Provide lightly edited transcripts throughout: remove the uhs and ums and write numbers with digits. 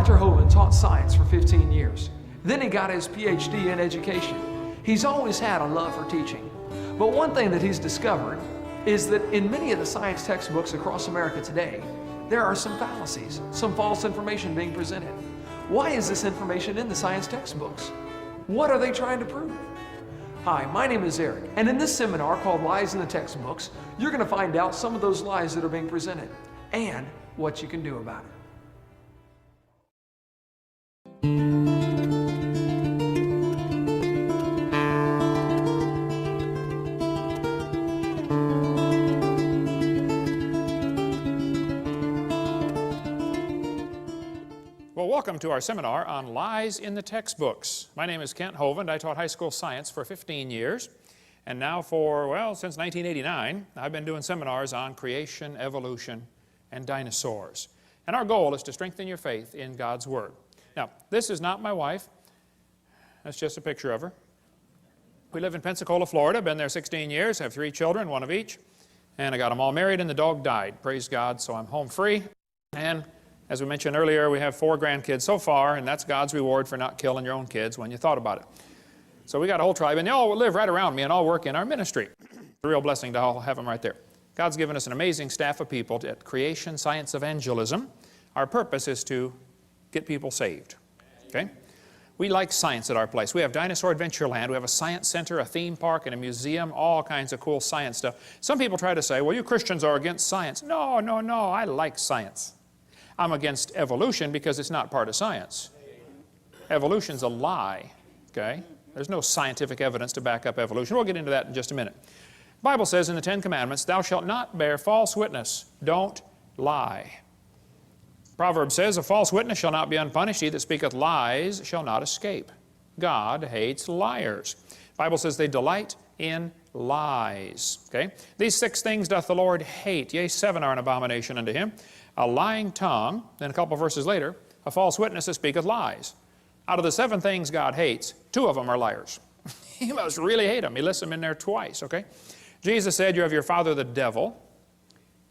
Dr. Hovind taught science for 15 years. Then he got his PhD in education. He's always had a love for teaching. But one thing that he's discovered is that in many of the science textbooks across America today, there are some fallacies, some false information being presented. Why is this information in the science textbooks? What are they trying to prove? Hi, my name is Eric, and in this seminar called Lies in the Textbooks, you're going to find out some of those lies that are being presented and what you can do about it. Well, welcome to our seminar on lies in the textbooks. My name is Kent Hovind. I taught high school science for 15 years. And now for, well, since 1989, I've been doing seminars on creation, evolution, and dinosaurs. And our goal is to strengthen your faith in God's Word. Now, this is not my wife. That's just a picture of her. We live in Pensacola, Florida. Been there 16 years. Have 3 children, 1 of each. And I got them all married and the dog died. Praise God, so I'm home free. And as we mentioned earlier, we have 4 grandkids so far, and that's God's reward for not killing your own kids when you thought about it. So we got a whole tribe, and they all live right around me and all work in our ministry. It's a real blessing to all have them right there. God's given us an amazing staff of people at Creation Science Evangelism. Our purpose is to get people saved. Okay? We like science at our place. We have Dinosaur Adventureland. We have a science center, a theme park, and a museum, all kinds of cool science stuff. Some people try to say, well, you Christians are against science. No, no, no, I like science. I'm against evolution because it's not part of science. Evolution's a lie, okay? There's no scientific evidence to back up evolution. We'll get into that in just a minute. The Bible says in the 10 Commandments, thou shalt not bear false witness. Don't lie. Proverbs says, a false witness shall not be unpunished. He that speaketh lies shall not escape. God hates liars. The Bible says they delight in lies, okay? These 6 things doth the Lord hate. Yea, 7 are an abomination unto him. A lying tongue, then a couple verses later, a false witness that speaketh lies. Out of the 7 things God hates, 2 of them are liars. He must really hate them. He lists them in there twice, okay? Jesus said, you have your father the devil,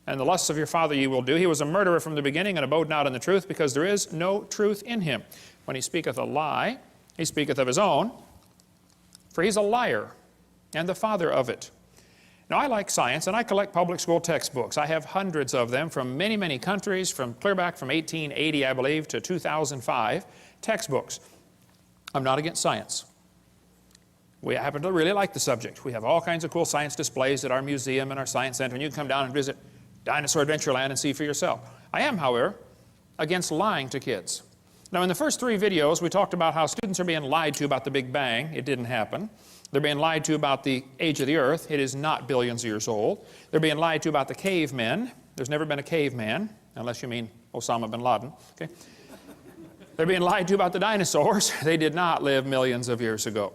and the lusts of your father ye will do. He was a murderer from the beginning and abode not in the truth, because there is no truth in him. When he speaketh a lie, he speaketh of his own, for he's a liar and the father of it. Now, I like science, and I collect public school textbooks. I have hundreds of them from many, many countries, from clear back from 1880, I believe, to 2005, textbooks. I'm not against science. We happen to really like the subject. We have all kinds of cool science displays at our museum and our science center, and you can come down and visit Dinosaur Adventureland and see for yourself. I am, however, against lying to kids. Now, in the first 3 videos, we talked about how students are being lied to about the Big Bang. It didn't happen. They're being lied to about the age of the earth. It is not billions of years old. They're being lied to about the cavemen. There's never been a caveman, unless you mean Osama bin Laden. Okay? They're being lied to about the dinosaurs. They did not live millions of years ago.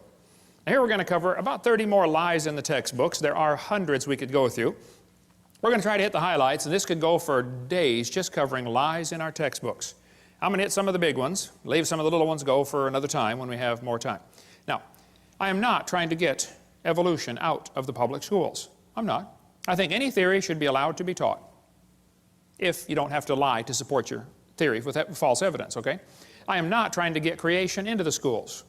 Now, here we're going to cover about 30 more lies in the textbooks. There are hundreds we could go through. We're going to try to hit the highlights, and this could go for days just covering lies in our textbooks. I'm going to hit some of the big ones, leave some of the little ones go for another time when we have more time. Now, I am not trying to get evolution out of the public schools. I'm not. I think any theory should be allowed to be taught, if you don't have to lie to support your theory with false evidence, okay? I am not trying to get creation into the schools.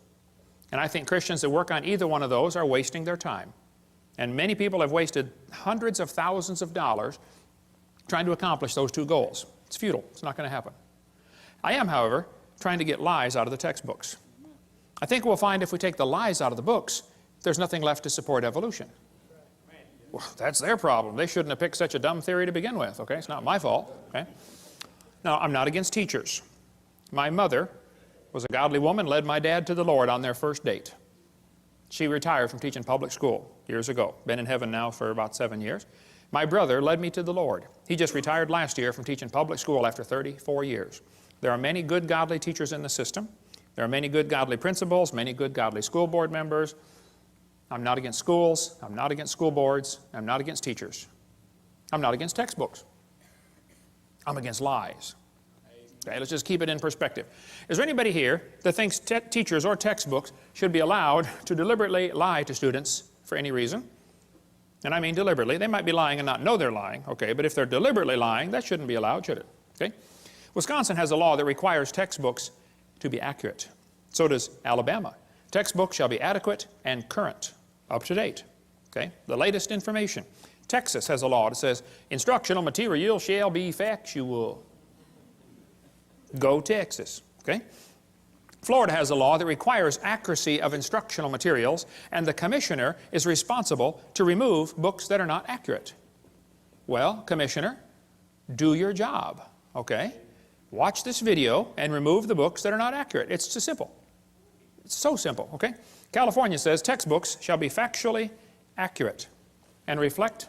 And I think Christians that work on either one of those are wasting their time. And many people have wasted hundreds of thousands of dollars trying to accomplish those 2 goals. It's futile. It's not going to happen. I am, however, trying to get lies out of the textbooks. I think we'll find if we take the lies out of the books, there's nothing left to support evolution. Well, that's their problem. They shouldn't have picked such a dumb theory to begin with, okay? It's not my fault, okay? Now, I'm not against teachers. My mother was a godly woman, led my dad to the Lord on their first date. She retired from teaching public school years ago. Been in heaven now for about 7 years. My brother led me to the Lord. He just retired last year from teaching public school after 34 years. There are many good godly teachers in the system. There are many good godly principals, many good godly school board members. I'm not against schools. I'm not against school boards. I'm not against teachers. I'm not against textbooks. I'm against lies. Okay, let's just keep it in perspective. Is there anybody here that thinks teachers or textbooks should be allowed to deliberately lie to students for any reason? And I mean deliberately. They might be lying and not know they're lying, okay, but if they're deliberately lying, that shouldn't be allowed, should it? Okay? Wisconsin has a law that requires textbooks to be accurate. So does Alabama. Textbooks shall be adequate and current, up to date. Okay? The latest information. Texas has a law that says instructional material shall be factual. Go Texas. Okay? Florida has a law that requires accuracy of instructional materials, and the commissioner is responsible to remove books that are not accurate. Well, commissioner, do your job. Okay? Watch this video and remove the books that are not accurate. It's so simple. It's so simple. Okay? California says textbooks shall be factually accurate and reflect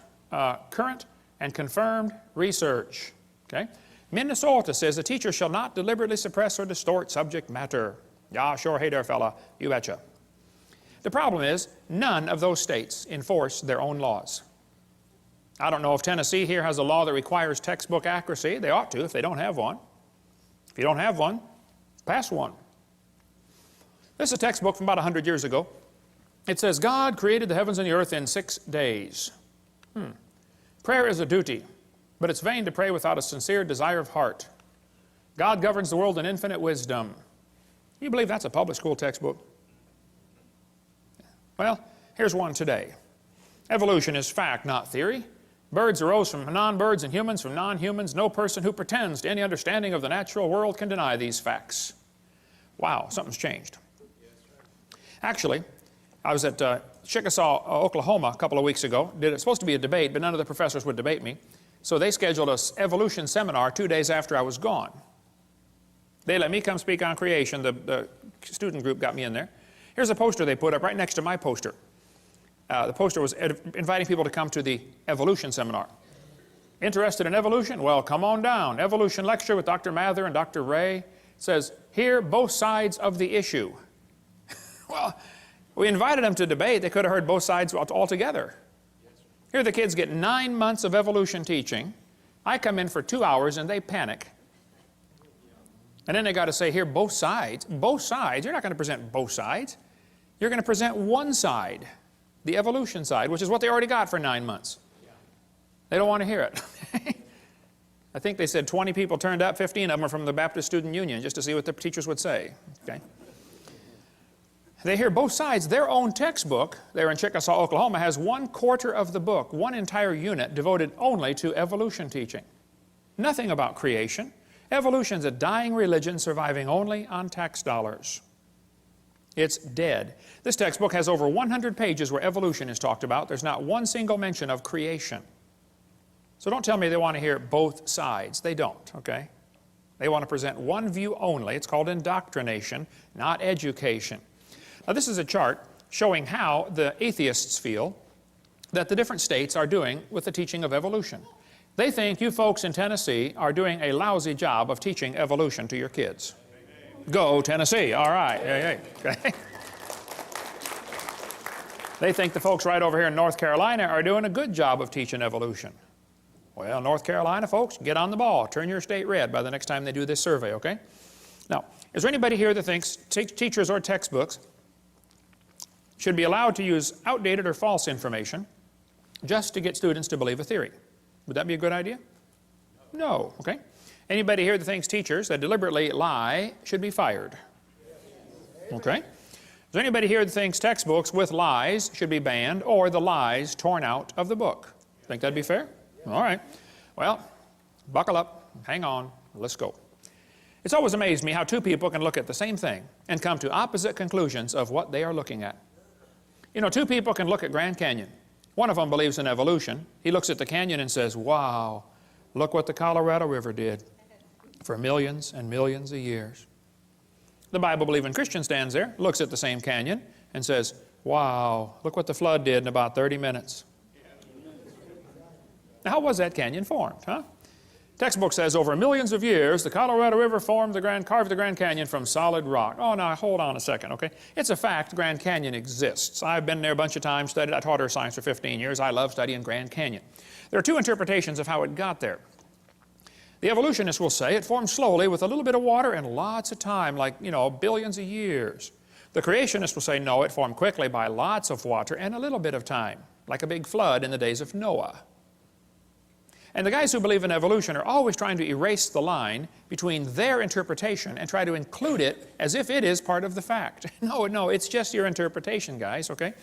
current and confirmed research. Okay? Minnesota says the teacher shall not deliberately suppress or distort subject matter. Yeah, sure, hey there, fella, you betcha. The problem is, none of those states enforce their own laws. I don't know if Tennessee here has a law that requires textbook accuracy. They ought to if they don't have one. If you don't have one, pass one. This is a textbook from about 100 years ago. It says, God created the heavens and the earth in 6 days. Prayer is a duty, but it's vain to pray without a sincere desire of heart. God governs the world in infinite wisdom. You believe that's a public school textbook? Well, here's one today. Evolution is fact, not theory. Birds arose from non-birds and humans from non-humans. No person who pretends to any understanding of the natural world can deny these facts. Wow, something's changed. Actually, I was at Chickasaw, Oklahoma a couple of weeks ago. It was supposed to be a debate, but none of the professors would debate me. So they scheduled an evolution seminar 2 days after I was gone. They let me come speak on creation. The student group got me in there. Here's a poster they put up right next to my poster. The poster was inviting people to come to the evolution seminar. Interested in evolution? Well, come on down. Evolution lecture with Dr. Mather and Dr. Ray. It says, hear both sides of the issue. Well, we invited them to debate. They could have heard both sides altogether. Here the kids get 9 months of evolution teaching. I come in for 2 hours and they panic. And then they got to say, here, both sides. Both sides. You're not going to present both sides. You're going to present one side, the evolution side, which is what they already got for 9 months. They don't want to hear it. I think they said 20 people turned up, 15 of them are from the Baptist Student Union, just to see what the teachers would say. Okay? They hear both sides. Their own textbook, there in Chickasaw, Oklahoma, has 1/4 of the book, one entire unit devoted only to evolution teaching. Nothing about creation. Evolution's a dying religion surviving only on tax dollars. It's dead. This textbook has over 100 pages where evolution is talked about. There's not one single mention of creation. So don't tell me they want to hear both sides. They don't, okay? They want to present one view only. It's called indoctrination, not education. Now, this is a chart showing how the atheists feel that the different states are doing with the teaching of evolution. They think you folks in Tennessee are doing a lousy job of teaching evolution to your kids. Go Tennessee, all right. Okay. They think the folks right over here in North Carolina are doing a good job of teaching evolution. Well, North Carolina folks, get on the ball. Turn your state red by the next time they do this survey, okay? Now, is there anybody here that thinks teachers or textbooks should be allowed to use outdated or false information just to get students to believe a theory? Would that be a good idea? No, okay? Anybody here that thinks teachers that deliberately lie should be fired? Okay? Is there anybody here that thinks textbooks with lies should be banned or the lies torn out of the book? Think that'd be fair? All right. Well, buckle up, hang on, let's go. It's always amazed me how two people can look at the same thing and come to opposite conclusions of what they are looking at. You know, two people can look at Grand Canyon. One of them believes in evolution. He looks at the canyon and says, wow, look what the Colorado River did for millions and millions of years. The Bible-believing Christian stands there, looks at the same canyon, and says, wow, look what the flood did in about 30 minutes. Now, how was that canyon formed, huh? Textbook says over millions of years, the Colorado River carved the Grand Canyon from solid rock. Oh, now, hold on a second, okay? It's a fact Grand Canyon exists. I've been there a bunch of times, studied. I taught earth science for 15 years. I love studying Grand Canyon. There are two interpretations of how it got there. The evolutionists will say it formed slowly with a little bit of water and lots of time, like, you know, billions of years. The creationists will say, no, it formed quickly by lots of water and a little bit of time, like a big flood in the days of Noah. And the guys who believe in evolution are always trying to erase the line between their interpretation and try to include it as if it is part of the fact. No, it's just your interpretation, guys, okay?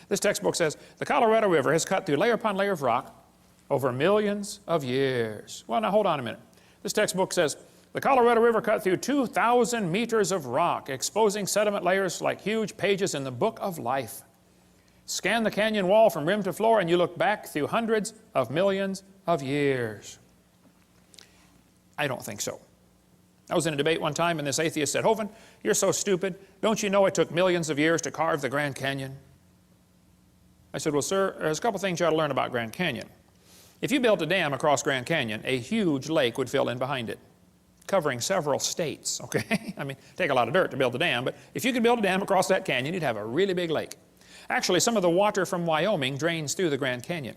This textbook says, the Colorado River has cut through layer upon layer of rock over millions of years. Well, now hold on a minute. This textbook says, the Colorado River cut through 2,000 meters of rock, exposing sediment layers like huge pages in the book of life. Scan the canyon wall from rim to floor and you look back through hundreds of millions of years. I don't think so. I was in a debate one time and this atheist said, Hovind, you're so stupid. Don't you know it took millions of years to carve the Grand Canyon? I said, well, sir, there's a couple things you ought to learn about Grand Canyon. If you built a dam across Grand Canyon, a huge lake would fill in behind it, covering several states, okay? I mean, take a lot of dirt to build a dam, but if you could build a dam across that canyon, you'd have a really big lake. Actually, some of the water from Wyoming drains through the Grand Canyon.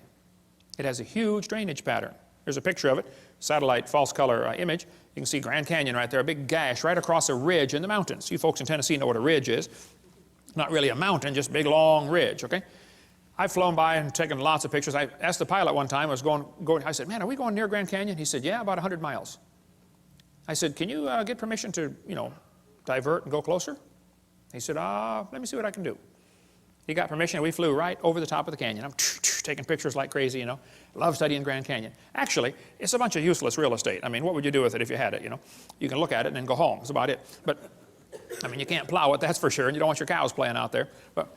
It has a huge drainage pattern. There's a picture of it, satellite false color image. You can see Grand Canyon right there, a big gash right across a ridge in the mountains. You folks in Tennessee know what a ridge is. Not really a mountain, just a big long ridge, okay? I've flown by and taken lots of pictures. I asked the pilot one time, I said, man, are we going near Grand Canyon? He said, yeah, about 100 miles. I said, can you get permission to, divert and go closer? He said, let me see what I can do. He got permission, and we flew right over the top of the canyon. I'm taking pictures like crazy, Love studying Grand Canyon. Actually, it's a bunch of useless real estate. I mean, what would you do with it if you had it, You can look at it and then go home. That's about it. But, I mean, you can't plow it, that's for sure, and you don't want your cows playing out there. But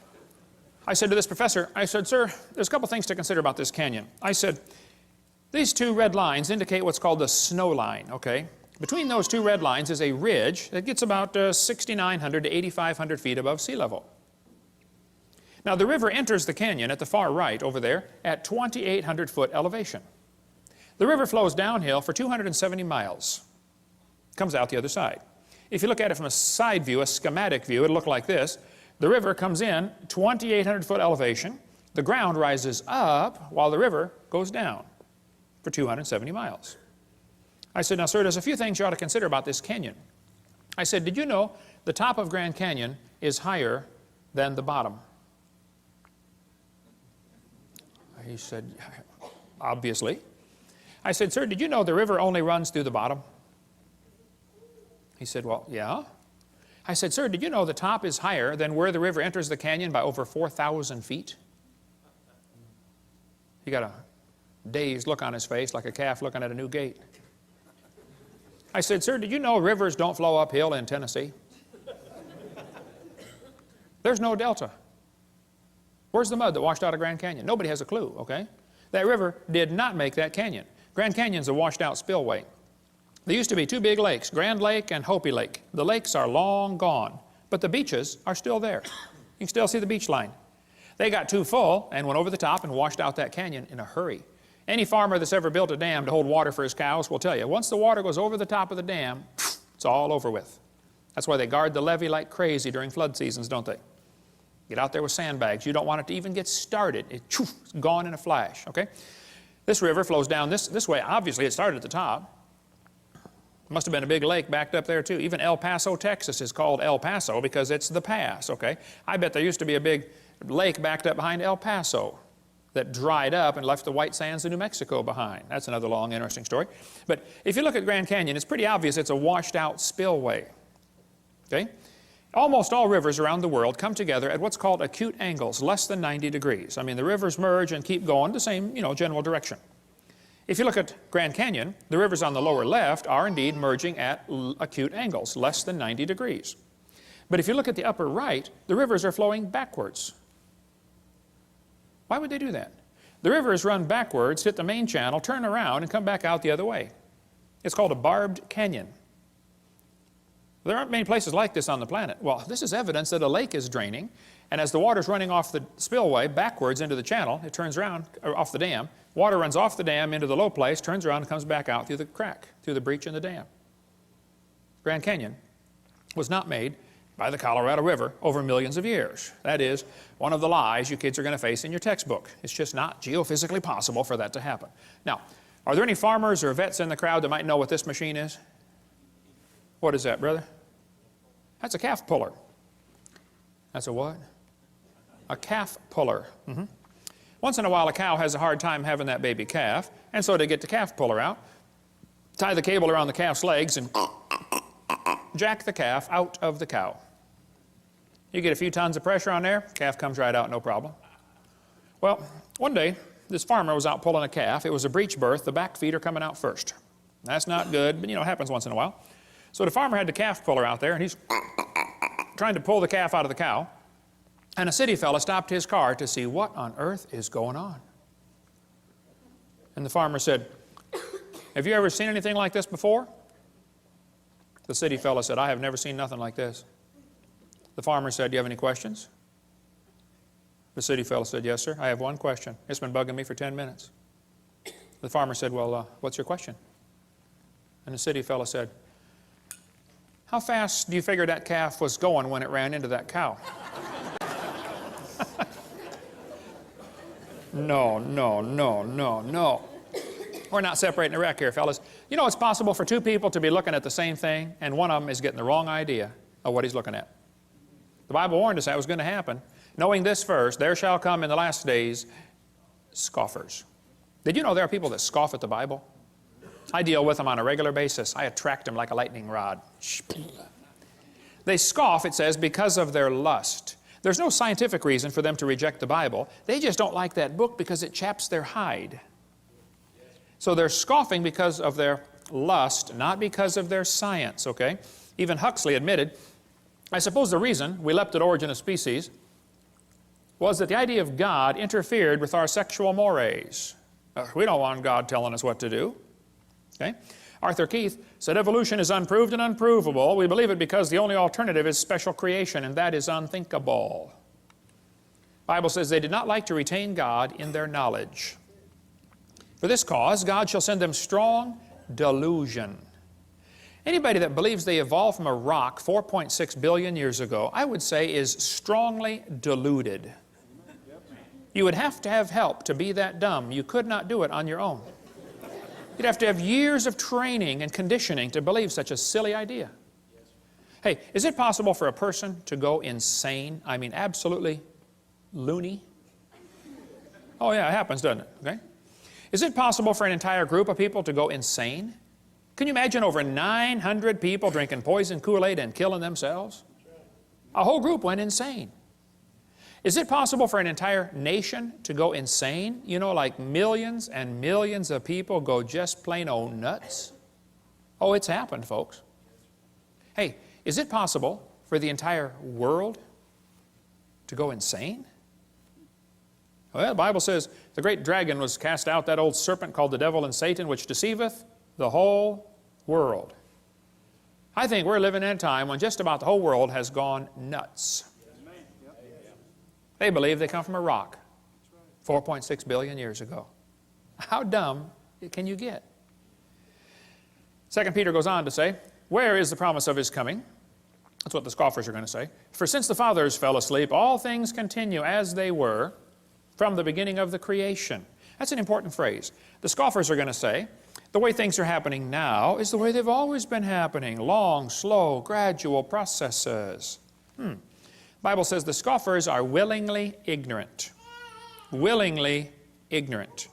I said to this professor, I said, sir, there's a couple things to consider about this canyon. I said, these two red lines indicate what's called the snow line, okay? Between those two red lines is a ridge that gets about 6,900 to 8,500 feet above sea level. Now, the river enters the canyon at the far right over there at 2,800 foot elevation. The river flows downhill for 270 miles. Comes out the other side. If you look at it from a side view, a schematic view, it'll look like this. The river comes in 2,800 foot elevation. The ground rises up while the river goes down for 270 miles. I said, now, sir, there's a few things you ought to consider about this canyon. I said, did you know the top of Grand Canyon is higher than the bottom? He said, obviously. I said, sir, did you know the river only runs through the bottom? He said, well, yeah. I said, sir, did you know the top is higher than where the river enters the canyon by over 4,000 feet? He got a dazed look on his face like a calf looking at a new gate. I said, sir, did you know rivers don't flow uphill in Tennessee? There's no delta. Where's the mud that washed out of Grand Canyon? Nobody has a clue, okay? That river did not make that canyon. Grand Canyon's a washed out spillway. There used to be two big lakes, Grand Lake and Hopi Lake. The lakes are long gone, but the beaches are still there. You can still see the beach line. They got too full and went over the top and washed out that canyon in a hurry. Any farmer that's ever built a dam to hold water for his cows will tell you, once the water goes over the top of the dam, it's all over with. That's why they guard the levee like crazy during flood seasons, don't they? Get out there with sandbags. You don't want it to even get started. It's gone in a flash, okay? This river flows down this way. Obviously, it started at the top. Must have been a big lake backed up there, too. Even El Paso, Texas is called El Paso because it's the pass, okay? I bet there used to be a big lake backed up behind El Paso that dried up and left the white sands of New Mexico behind. That's another long, interesting story. But if you look at Grand Canyon, it's pretty obvious it's a washed-out spillway, okay? Almost all rivers around the world come together at what's called acute angles, less than 90 degrees. I mean, the rivers merge and keep going the same, general direction. If you look at Grand Canyon, the rivers on the lower left are indeed merging at acute angles, less than 90 degrees. But if you look at the upper right, the rivers are flowing backwards. Why would they do that? The rivers run backwards, hit the main channel, turn around, and come back out the other way. It's called a barbed canyon. There aren't many places like this on the planet. Well, this is evidence that a lake is draining, and as the water's running off the spillway backwards into the channel, it turns around, off the dam. Water runs off the dam into the low place, turns around and comes back out through the crack, through the breach in the dam. Grand Canyon was not made by the Colorado River over millions of years. That is one of the lies you kids are going to face in your textbook. It's just not geophysically possible for that to happen. Now, are there any farmers or vets in the crowd that might know what this machine is? What is that, brother? That's a calf puller. That's a what? A calf puller. Once in a while, a cow has a hard time having that baby calf, and so they get the calf puller out, tie the cable around the calf's legs, and jack the calf out of the cow. You get a few tons of pressure on there, calf comes right out, no problem. Well, one day, this farmer was out pulling a calf. It was a breech birth. The back feet are coming out first. That's not good, but you know, it happens once in a while. So the farmer had the calf puller out there, and he's trying to pull the calf out of the cow. And a city fella stopped his car to see what on earth is going on. And the farmer said, "Have you ever seen anything like this before?" The city fella said, "I have never seen nothing like this." The farmer said, "Do you have any questions?" The city fellow said, "Yes, sir. I have one question. It's been bugging me for 10 minutes. The farmer said, "Well, what's your question?" And the city fellow said, "How fast do you figure that calf was going when it ran into that cow?" No, no, no, no, no. We're not separating the wreck here, fellas. You know, it's possible for two people to be looking at the same thing, and one of them is getting the wrong idea of what he's looking at. The Bible warned us that was going to happen. Knowing this first, there shall come in the last days scoffers. Did you know there are people that scoff at the Bible? I deal with them on a regular basis. I attract them like a lightning rod. They scoff, it says, because of their lust. There's no scientific reason for them to reject the Bible. They just don't like that book because it chaps their hide. So they're scoffing because of their lust, not because of their science, okay? Even Huxley admitted, I suppose the reason we leapt at origin of species was that the idea of God interfered with our sexual mores. We don't want God telling us what to do. Okay? Arthur Keith said, evolution is unproved and unprovable. We believe it because the only alternative is special creation, and that is unthinkable. The Bible says they did not like to retain God in their knowledge. For this cause, God shall send them strong delusion. Anybody that believes they evolved from a rock 4.6 billion years ago, I would say is strongly deluded. You would have to have help to be that dumb. You could not do it on your own. You'd have to have years of training and conditioning to believe such a silly idea. Hey, is it possible for a person to go insane? I mean, absolutely loony? Oh yeah, it happens, doesn't it? Okay. Is it possible for an entire group of people to go insane? Can you imagine over 900 people drinking poison Kool-Aid and killing themselves? A whole group went insane. Is it possible for an entire nation to go insane? You know, like millions and millions of people go just plain old nuts? Oh, it's happened, folks. Hey, is it possible for the entire world to go insane? Well, the Bible says the great dragon was cast out, that old serpent called the devil and Satan, which deceiveth the whole world. I think we're living in a time when just about the whole world has gone nuts. They believe they come from a rock 4.6 billion years ago. How dumb can you get? 2 Peter goes on to say, where is the promise of his coming? That's what the scoffers are going to say. For since the fathers fell asleep, all things continue as they were from the beginning of the creation. That's an important phrase. The scoffers are going to say, the way things are happening now is the way they've always been happening. Long, slow, gradual processes. The Bible says the scoffers are willingly ignorant. Willingly ignorant.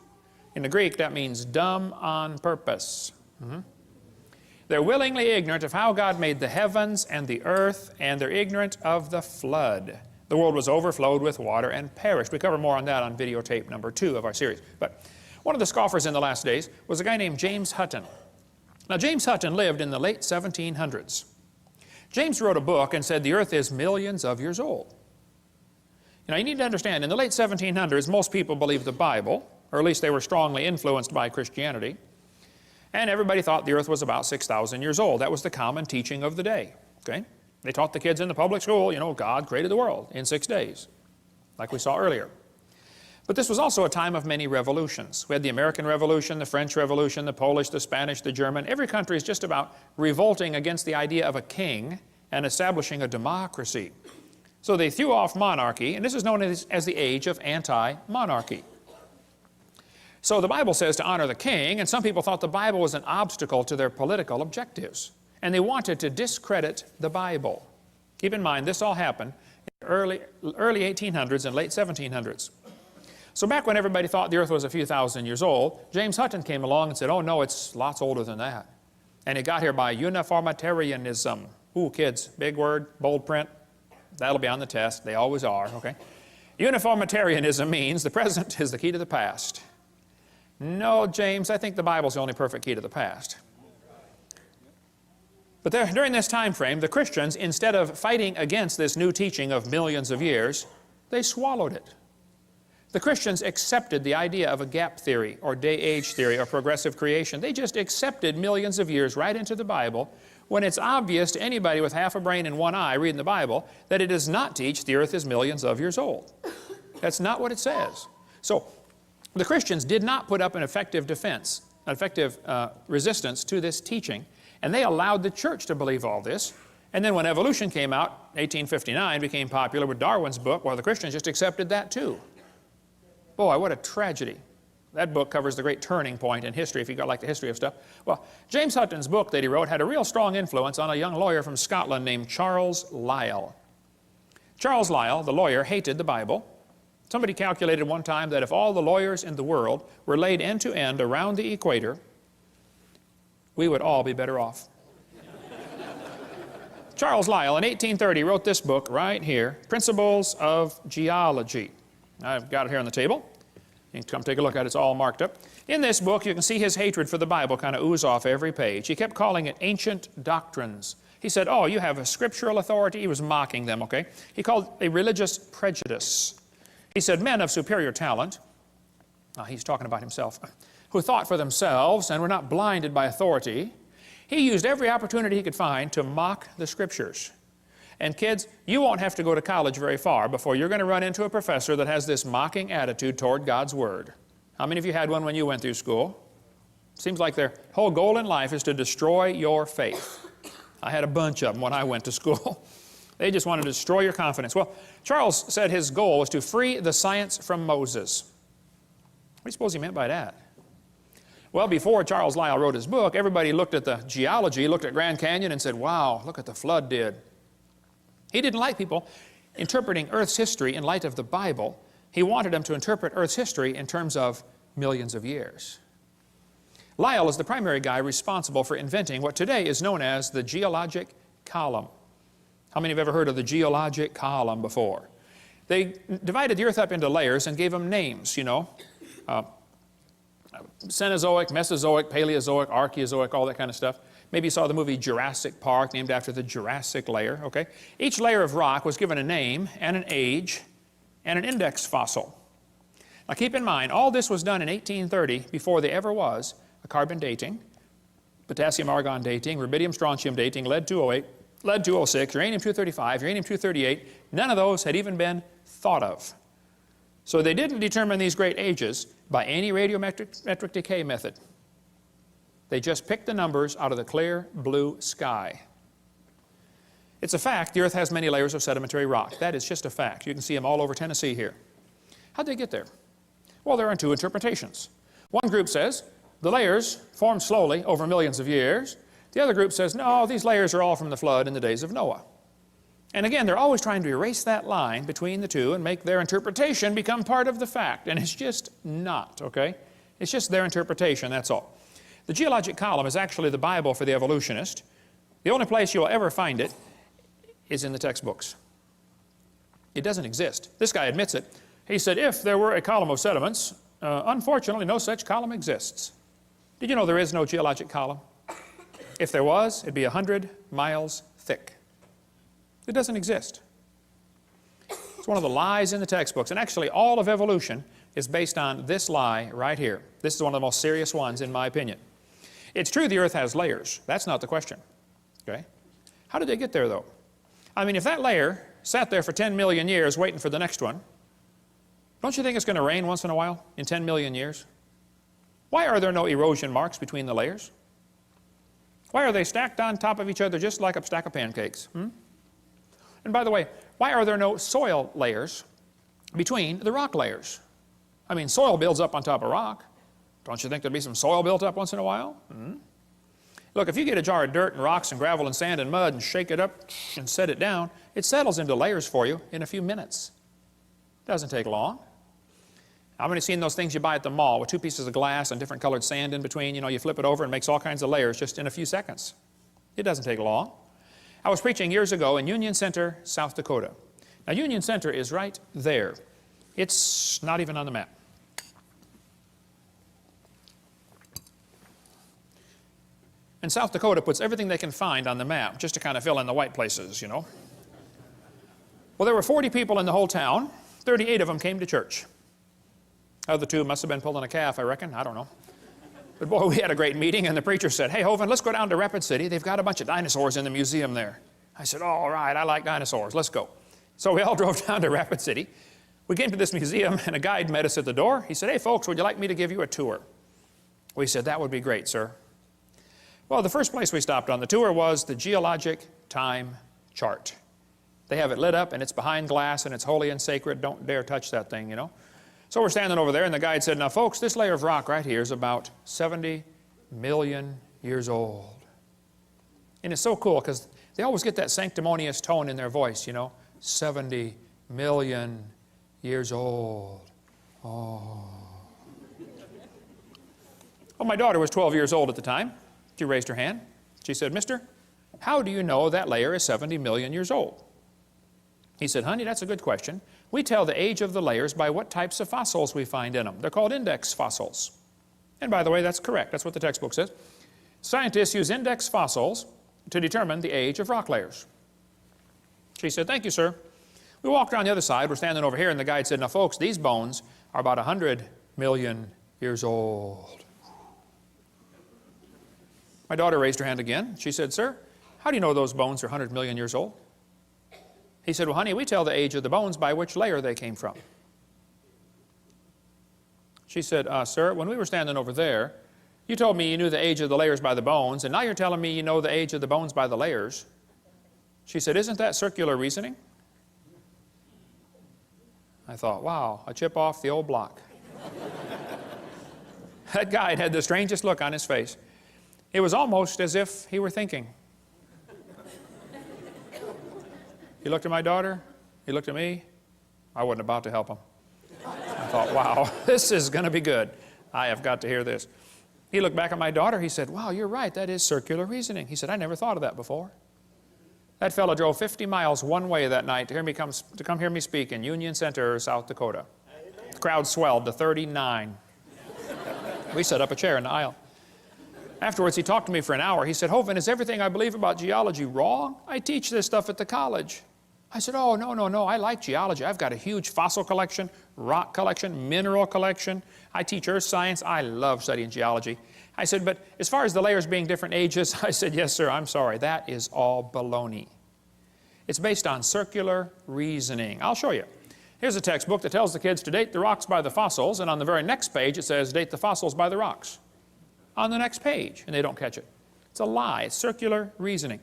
In the Greek, that means dumb on purpose. They're willingly ignorant of how God made the heavens and the earth, and they're ignorant of the flood. The world was overflowed with water and perished. We cover more on that on videotape number 2 of our series. But one of the scoffers in the last days was a guy named James Hutton. Now, James Hutton lived in the late 1700s. James wrote a book and said the earth is millions of years old. Now, you need to understand, in the late 1700s, most people believed the Bible, or at least they were strongly influenced by Christianity, and everybody thought the earth was about 6,000 years old. That was the common teaching of the day, okay? They taught the kids in the public school, you know, God created the world in 6 days, like we saw earlier. But this was also a time of many revolutions. We had the American Revolution, the French Revolution, the Polish, the Spanish, the German. Every country is just about revolting against the idea of a king and establishing a democracy. So they threw off monarchy, and this is known as the age of anti-monarchy. So the Bible says to honor the king, and some people thought the Bible was an obstacle to their political objectives, and they wanted to discredit the Bible. Keep in mind, this all happened in the early 1800s and late 1700s. So back when everybody thought the earth was a few thousand years old, James Hutton came along and said, oh no, it's lots older than that. And it got here by uniformitarianism. Ooh, kids, big word, bold print. That'll be on the test. They always are, okay? Uniformitarianism means the present is the key to the past. No, James, I think the Bible's the only perfect key to the past. But during this time frame, the Christians, instead of fighting against this new teaching of millions of years, they swallowed it. The Christians accepted the idea of a gap theory or day-age theory or progressive creation. They just accepted millions of years right into the Bible when it's obvious to anybody with half a brain and one eye reading the Bible that it does not teach the earth is millions of years old. That's not what it says. So the Christians did not put up an effective defense, an effective resistance to this teaching, and they allowed the church to believe all this. And then when evolution came out, 1859, became popular with Darwin's book, well, the Christians just accepted that too. Boy, what a tragedy. That book covers the great turning point in history, if you like the history of stuff. Well, James Hutton's book that he wrote had a real strong influence on a young lawyer from Scotland named Charles Lyell. Charles Lyell, the lawyer, hated the Bible. Somebody calculated one time that if all the lawyers in the world were laid end to end around the equator, we would all be better off. Charles Lyell, in 1830, wrote this book right here, Principles of Geology. I've got it here on the table. You can come take a look at it. It's all marked up. In this book, you can see his hatred for the Bible kind of ooze off every page. He kept calling it ancient doctrines. He said, oh, you have a scriptural authority. He was mocking them, okay? He called it a religious prejudice. He said, men of superior talent, he's talking about himself, who thought for themselves and were not blinded by authority. He used every opportunity he could find to mock the Scriptures. And kids, you won't have to go to college very far before you're going to run into a professor that has this mocking attitude toward God's Word. How many of you had one when you went through school? Seems like their whole goal in life is to destroy your faith. I had a bunch of them when I went to school. They just wanted to destroy your confidence. Well, Charles said his goal was to free the science from Moses. What do you suppose he meant by that? Well, before Charles Lyell wrote his book, everybody looked at the geology, looked at Grand Canyon and said, wow, look what the flood did. He didn't like people interpreting Earth's history in light of the Bible. He wanted them to interpret Earth's history in terms of millions of years. Lyell is the primary guy responsible for inventing what today is known as the geologic column. How many have ever heard of the geologic column before? They divided the Earth up into layers and gave them names, you know. Cenozoic, Mesozoic, Paleozoic, Archaeozoic, all that kind of stuff. Maybe you saw the movie Jurassic Park, named after the Jurassic layer, okay? Each layer of rock was given a name and an age and an index fossil. Now keep in mind, all this was done in 1830 before there ever was a carbon dating, potassium-argon dating, rubidium-strontium dating, lead-208, lead-206, uranium-235, uranium-238. None of those had even been thought of. So they didn't determine these great ages by any radiometric decay method. They just picked the numbers out of the clear blue sky. It's a fact the Earth has many layers of sedimentary rock. That is just a fact. You can see them all over Tennessee here. How'd they get there? Well, there are two interpretations. One group says the layers formed slowly over millions of years. The other group says, no, these layers are all from the flood in the days of Noah. And again, they're always trying to erase that line between the two and make their interpretation become part of the fact. And it's just not, okay? It's just their interpretation, that's all. The geologic column is actually the Bible for the evolutionist. The only place you'll ever find it is in the textbooks. It doesn't exist. This guy admits it. He said, if there were a column of sediments, unfortunately, no such column exists. Did you know there is no geologic column? If there was, it'd be 100 miles thick. It doesn't exist. It's one of the lies in the textbooks. And actually, all of evolution is based on this lie right here. This is one of the most serious ones, in my opinion. It's true the Earth has layers. That's not the question. Okay? How did they get there, though? I mean, if that layer sat there for 10 million years waiting for the next one, don't you think it's going to rain once in a while in 10 million years? Why are there no erosion marks between the layers? Why are they stacked on top of each other just like a stack of pancakes? And by the way, why are there no soil layers between the rock layers? I mean, soil builds up on top of rock. Don't you think there'd be some soil built up once in a while? Look, if you get a jar of dirt and rocks and gravel and sand and mud and shake it up and set it down, it settles into layers for you in a few minutes. Doesn't take long. How many seen those things you buy at the mall with two pieces of glass and different colored sand in between? You know, you flip it over and it makes all kinds of layers just in a few seconds. It doesn't take long. I was preaching years ago in Union Center, South Dakota. Now, Union Center is right there. It's not even on the map. And South Dakota puts everything they can find on the map just to kind of fill in the white places, you know. Well, there were 40 people in the whole town. 38 of them came to church. The other two must have been pulling a calf, I reckon. I don't know. But boy, we had a great meeting, and the preacher said, "Hey, Hovind, let's go down to Rapid City. They've got a bunch of dinosaurs in the museum there." I said, "All right, I like dinosaurs. Let's go." So we all drove down to Rapid City. We came to this museum, and a guide met us at the door. He said, "Hey, folks, would you like me to give you a tour?" We said, "That would be great, sir." Well, the first place we stopped on the tour was the geologic time chart. They have it lit up, and it's behind glass, and it's holy and sacred. Don't dare touch that thing, you know. So we're standing over there, and the guide said, "Now, folks, this layer of rock right here is about 70 million years old." And it's so cool because they always get that sanctimonious tone in their voice, you know. 70 million years old. Oh. Well, my daughter was 12 years old at the time. She raised her hand. She said, "Mister, how do you know that layer is 70 million years old?" He said, "Honey, that's a good question. We tell the age of the layers by what types of fossils we find in them. They're called index fossils." And by the way, that's correct. That's what the textbook says. Scientists use index fossils to determine the age of rock layers. She said, "Thank you, sir." We walked around the other side. We're standing over here, and the guide said, "Now, folks, these bones are about 100 million years old." My daughter raised her hand again. She said, "Sir, how do you know those bones are 100 million years old?" He said, "Well, honey, we tell the age of the bones by which layer they came from." She said, "Sir, when we were standing over there, you told me you knew the age of the layers by the bones, and now you're telling me you know the age of the bones by the layers." She said, "Isn't that circular reasoning?" I thought, wow, a chip off the old block. That guide had the strangest look on his face. It was almost as if he were thinking. He looked at my daughter, he looked at me. I wasn't about to help him. I thought, wow, this is going to be good. I have got to hear this. He looked back at my daughter, he said, "Wow, you're right, that is circular reasoning." He said, "I never thought of that before." That fellow drove 50 miles one way that night to come hear me speak in Union Center, South Dakota. The crowd swelled to 39. We set up a chair in the aisle. Afterwards, he talked to me for an hour. He said, "Hovind, is everything I believe about geology wrong? I teach this stuff at the college." I said, "Oh, no, I like geology. I've got a huge fossil collection, rock collection, mineral collection. I teach earth science. I love studying geology." I said, "But as far as the layers being different ages," I said, "Yes, sir, I'm sorry. That is all baloney. It's based on circular reasoning." I'll show you. Here's a textbook that tells the kids to date the rocks by the fossils, and on the very next page it says, "Date the fossils by the rocks." On the next page, and they don't catch it. It's a lie. It's circular reasoning.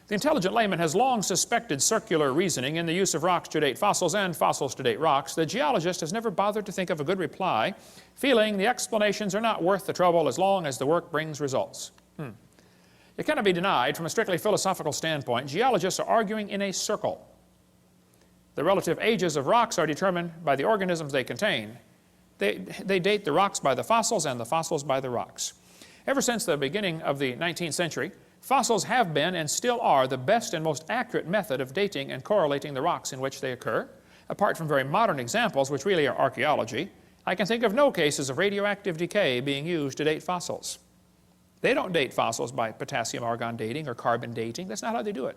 The intelligent layman has long suspected circular reasoning in the use of rocks to date fossils and fossils to date rocks. The geologist has never bothered to think of a good reply, feeling the explanations are not worth the trouble as long as the work brings results. It cannot be denied from a strictly philosophical standpoint, geologists are arguing in a circle. The relative ages of rocks are determined by the organisms they contain. They date the rocks by the fossils and the fossils by the rocks. Ever since the beginning of the 19th century, fossils have been and still are the best and most accurate method of dating and correlating the rocks in which they occur. Apart from very modern examples, which really are archaeology, I can think of no cases of radioactive decay being used to date fossils. They don't date fossils by potassium-argon dating or carbon dating. That's not how they do it.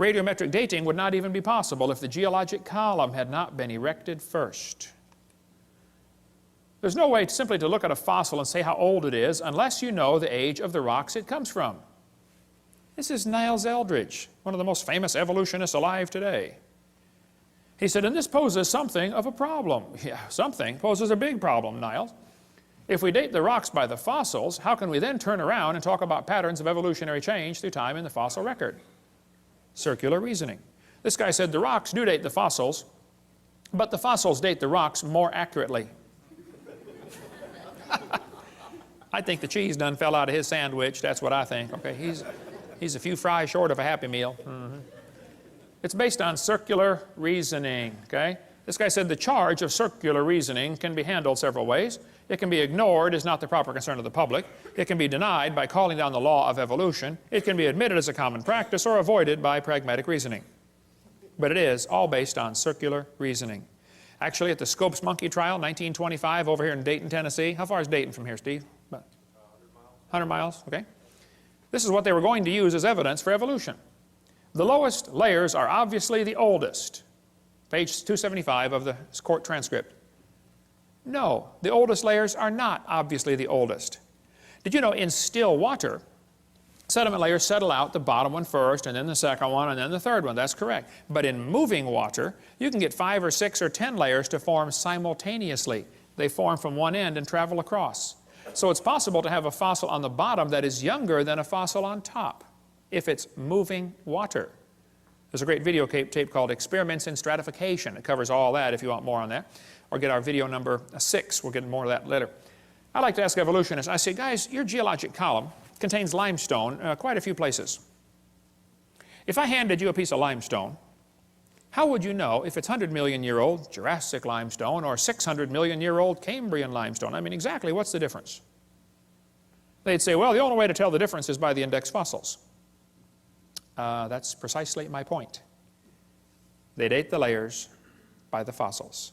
Radiometric dating would not even be possible if the geologic column had not been erected first. There's no way simply to look at a fossil and say how old it is unless you know the age of the rocks it comes from. This is Niles Eldredge, one of the most famous evolutionists alive today. He said, and this poses something of a problem. Yeah, something poses a big problem, Niles. If we date the rocks by the fossils, how can we then turn around and talk about patterns of evolutionary change through time in the fossil record? Circular reasoning. This guy said the rocks do date the fossils, but the fossils date the rocks more accurately. I think the cheese done fell out of his sandwich. That's what I think. Okay, he's a few fries short of a Happy Meal. It's based on circular reasoning, okay? This guy said the charge of circular reasoning can be handled several ways. It can be ignored as not the proper concern of the public. It can be denied by calling down the law of evolution. It can be admitted as a common practice or avoided by pragmatic reasoning. But it is all based on circular reasoning. Actually, at the Scopes monkey trial, 1925, over here in Dayton, Tennessee. How far is Dayton from here, Steve? About 100 miles, okay. This is what they were going to use as evidence for evolution. The lowest layers are obviously the oldest. Page 275 of the court transcript. No, the oldest layers are not obviously the oldest. Did you know in still water, sediment layers settle out, the bottom one first, and then the second one, and then the third one? That's correct. But in moving water, you can get 5 or 6 or 10 layers to form simultaneously. They form from one end and travel across. So it's possible to have a fossil on the bottom that is younger than a fossil on top if it's moving water. There's a great video tape called Experiments in Stratification. It covers all that if you want more on that. Or get our video number 6. We'll get more of that later. I like to ask evolutionists, I say, guys, your geologic column contains limestone quite a few places. If I handed you a piece of limestone, how would you know if it's 100 million year old Jurassic limestone or 600 million year old Cambrian limestone? I mean, exactly what's the difference? They'd say, well, the only way to tell the difference is by the index fossils. That's precisely my point. They date the layers by the fossils.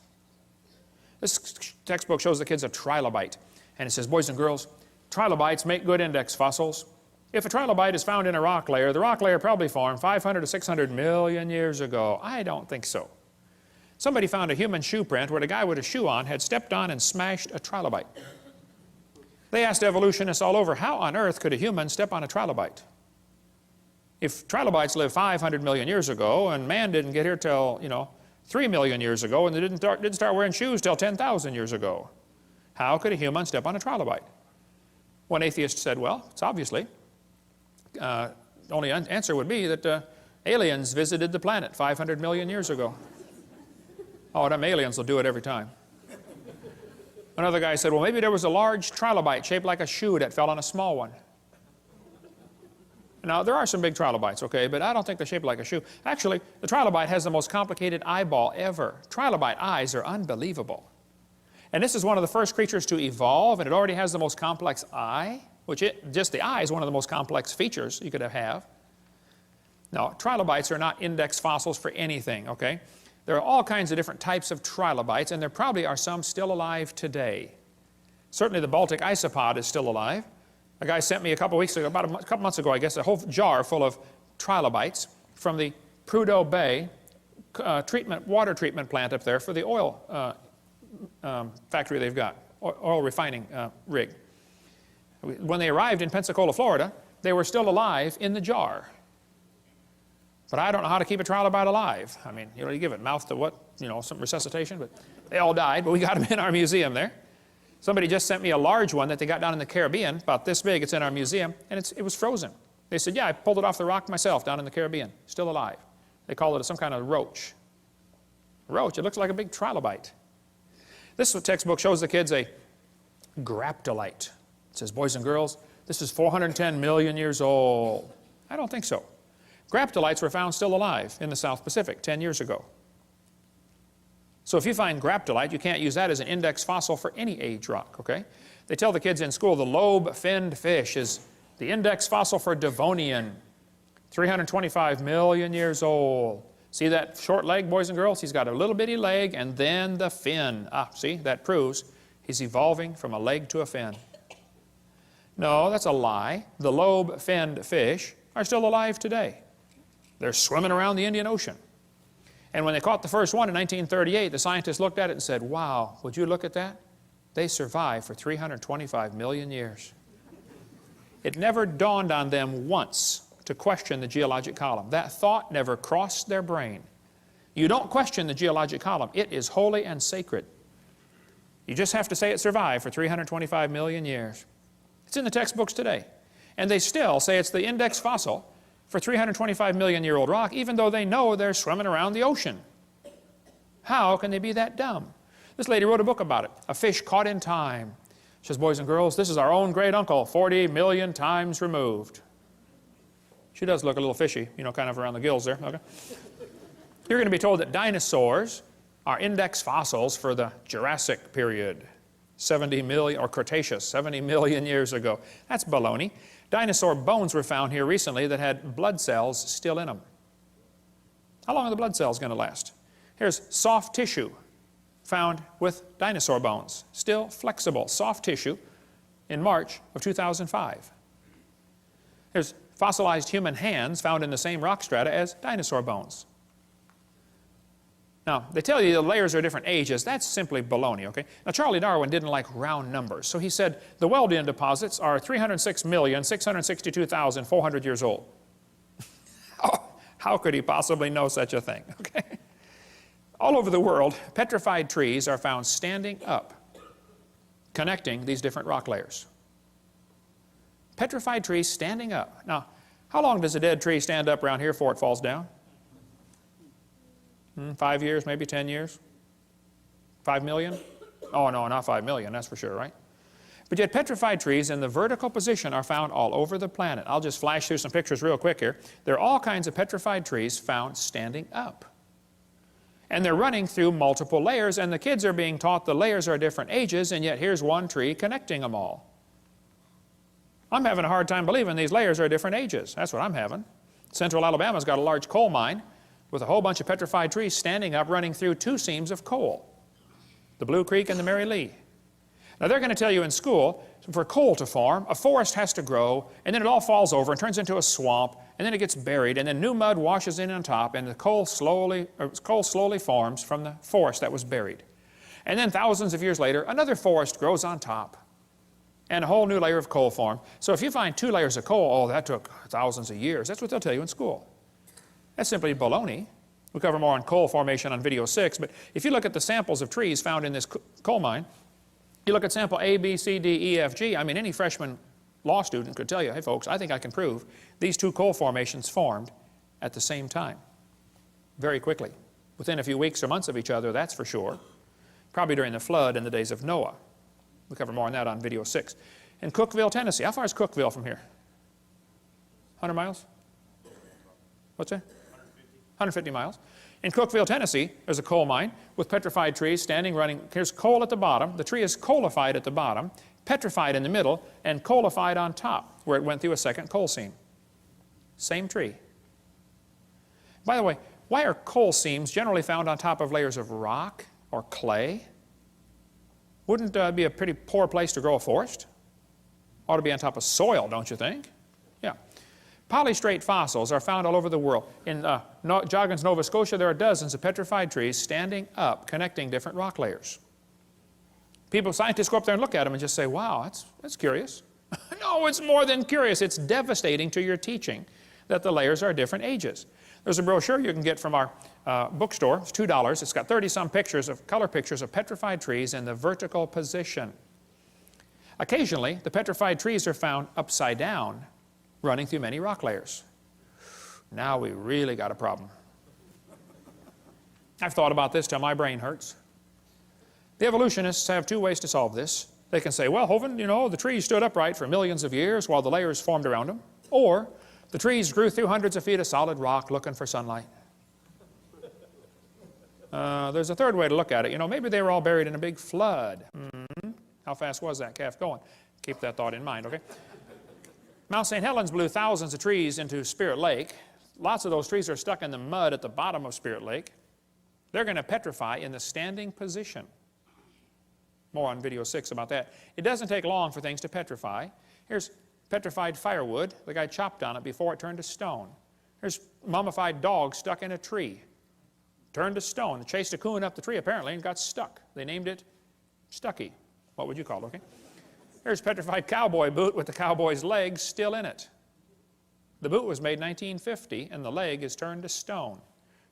This textbook shows the kids a trilobite, and it says, boys and girls, trilobites make good index fossils. If a trilobite is found in a rock layer, the rock layer probably formed 500 to 600 million years ago. I don't think so. Somebody found a human shoe print where the guy with a shoe on had stepped on and smashed a trilobite. They asked evolutionists all over, how on earth could a human step on a trilobite? If trilobites lived 500 million years ago and man didn't get here till, 3 million years ago, and they didn't start wearing shoes till 10,000 years ago, how could a human step on a trilobite? One atheist said, well, it's obviously. The only answer would be that aliens visited the planet 500 million years ago. Oh, them aliens will do it every time. Another guy said, well, maybe there was a large trilobite shaped like a shoe that fell on a small one. Now, there are some big trilobites, okay, but I don't think they're shaped like a shoe. Actually, the trilobite has the most complicated eyeball ever. Trilobite eyes are unbelievable. And this is one of the first creatures to evolve, and it already has the most complex eye, which just the eye is one of the most complex features you could have. Now, trilobites are not index fossils for anything, okay? There are all kinds of different types of trilobites, and there probably are some still alive today. Certainly the Baltic isopod is still alive. A guy sent me a couple weeks ago, about a couple months ago, I guess, a whole jar full of trilobites from the Prudhoe Bay water treatment plant up there for the oil factory they've got, oil refining rig. When they arrived in Pensacola, Florida, they were still alive in the jar. But I don't know how to keep a trilobite alive. I mean, you give it mouth to what, some resuscitation, but they all died, but we got them in our museum there. Somebody just sent me a large one that they got down in the Caribbean, about this big. It's in our museum, and it was frozen. They said, yeah, I pulled it off the rock myself down in the Caribbean, still alive. They call it some kind of roach. Roach, it looks like a big trilobite. This textbook shows the kids a graptolite. It says, boys and girls, this is 410 million years old. I don't think so. Graptolites were found still alive in the South Pacific 10 years ago. So if you find graptolite, you can't use that as an index fossil for any age rock, okay? They tell the kids in school the lobe-finned fish is the index fossil for Devonian, 325 million years old. See that short leg, boys and girls? He's got a little bitty leg and then the fin. Ah, see, that proves he's evolving from a leg to a fin. No, that's a lie. The lobe-finned fish are still alive today. They're swimming around the Indian Ocean. And when they caught the first one in 1938, the scientists looked at it and said, wow, would you look at that? They survived for 325 million years. It never dawned on them once to question the geologic column. That thought never crossed their brain. You don't question the geologic column. It is holy and sacred. You just have to say it survived for 325 million years. It's in the textbooks today. And they still say it's the index fossil for 325 million year old rock, even though they know they're swimming around the ocean. How can they be that dumb? This lady wrote a book about it, A Fish Caught in Time. She says, boys and girls, this is our own great uncle, 40 million times removed. She does look a little fishy, kind of around the gills there. Okay. You're going to be told that dinosaurs are index fossils for the Jurassic period, 70 million, or Cretaceous, 70 million years ago. That's baloney. Dinosaur bones were found here recently that had blood cells still in them. How long are the blood cells going to last? Here's soft tissue found with dinosaur bones, still flexible, soft tissue in March of 2005. Here's fossilized human hands found in the same rock strata as dinosaur bones. Now, they tell you the layers are different ages. That's simply baloney, okay? Now, Charlie Darwin didn't like round numbers, so he said the Wealdian deposits are 306,662,400 years old. How could he possibly know such a thing, okay? All over the world, petrified trees are found standing up, connecting these different rock layers. Petrified trees standing up. Now, how long does a dead tree stand up around here before it falls down? 5 years, maybe 10 years? 5 million? Oh, no, not 5 million, that's for sure, right? But yet petrified trees in the vertical position are found all over the planet. I'll just flash through some pictures real quick here. There are all kinds of petrified trees found standing up. And they're running through multiple layers, and the kids are being taught the layers are different ages, and yet here's one tree connecting them all. I'm having a hard time believing these layers are different ages. That's what I'm having. Central Alabama's got a large coal mine with a whole bunch of petrified trees standing up running through 2 seams of coal, the Blue Creek and the Mary Lee. Now they're going to tell you in school, for coal to form, a forest has to grow, and then it all falls over and turns into a swamp, and then it gets buried, and then new mud washes in on top, and the coal slowly forms from the forest that was buried. And then thousands of years later, another forest grows on top, and a whole new layer of coal formed. So if you find 2 layers of coal, oh, that took thousands of years. That's what they'll tell you in school. That's simply baloney. We'll cover more on coal formation on video 6, but if you look at the samples of trees found in this coal mine, you look at sample A, B, C, D, E, F, G, I mean, any freshman law student could tell you, hey folks, I think I can prove these 2 coal formations formed at the same time, very quickly. Within a few weeks or months of each other, that's for sure. Probably during the flood in the days of Noah. We'll cover more on that on video 6. In Cookeville, Tennessee, how far is Cookeville from here? 100 miles? What's that? 150 miles. In Cookeville, Tennessee, there's a coal mine with petrified trees standing running. Here's coal at the bottom. The tree is coalified at the bottom, petrified in the middle, and coalified on top, where it went through a second coal seam. Same tree. By the way, why are coal seams generally found on top of layers of rock or clay? Wouldn't be a pretty poor place to grow a forest? Ought to be on top of soil, don't you think? Yeah. Polystrate fossils are found all over the world. In Joggins, Nova Scotia, there are dozens of petrified trees standing up, connecting different rock layers. Scientists go up there and look at them and just say, wow, that's curious. No, it's more than curious. It's devastating to your teaching that the layers are different ages. There's a brochure you can get from our bookstore. It's $2. It's got 30-some color pictures of petrified trees in the vertical position. Occasionally, the petrified trees are found upside down, running through many rock layers. Now we really got a problem. I've thought about this till my brain hurts. The evolutionists have 2 ways to solve this. They can say, well, Hovind, you know, the trees stood upright for millions of years while the layers formed around them. Or the trees grew through hundreds of feet of solid rock looking for sunlight. There's a third way to look at it. You know, maybe they were all buried in a big flood. How fast was that calf going? Keep that thought in mind, okay? Mount St. Helens blew thousands of trees into Spirit Lake. Lots of those trees are stuck in the mud at the bottom of Spirit Lake. They're going to petrify in the standing position. More on video 6 about that. It doesn't take long for things to petrify. Here's petrified firewood. The guy chopped on it before it turned to stone. Here's mummified dog stuck in a tree. Turned to stone. It chased a coon up the tree apparently and got stuck. They named it Stucky. What would you call it, okay? Here's petrified cowboy boot with the cowboy's legs still in it. The boot was made in 1950 and the leg is turned to stone.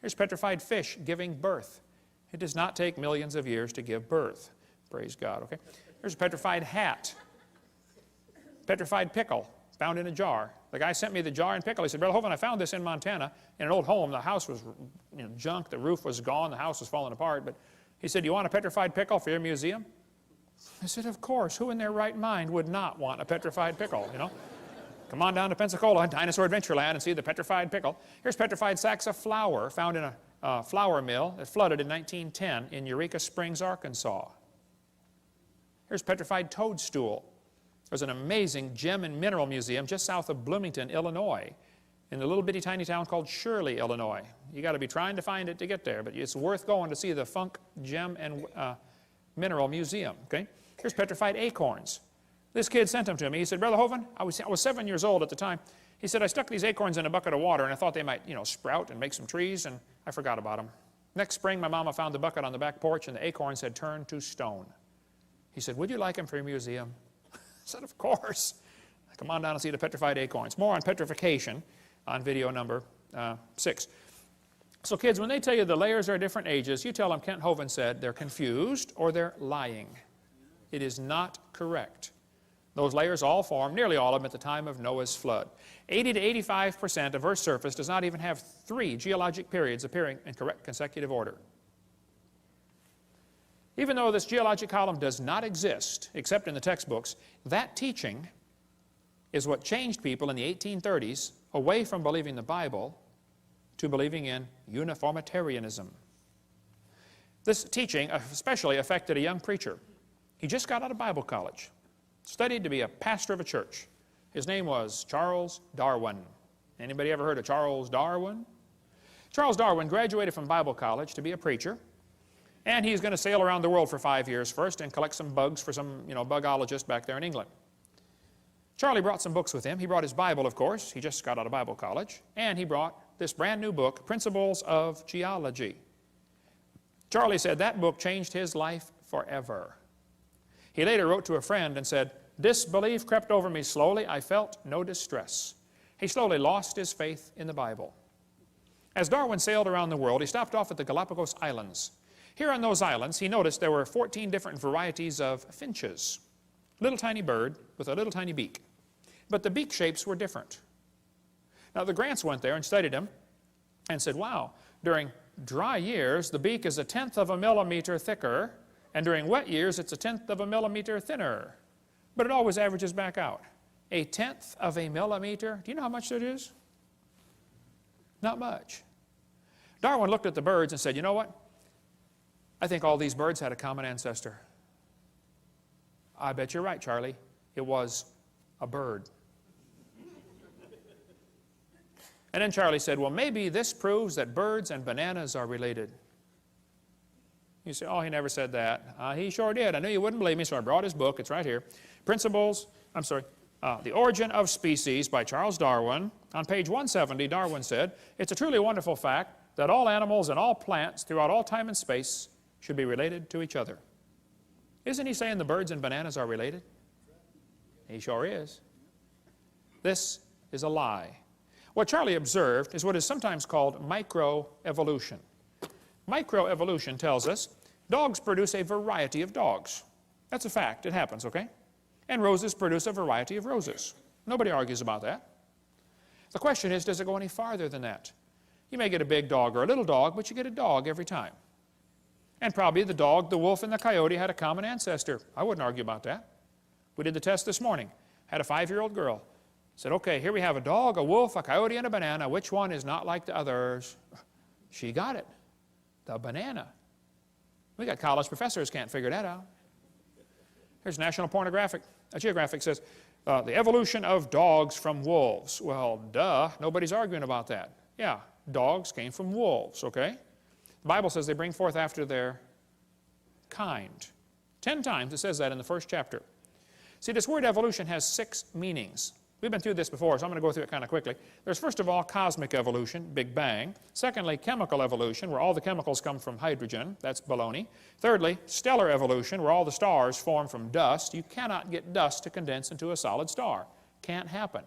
Here's petrified fish giving birth. It does not take millions of years to give birth. Praise God, okay? Here's a petrified hat. Petrified pickle found in a jar. The guy sent me the jar and pickle. He said, Brother Hovind, I found this in Montana in an old home. The house was junk. The roof was gone. The house was falling apart. But he said, you want a petrified pickle for your museum? I said, of course. Who in their right mind would not want a petrified pickle, you know? Come on down to Pensacola, Dinosaur Adventureland, and see the petrified pickle. Here's petrified sacks of flour found in flour mill that flooded in 1910 in Eureka Springs, Arkansas. Here's petrified toadstool. There's an amazing gem and mineral museum just south of Bloomington, Illinois, in a little bitty tiny town called Shirley, Illinois. You got to be trying to find it to get there, but it's worth going to see the Funk Gem and Mineral Museum. Okay? Here's petrified acorns. This kid sent them to me. He said, Brother Hovind, I was 7 years old at the time. He said, I stuck these acorns in a bucket of water, and I thought they might, sprout and make some trees, and I forgot about them. Next spring, my mama found the bucket on the back porch, and the acorns had turned to stone. He said, would you like them for your museum? I said, of course. Come on down and see the petrified acorns. More on petrification on video number 6. So kids, when they tell you the layers are different ages, you tell them Kent Hovind said they're confused or they're lying. It is not correct. Those layers all formed, nearly all of them, at the time of Noah's flood. 80 to 85% of Earth's surface does not even have 3 geologic periods appearing in correct consecutive order. Even though this geologic column does not exist, except in the textbooks, that teaching is what changed people in the 1830s away from believing the Bible to believing in uniformitarianism. This teaching especially affected a young preacher. He just got out of Bible college, studied to be a pastor of a church. His name was Charles Darwin. Anybody ever heard of Charles Darwin? Charles Darwin graduated from Bible college to be a preacher, and he's going to sail around the world for 5 years first and collect some bugs for some, bugologist back there in England. Charlie brought some books with him. He brought his Bible, of course. He just got out of Bible college. And he brought this brand new book, Principles of Geology. Charlie said that book changed his life forever. He later wrote to a friend and said, disbelief crept over me slowly. I felt no distress. He slowly lost his faith in the Bible. As Darwin sailed around the world, he stopped off at the Galapagos Islands. Here on those islands, he noticed there were 14 different varieties of finches. Little tiny bird with a little tiny beak. But the beak shapes were different. Now the Grants went there and studied them and said, wow, during dry years, the beak is 1/10 of a millimeter thicker, and during wet years, it's 1/10 of a millimeter thinner. But it always averages back out. 1/10 of a millimeter, do you know how much that is? Not much. Darwin looked at the birds and said, you know what? I think all these birds had a common ancestor. I bet you're right, Charlie. It was a bird. And then Charlie said, well, maybe this proves that birds and bananas are related. You say, oh, he never said that. He sure did. I knew you wouldn't believe me, so I brought his book. It's right here. The Origin of Species by Charles Darwin. On page 170, Darwin said, it's a truly wonderful fact that all animals and all plants throughout all time and space should be related to each other. Isn't he saying the birds and bananas are related? He sure is. This is a lie. What Charlie observed is what is sometimes called microevolution. Microevolution tells us dogs produce a variety of dogs. That's a fact. It happens, okay? And roses produce a variety of roses. Nobody argues about that. The question is, does it go any farther than that? You may get a big dog or a little dog, but you get a dog every time. And probably the dog, the wolf, and the coyote had a common ancestor. I wouldn't argue about that. We did the test this morning. Had a 5-year-old girl. Said, okay, here we have a dog, a wolf, a coyote, and a banana. Which one is not like the others? She got it. The banana. We got college professors can't figure that out. Here's National Geographic says, the evolution of dogs from wolves. Well, duh, nobody's arguing about that. Yeah, dogs came from wolves, okay? The Bible says they bring forth after their kind. 10 times it says that in the first chapter. See, this word evolution has 6 meanings. We've been through this before, so I'm going to go through it kind of quickly. There's first of all cosmic evolution, Big Bang. Secondly, chemical evolution, where all the chemicals come from hydrogen. That's baloney. Thirdly, stellar evolution, where all the stars form from dust. You cannot get dust to condense into a solid star. Can't happen.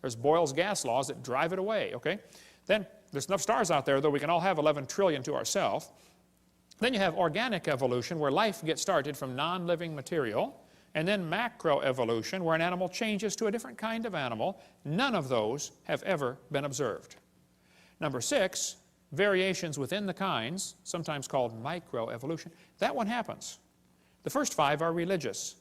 There's Boyle's gas laws that drive it away, okay? Then there's enough stars out there, though we can all have 11 trillion to ourselves. Then you have organic evolution, where life gets started from non-living material. And then macroevolution, where an animal changes to a different kind of animal. None of those have ever been observed. Number 6, variations within the kinds, sometimes called microevolution. That one happens. The first 5 are religious.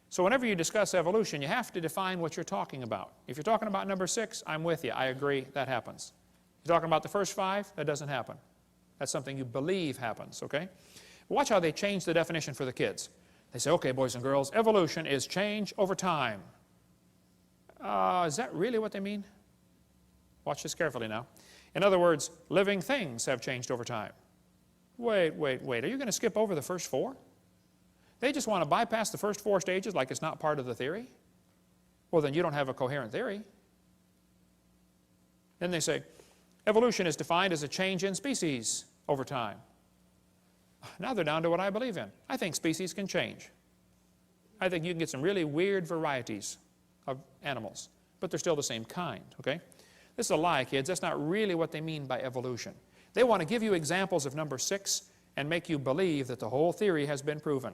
So whenever you discuss evolution, you have to define what you're talking about. If you're talking about number 6, I'm with you. I agree, that happens. If you're talking about the first 5, that doesn't happen. That's something you believe happens, okay? Watch how they change the definition for the kids. They say, okay, boys and girls, evolution is change over time. Is that really what they mean? Watch this carefully now. In other words, living things have changed over time. Wait. Are you going to skip over the first 4? They just want to bypass the first 4 stages like it's not part of the theory? Well, then you don't have a coherent theory. Then they say, evolution is defined as a change in species over time. Now they're down to what I believe in. I think species can change. I think you can get some really weird varieties of animals, but they're still the same kind, okay? This is a lie, kids. That's not really what they mean by evolution. They want to give you examples of number 6 and make you believe that the whole theory has been proven.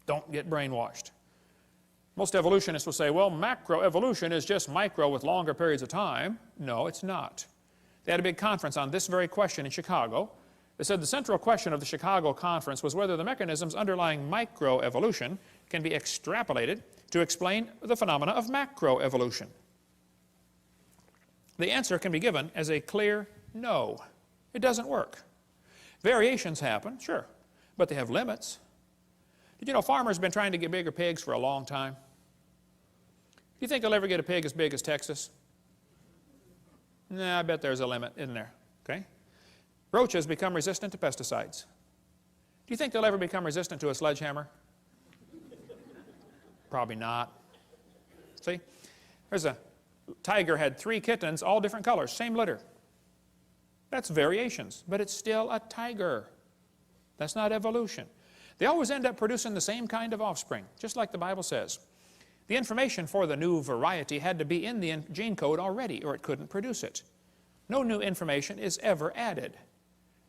Don't get brainwashed. Most evolutionists will say, well, macroevolution is just micro with longer periods of time. No, it's not. They had a big conference on this very question in Chicago. They said the central question of the Chicago conference was whether the mechanisms underlying microevolution can be extrapolated to explain the phenomena of macroevolution. The answer can be given as a clear no. It doesn't work. Variations happen, sure, but they have limits. Did you know farmers have been trying to get bigger pigs for a long time? Do you think they'll ever get a pig as big as Texas? Nah, I bet there's a limit, isn't there? Okay? Roaches become resistant to pesticides. Do you think they'll ever become resistant to a sledgehammer? Probably not. See? There's a tiger had 3 kittens, all different colors, same litter. That's variations, but it's still a tiger. That's not evolution. They always end up producing the same kind of offspring, just like the Bible says. The information for the new variety had to be in the gene code already, or it couldn't produce it. No new information is ever added.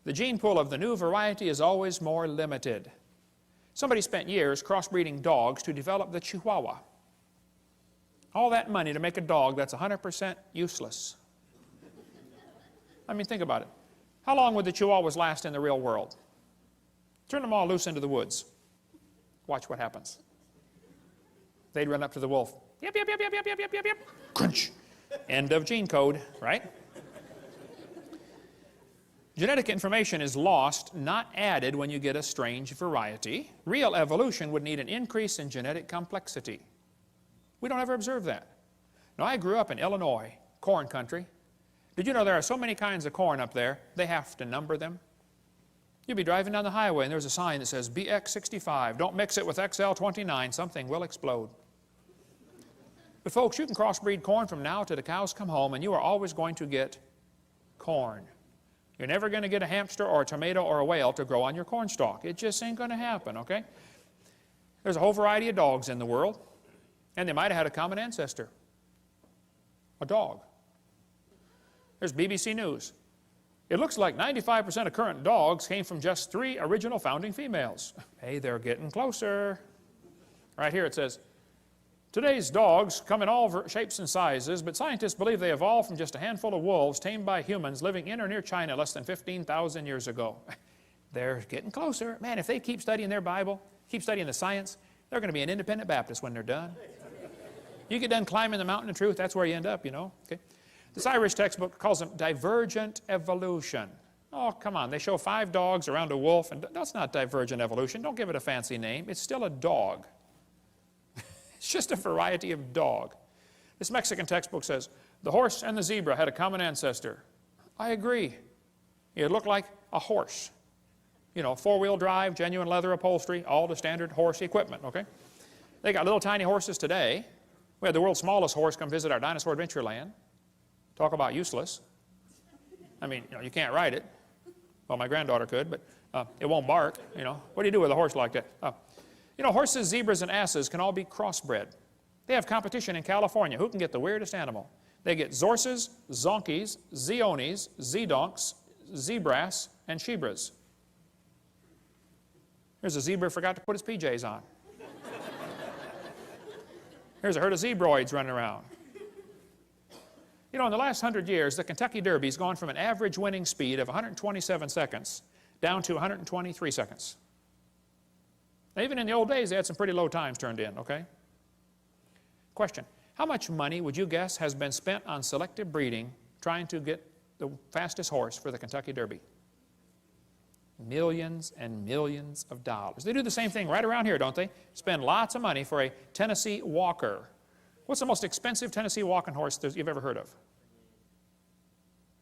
The gene pool of the new variety is always more limited. Somebody spent years crossbreeding dogs to develop the Chihuahua. All that money to make a dog that's 100% useless. I mean, think about it. How long would the Chihuahuas last in the real world? Turn them all loose into the woods. Watch what happens. They'd run up to the wolf. Yep, yep, yep, yep, yep, yep, yep, yep, yep. Crunch. End of gene code, right? Genetic information is lost, not added when you get a strange variety. Real evolution would need an increase in genetic complexity. We don't ever observe that. Now, I grew up in Illinois, corn country. Did you know there are so many kinds of corn up there, they have to number them? You'll be driving down the highway and there's a sign that says BX65. Don't mix it with XL29. Something will explode. But folks, you can crossbreed corn from now to the cows come home and you are always going to get corn. You're never going to get a hamster or a tomato or a whale to grow on your corn stalk. It just ain't going to happen, okay? There's a whole variety of dogs in the world, and they might have had a common ancestor. A dog. There's BBC News. It looks like 95% of current dogs came from just 3 original founding females. Hey, they're getting closer. Right here it says, today's dogs come in all shapes and sizes, but scientists believe they evolved from just a handful of wolves tamed by humans living in or near China less than 15,000 years ago. They're getting closer. Man, if they keep studying their Bible, keep studying the science, they're going to be an independent Baptist when they're done. You get done climbing the mountain of truth, that's where you end up, you know. Okay? This Irish textbook calls them divergent evolution. Oh, come on. They show 5 dogs around a wolf, and that's not divergent evolution. Don't give it a fancy name. It's still a dog. It's just a variety of dog. This Mexican textbook says, the horse and the zebra had a common ancestor. I agree. It looked like a horse. You know, 4-wheel drive, genuine leather upholstery, all the standard horse equipment, okay? They got little tiny horses today. We had the world's smallest horse come visit our dinosaur adventure land. Talk about useless. I mean, you know, you can't ride it. Well, my granddaughter could, but it won't bark, you know. What do you do with a horse like that? You know, horses, zebras, and asses can all be crossbred. They have competition in California. Who can get the weirdest animal? They get zorses, zonkies, zeonies, zedonks, zebras, and shebras. Here's a zebra who forgot to put his PJs on. Here's a herd of zebroids running around. You know, in the last 100 years, the Kentucky Derby's gone from an average winning speed of 127 seconds down to 123 seconds. Now, even in the old days, they had some pretty low times turned in, okay? Question, how much money would you guess has been spent on selective breeding trying to get the fastest horse for the Kentucky Derby. Millions and millions of dollars. They do the same thing right around here, don't they? Spend lots of money for a Tennessee Walker. What's the most expensive Tennessee walking horse you've ever heard of?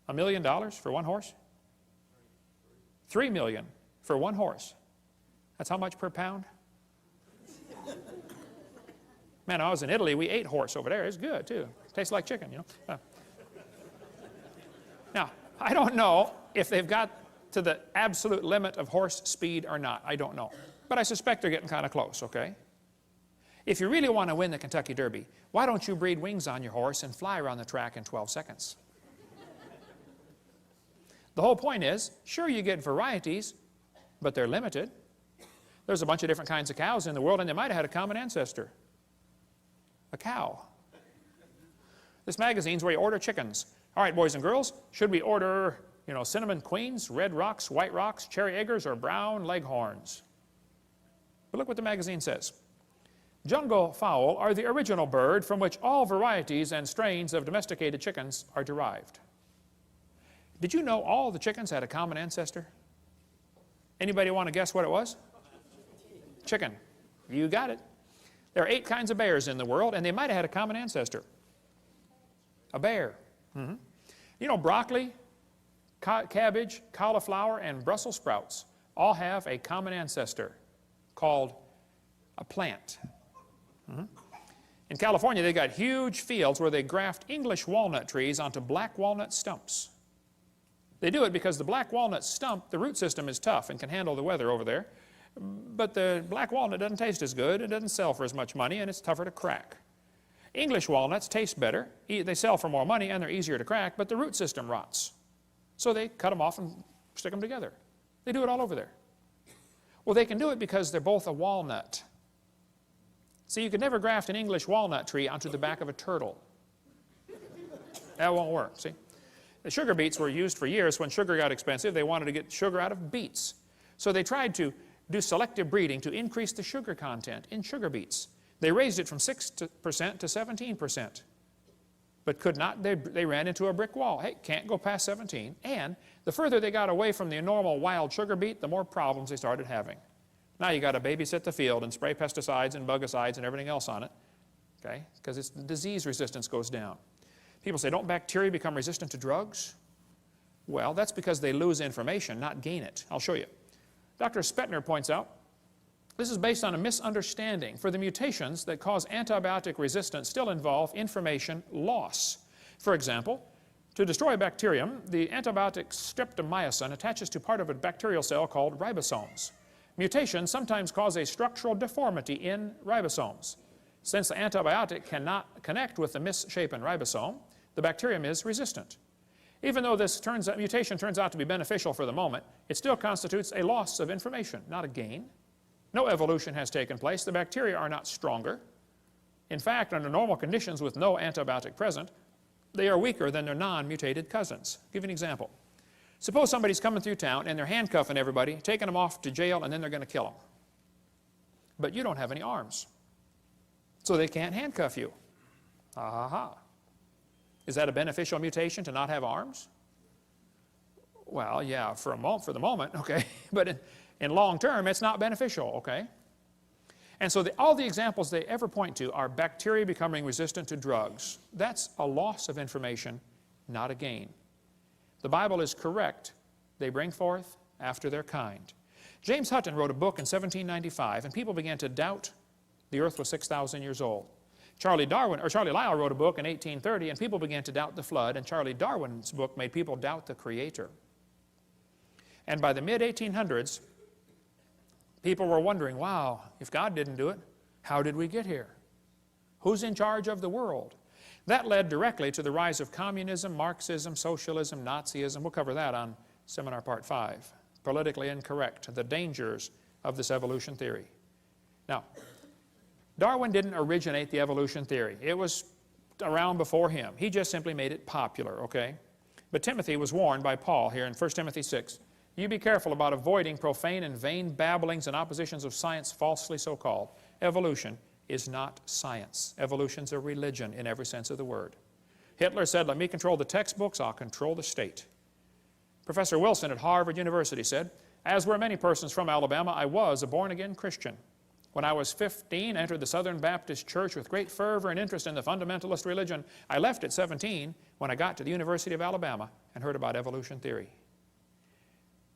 $1 million for one horse? $3 million for one horse. That's how much per pound? Man, I was in Italy, we ate horse over there. It's good, too. Tastes like chicken, you know. Now, I don't know if they've got to the absolute limit of horse speed or not. I don't know. But I suspect they're getting kind of close, okay? If you really want to win the Kentucky Derby, why don't you breed wings on your horse and fly around the track in 12 seconds? The whole point is, sure, you get varieties, but they're limited. There's a bunch of different kinds of cows in the world, and they might have had a common ancestor. A cow. This magazine's where you order chickens. All right, boys and girls, should we order, cinnamon queens, red rocks, white rocks, cherry eggers, or brown leghorns? But look what the magazine says. Jungle fowl are the original bird from which all varieties and strains of domesticated chickens are derived. Did you know all the chickens had a common ancestor? Anybody want to guess what it was? Chicken. You got it. There are 8 kinds of bears in the world, and they might have had a common ancestor. A bear. You know, broccoli, cabbage, cauliflower, and Brussels sprouts all have a common ancestor called a plant. In California, they got huge fields where they graft English walnut trees onto black walnut stumps. They do it because the black walnut stump, the root system is tough and can handle the weather over there. But the black walnut doesn't taste as good, it doesn't sell for as much money, and it's tougher to crack. English walnuts taste better, they sell for more money, and they're easier to crack, but the root system rots. So they cut them off and stick them together. They do it all over there. Well, they can do it because they're both a walnut. See, you could never graft an English walnut tree onto the back of a turtle. That won't work, see? The sugar beets were used for years. When sugar got expensive, they wanted to get sugar out of beets. So they tried to do selective breeding to increase the sugar content in sugar beets. They raised it from 6% to 17%, but could not. They ran into a brick wall. Hey, can't go past 17. And the further they got away from the normal wild sugar beet, the more problems they started having. Now you got to babysit the field and spray pesticides and bugicides and everything else on it, okay? Because its disease resistance goes down. People say, don't bacteria become resistant to drugs? Well, that's because they lose information, not gain it. I'll show you. Dr. Spetner points out, this is based on a misunderstanding, for the mutations that cause antibiotic resistance still involve information loss. For example, to destroy a bacterium, the antibiotic streptomycin attaches to part of a bacterial cell called ribosomes. Mutations sometimes cause a structural deformity in ribosomes. Since the antibiotic cannot connect with the misshapen ribosome, the bacterium is resistant. Even though this mutation turns out to be beneficial for the moment, it still constitutes a loss of information, not a gain. No evolution has taken place. The bacteria are not stronger. In fact, under normal conditions with no antibiotic present, they are weaker than their non-mutated cousins. I'll give you an example. Suppose somebody's coming through town and they're handcuffing everybody, taking them off to jail, and then they're going to kill them. But you don't have any arms, so they can't handcuff you. Aha. Is that a beneficial mutation to not have arms? Well, yeah, for the moment, okay. But in long term, it's not beneficial, okay? And so all the examples they ever point to are bacteria becoming resistant to drugs. That's a loss of information, not a gain. The Bible is correct. They bring forth after their kind. James Hutton wrote a book in 1795, and people began to doubt the earth was 6,000 years old. Charlie Lyell wrote a book in 1830, and people began to doubt the flood, and Charlie Darwin's book made people doubt the Creator. And by the mid-1800s, people were wondering, wow, if God didn't do it, how did we get here? Who's in charge of the world? That led directly to the rise of communism, Marxism, socialism, Nazism. We'll cover that on Seminar Part 5. Politically incorrect, the dangers of this evolution theory. Now, Darwin didn't originate the evolution theory. It was around before him. He just simply made it popular, okay? But Timothy was warned by Paul here in 1 Timothy 6. You be careful about avoiding profane and vain babblings and oppositions of science falsely so called. Evolution is not science. Evolution's a religion in every sense of the word. Hitler said, let me control the textbooks, I'll control the state. Professor Wilson at Harvard University said, as were many persons from Alabama, I was a born-again Christian. When I was 15, I entered the Southern Baptist Church with great fervor and interest in the fundamentalist religion. I left at 17 when I got to the University of Alabama and heard about evolution theory.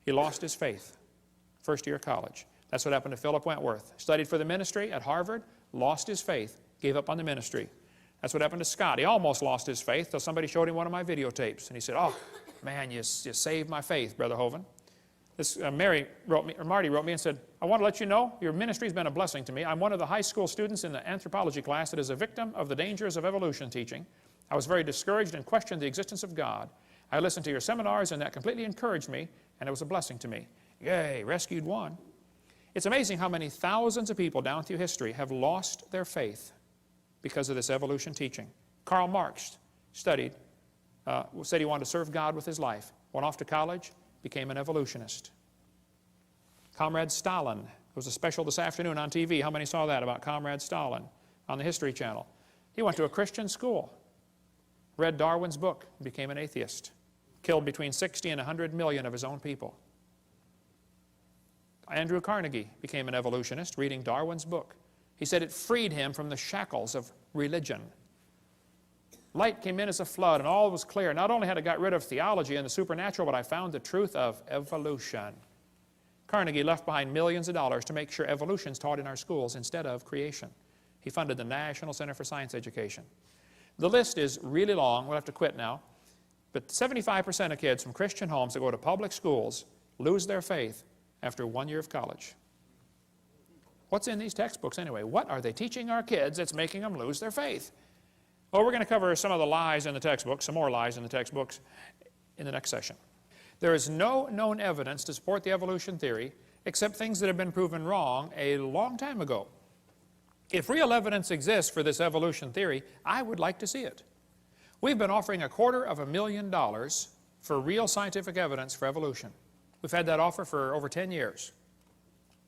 He lost his faith, first year of college. That's what happened to Philip Wentworth. Studied for the ministry at Harvard, lost his faith, gave up on the ministry. That's what happened to Scott. He almost lost his faith until somebody showed him one of my videotapes. And he said, oh, man, you saved my faith, Brother Hovind. This, Marty wrote me and said, I want to let you know your ministry's been a blessing to me. I'm one of the high school students in the anthropology class that is a victim of the dangers of evolution teaching. I was very discouraged and questioned the existence of God. I listened to your seminars and that completely encouraged me, and it was a blessing to me. Yay, rescued one. It's amazing how many thousands of people down through history have lost their faith because of this evolution teaching. Karl Marx said he wanted to serve God with his life. Went off to college, became an evolutionist. Comrade Stalin. There was a special this afternoon on TV. How many saw that about Comrade Stalin on the History Channel? He went to a Christian school, read Darwin's book, became an atheist. Killed between 60 and 100 million of his own people. Andrew Carnegie became an evolutionist reading Darwin's book. He said it freed him from the shackles of religion. Light came in as a flood and all was clear. Not only had I got rid of theology and the supernatural, but I found the truth of evolution. Carnegie left behind millions of dollars to make sure evolution is taught in our schools instead of creation. He funded the National Center for Science Education. The list is really long. We'll have to quit now. But 75% of kids from Christian homes that go to public schools lose their faith after 1 year of college. What's in these textbooks anyway? What are they teaching our kids that's making them lose their faith? Well, we're going to cover some of the lies in the textbooks, some more lies in the textbooks in the next session. There is no known evidence to support the evolution theory except things that have been proven wrong a long time ago. If real evidence exists for this evolution theory, I would like to see it. We've been offering $250,000 for real scientific evidence for evolution. We've had that offer for over 10 years.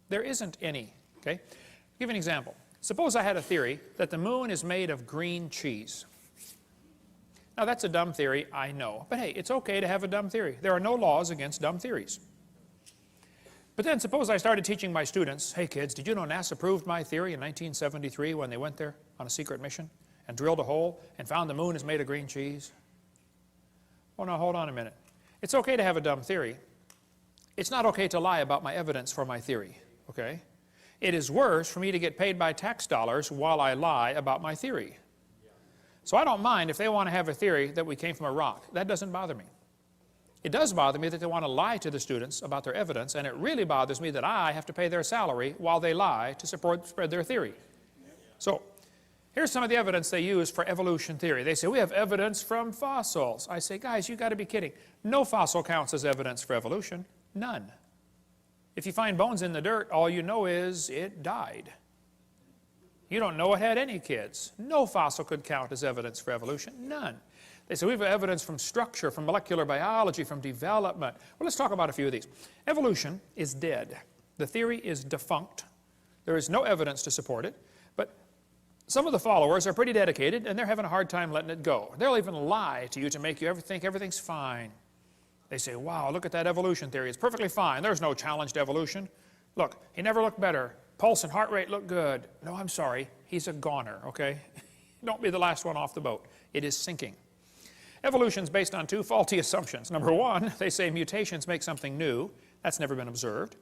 There isn't any, okay? I'll give you an example. Suppose I had a theory that the moon is made of green cheese. Now that's a dumb theory, I know. But hey, it's okay to have a dumb theory. There are no laws against dumb theories. But then suppose I started teaching my students, hey kids, did you know NASA proved my theory in 1973 when they went there on a secret mission and drilled a hole and found the moon is made of green cheese? Oh no, hold on a minute. It's okay to have a dumb theory. It's not okay to lie about my evidence for my theory, okay? It is worse for me to get paid by tax dollars while I lie about my theory. So I don't mind if they want to have a theory that we came from a rock. That doesn't bother me. It does bother me that they want to lie to the students about their evidence, and it really bothers me that I have to pay their salary while they lie to spread their theory. So here's some of the evidence they use for evolution theory. They say, we have evidence from fossils. I say, guys, you got to be kidding. No fossil counts as evidence for evolution. None. If you find bones in the dirt, all you know is it died. You don't know it had any kids. No fossil could count as evidence for evolution. None. They say we have evidence from structure, from molecular biology, from development. Well, let's talk about a few of these. Evolution is dead. The theory is defunct. There is no evidence to support it. But some of the followers are pretty dedicated, and they're having a hard time letting it go. They'll even lie to you to make you think everything's fine. They say, wow, look at that evolution theory. It's perfectly fine. There's no challenge to evolution. Look, he never looked better. Pulse and heart rate look good. No, I'm sorry. He's a goner, okay? Don't be the last one off the boat. It is sinking. Evolution is based on two faulty assumptions. Number one, they say mutations make something new. That's never been observed.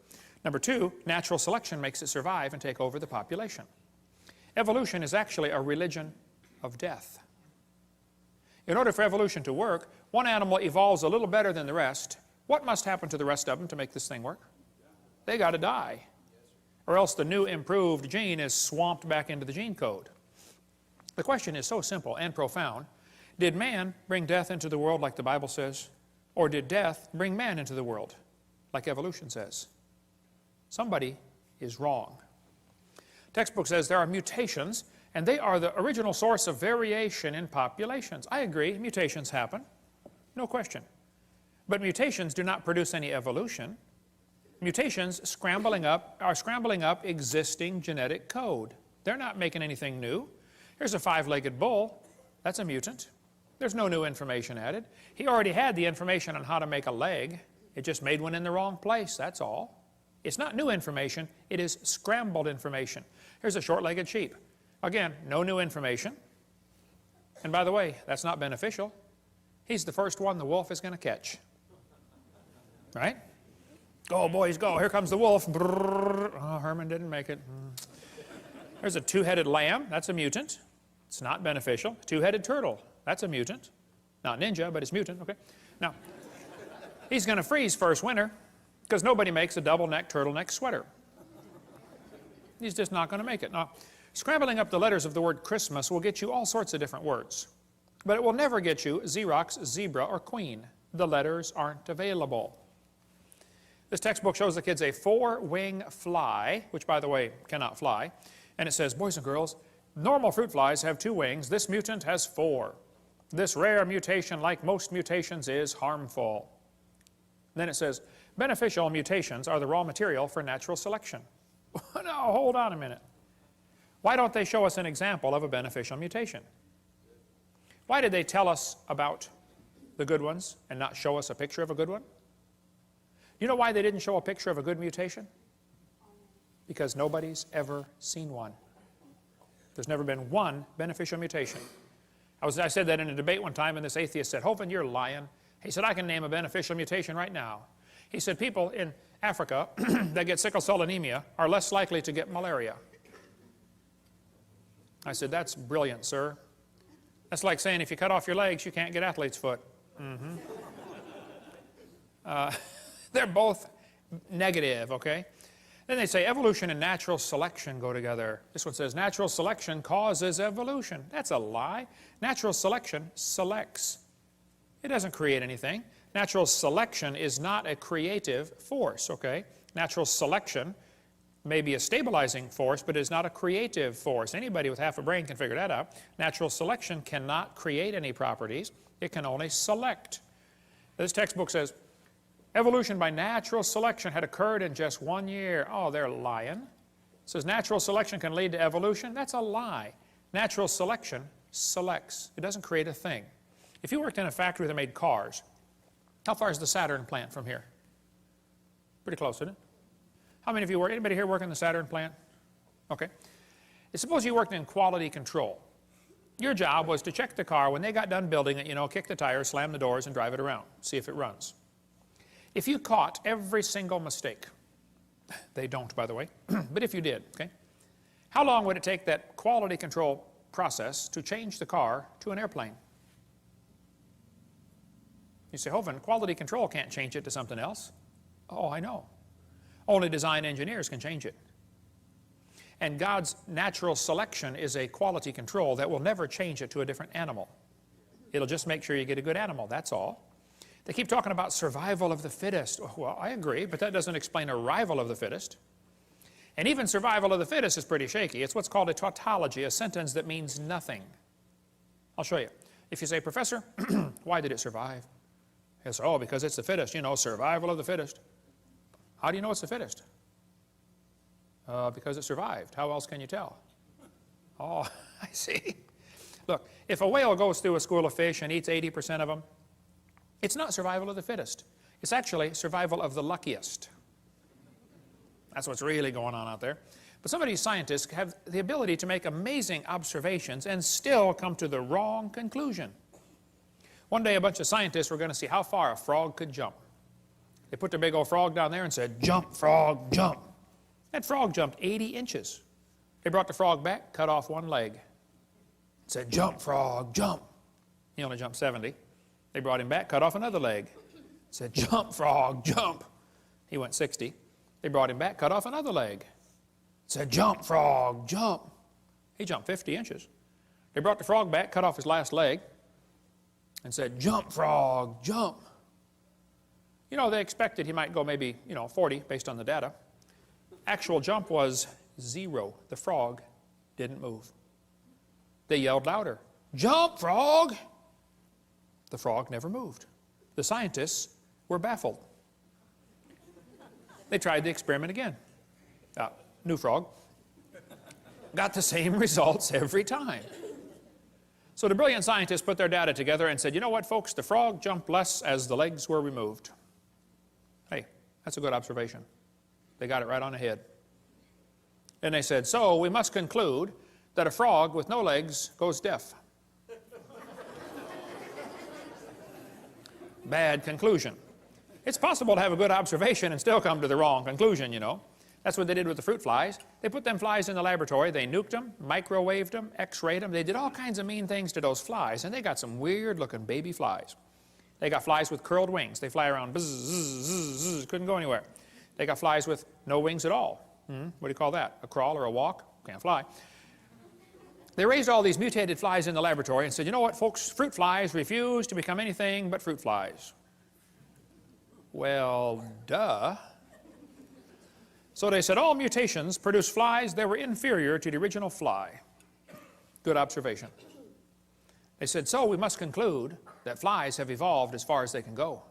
Number two, natural selection makes it survive and take over the population. Evolution is actually a religion of death. In order for evolution to work, one animal evolves a little better than the rest. What must happen to the rest of them to make this thing work? They got to die. Or else the new improved gene is swamped back into the gene code. The question is so simple and profound. Did man bring death into the world like the Bible says? Or did death bring man into the world like evolution says? Somebody is wrong. Textbook says there are mutations, and they are the original source of variation in populations. I agree, mutations happen, no question. But mutations do not produce any evolution. Mutations are scrambling up existing genetic code. They're not making anything new. Here's a 5-legged bull. That's a mutant. There's no new information added. He already had the information on how to make a leg. It just made one in the wrong place, that's all. It's not new information, it is scrambled information. Here's a short-legged sheep. Again, no new information. And by the way, that's not beneficial. He's the first one the wolf is going to catch. Right? Go, boys, go. Here comes the wolf. Brrr. Oh, Herman didn't make it. There's a two-headed lamb. That's a mutant. It's not beneficial. Two-headed turtle. That's a mutant. Not ninja, but it's mutant. Okay. Now, he's going to freeze first winter because nobody makes a double-neck turtleneck sweater. He's just not going to make it. Now, scrambling up the letters of the word Christmas will get you all sorts of different words. But it will never get you Xerox, zebra, or queen. The letters aren't available. This textbook shows the kids a four-wing fly, which, by the way, cannot fly. And it says, boys and girls, normal fruit flies have 2 wings. This mutant has 4. This rare mutation, like most mutations, is harmful. Then it says, beneficial mutations are the raw material for natural selection. Now, hold on a minute. Why don't they show us an example of a beneficial mutation? Why did they tell us about the good ones and not show us a picture of a good one? You know why they didn't show a picture of a good mutation? Because nobody's ever seen one. There's never been one beneficial mutation. I said that in a debate one time, and this atheist said, Hovind, you're lying. He said, I can name a beneficial mutation right now. He said, people in Africa that get sickle cell anemia are less likely to get malaria. I said, that's brilliant, sir. That's like saying if you cut off your legs, you can't get athlete's foot. They're both negative, okay? Then they say evolution and natural selection go together. This one says natural selection causes evolution. That's a lie. Natural selection selects. It doesn't create anything. Natural selection is not a creative force, okay? Natural selection may be a stabilizing force, but it is not a creative force. Anybody with half a brain can figure that out. Natural selection cannot create any properties. It can only select. This textbook says, evolution by natural selection had occurred in just 1 year. Oh, they're lying. It says natural selection can lead to evolution. That's a lie. Natural selection selects. It doesn't create a thing. If you worked in a factory that made cars, how far is the Saturn plant from here? Pretty close, isn't it? How many of you work? Anybody here work in the Saturn plant? Okay. Suppose you worked in quality control. Your job was to check the car when they got done building it, you know, kick the tires, slam the doors, and drive it around, see if it runs. If you caught every single mistake, they don't, by the way, but if you did, okay, how long would it take that quality control process to change the car to an airplane? You say, Hovind, quality control can't change it to something else. Oh, I know. Only design engineers can change it. And God's natural selection is a quality control that will never change it to a different animal. It'll just make sure you get a good animal, that's all. They keep talking about survival of the fittest. Well, I agree, but that doesn't explain arrival of the fittest. And even survival of the fittest is pretty shaky. It's what's called a tautology, a sentence that means nothing. I'll show you. If you say, Professor, why did it survive? He'll say, oh, because it's the fittest. You know, survival of the fittest. How do you know it's the fittest? Because it survived. How else can you tell? Oh, I see. Look, if a whale goes through a school of fish and eats 80% of them, it's not survival of the fittest. It's actually survival of the luckiest. That's what's really going on out there. But some of these scientists have the ability to make amazing observations and still come to the wrong conclusion. One day a bunch of scientists were going to see how far a frog could jump. They put their big old frog down there and said, jump, frog, jump. That frog jumped 80 inches. They brought the frog back, cut off one leg. Said, jump, frog, jump. He only jumped 70. They brought him back, cut off another leg. Said, jump, frog, jump. He went 60. They brought him back, cut off another leg. Said, jump, frog, jump. He jumped 50 inches. They brought the frog back, cut off his last leg, and said, jump, frog, jump. You know, they expected he might go maybe, 40 based on the data. Actual jump was 0. The frog didn't move. They yelled louder, jump, frog. The frog never moved. The scientists were baffled. They tried the experiment again. New frog. Got the same results every time. So the brilliant scientists put their data together and said, you know what, folks, the frog jumped less as the legs were removed. Hey, that's a good observation. They got it right on the head. And they said, so we must conclude that a frog with no legs goes deaf. Bad conclusion. It's possible to have a good observation and still come to the wrong conclusion, you know. That's what they did with the fruit flies. They put them flies in the laboratory, they nuked them, microwaved them, x-rayed them. They did all kinds of mean things to those flies, and they got some weird-looking baby flies. They got flies with curled wings. They fly around, buzz, zzz, zzz, zzz, couldn't go anywhere. They got flies with no wings at all. What do you call that? A crawl or a walk? Can't fly. They raised all these mutated flies in the laboratory and said, you know what, folks, fruit flies refuse to become anything but fruit flies. Well, duh. So they said all mutations produce flies that were inferior to the original fly. Good observation. They said, so we must conclude that flies have evolved as far as they can go.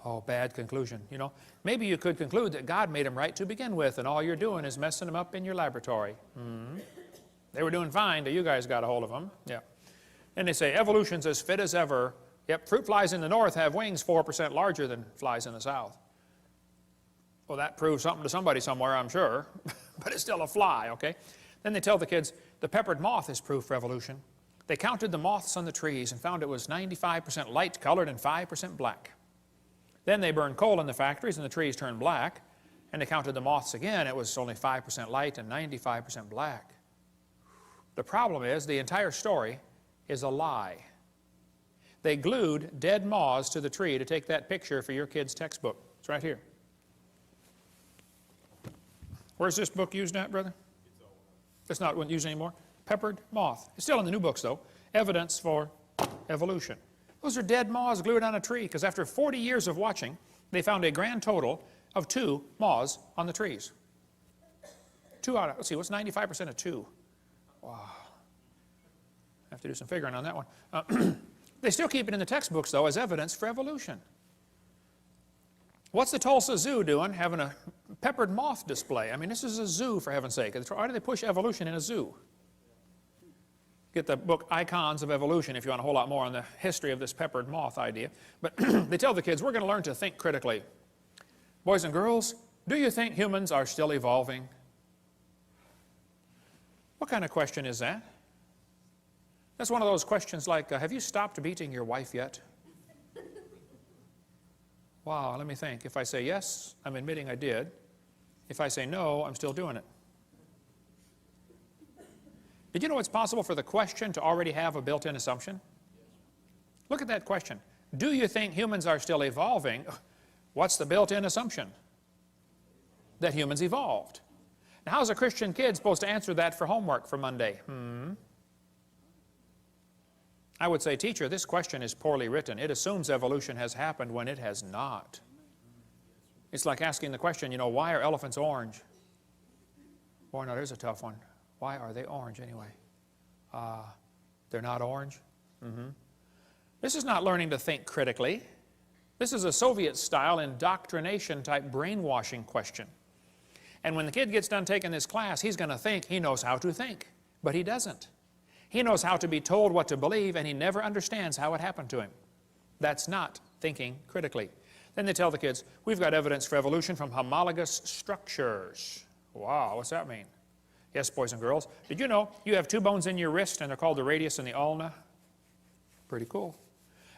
Oh, bad conclusion, you know. Maybe you could conclude that God made them right to begin with, and all you're doing is messing them up in your laboratory. They were doing fine till you guys got a hold of them. Yeah. And they say evolution's as fit as ever. Yep, fruit flies in the north have wings 4% larger than flies in the south. Well, that proves something to somebody somewhere, I'm sure, but it's still a fly, okay? Then they tell the kids, the peppered moth is proof for evolution. They counted the moths on the trees and found it was 95% light colored and 5% black. Then they burned coal in the factories and the trees turned black, and they counted the moths again. It was only 5% light and 95% black. The problem is the entire story is a lie. They glued dead moths to the tree to take that picture for your kid's textbook. It's right here. Where's this book used at, brother? It's not used anymore. Peppered moth. It's still in the new books, though. Evidence for evolution. Those are dead moths glued on a tree, because after 40 years of watching, they found a grand total of 2 moths on the trees. 2 out of, let's see, what's 95% of 2? Wow. I have to do some figuring on that one. They still keep it in the textbooks, though, as evidence for evolution. What's the Tulsa Zoo doing, having a peppered moth display? I mean, this is a zoo, for heaven's sake. Why do they push evolution in a zoo? Get the book Icons of Evolution if you want a whole lot more on the history of this peppered moth idea. But they tell the kids, we're going to learn to think critically. Boys and girls, do you think humans are still evolving? What kind of question is that? That's one of those questions like, have you stopped beating your wife yet? Wow, let me think. If I say yes, I'm admitting I did. If I say no, I'm still doing it. Did you know it's possible for the question to already have a built-in assumption? Look at that question. Do you think humans are still evolving? What's the built-in assumption? That humans evolved. Now, how's a Christian kid supposed to answer that for homework for Monday? I would say, teacher, this question is poorly written. It assumes evolution has happened when it has not. It's like asking the question, you know, why are elephants orange? Boy, no, there's a tough one. Why are they orange anyway? They're not orange? This is not learning to think critically. This is a Soviet-style indoctrination type brainwashing question. And when the kid gets done taking this class, he's going to think he knows how to think, but he doesn't. He knows how to be told what to believe, and he never understands how it happened to him. That's not thinking critically. Then they tell the kids, we've got evidence for evolution from homologous structures. Wow, what's that mean? Yes, boys and girls. Did you know you have 2 bones in your wrist, and they're called the radius and the ulna? Pretty cool.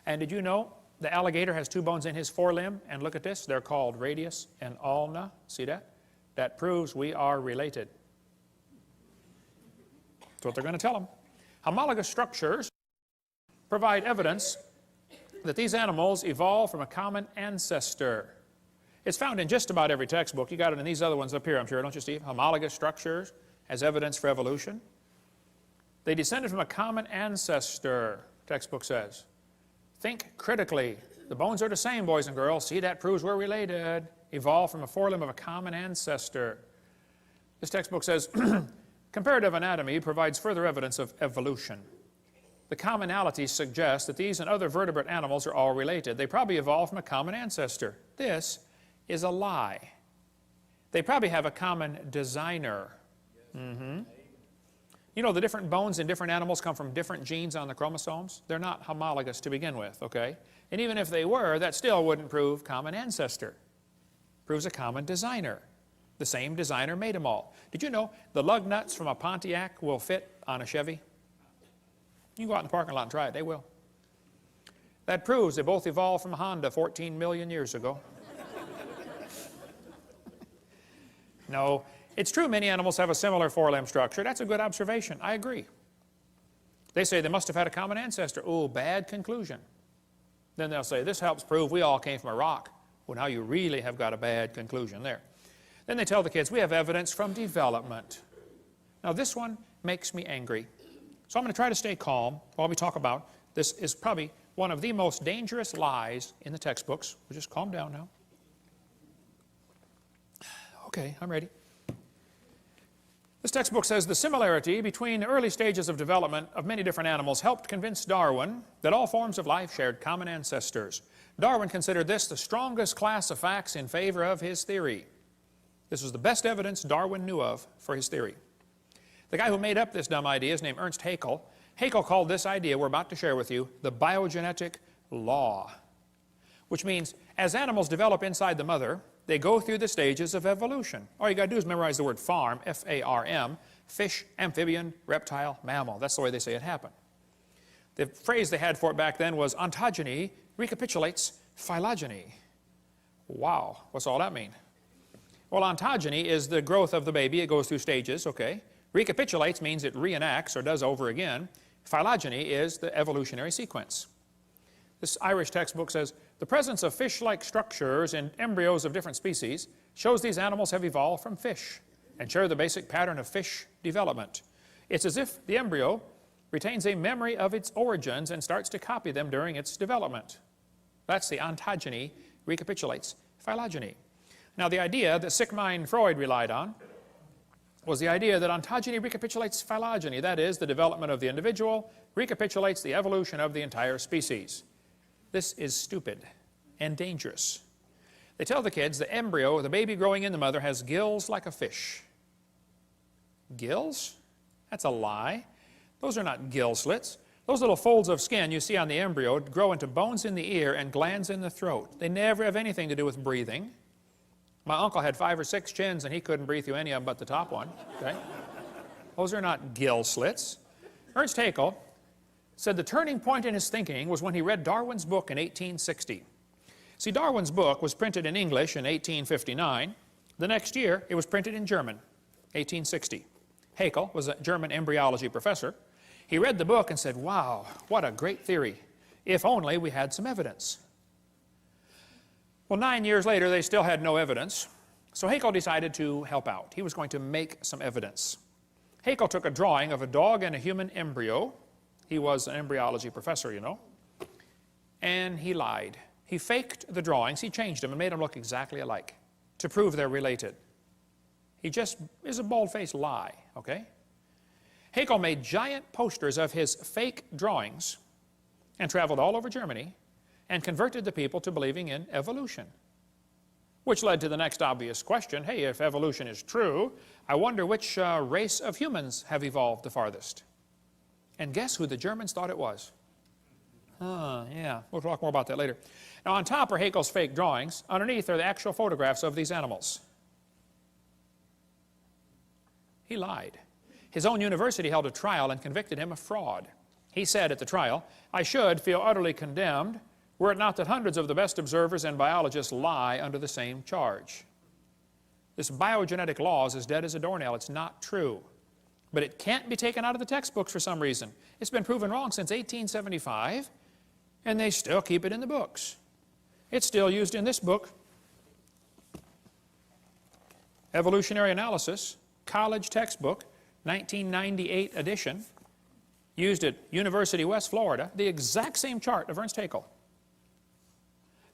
And did you know the alligator has 2 bones in his forelimb? And look at this, they're called radius and ulna. See that? That proves we are related. That's what they're going to tell them. Homologous structures provide evidence that these animals evolved from a common ancestor. It's found in just about every textbook. You got it in these other ones up here, I'm sure, don't you, Steve? Homologous structures as evidence for evolution. They descended from a common ancestor, textbook says. Think critically. The bones are the same, boys and girls. See, that proves we're related. Evolved from a forelimb of a common ancestor. This textbook says, comparative anatomy provides further evidence of evolution. The commonalities suggest that these and other vertebrate animals are all related. They probably evolved from a common ancestor. This is a lie. They probably have a common designer. You know, the different bones in different animals come from different genes on the chromosomes. They're not homologous to begin with, okay? And even if they were, that still wouldn't prove common ancestor. Proves a common designer. The same designer made them all. Did you know the lug nuts from a Pontiac will fit on a Chevy? You can go out in the parking lot and try it. They will. That proves they both evolved from a Honda 14 million years ago. No, it's true many animals have a similar four-limb structure. That's a good observation. I agree. They say they must have had a common ancestor. Oh, bad conclusion. Then they'll say, this helps prove we all came from a rock. Well, now you really have got a bad conclusion there. Then they tell the kids, we have evidence from development. Now this one makes me angry. So I'm going to try to stay calm while we talk about this. Is probably one of the most dangerous lies in the textbooks. We'll just calm down now. Okay, I'm ready. This textbook says the similarity between the early stages of development of many different animals helped convince Darwin that all forms of life shared common ancestors. Darwin considered this the strongest class of facts in favor of his theory. This was the best evidence Darwin knew of for his theory. The guy who made up this dumb idea is named Ernst Haeckel. Haeckel called this idea we're about to share with you the biogenetic law, which means as animals develop inside the mother, they go through the stages of evolution. All you got to do is memorize the word farm, F-A-R-M, fish, amphibian, reptile, mammal. That's the way they say it happened. The phrase they had for it back then was ontogeny recapitulates phylogeny. Wow, what's all that mean? Well, ontogeny is the growth of the baby. It goes through stages, okay? Recapitulates means it reenacts or does over again. Phylogeny is the evolutionary sequence. This Irish textbook says, the presence of fish-like structures in embryos of different species shows these animals have evolved from fish and share the basic pattern of fish development. It's as if the embryo retains a memory of its origins and starts to copy them during its development. That's the ontogeny recapitulates phylogeny. Now, the idea that Sigmund Freud relied on was the idea that ontogeny recapitulates phylogeny. That is, the development of the individual recapitulates the evolution of the entire species. This is stupid and dangerous. They tell the kids the embryo, the baby growing in the mother, has gills like a fish. Gills? That's a lie. Those are not gill slits. Those little folds of skin you see on the embryo grow into bones in the ear and glands in the throat. They never have anything to do with breathing. My uncle had 5 or 6 chins and he couldn't breathe through any of them but the top one. Okay? Those are not gill slits. Ernst Haeckel said the turning point in his thinking was when he read Darwin's book in 1860. See, Darwin's book was printed in English in 1859. The next year, it was printed in German, 1860. Haeckel was a German embryology professor. He read the book and said, wow, what a great theory. If only we had some evidence. Well, 9 years later, they still had no evidence. So Haeckel decided to help out. He was going to make some evidence. Haeckel took a drawing of a dog and a human embryo. He was an embryology professor, you know. And he lied. He faked the drawings. He changed them and made them look exactly alike to prove they're related. He just is a bold-faced lie, okay? Haeckel made giant posters of his fake drawings and traveled all over Germany and converted the people to believing in evolution, which led to the next obvious question. Hey, if evolution is true, I wonder which race of humans have evolved the farthest. And guess who the Germans thought it was? Yeah, we'll talk more about that later. Now, on top are Haeckel's fake drawings. Underneath are the actual photographs of these animals. He lied. His own university held a trial and convicted him of fraud. He said at the trial, I should feel utterly condemned were it not that hundreds of the best observers and biologists lie under the same charge. This biogenetic law is as dead as a doornail. It's not true. But it can't be taken out of the textbooks for some reason. It's been proven wrong since 1875, and they still keep it in the books. It's still used in this book, Evolutionary Analysis, college textbook, 1998 edition, used at University West Florida, the exact same chart of Ernst Haeckel.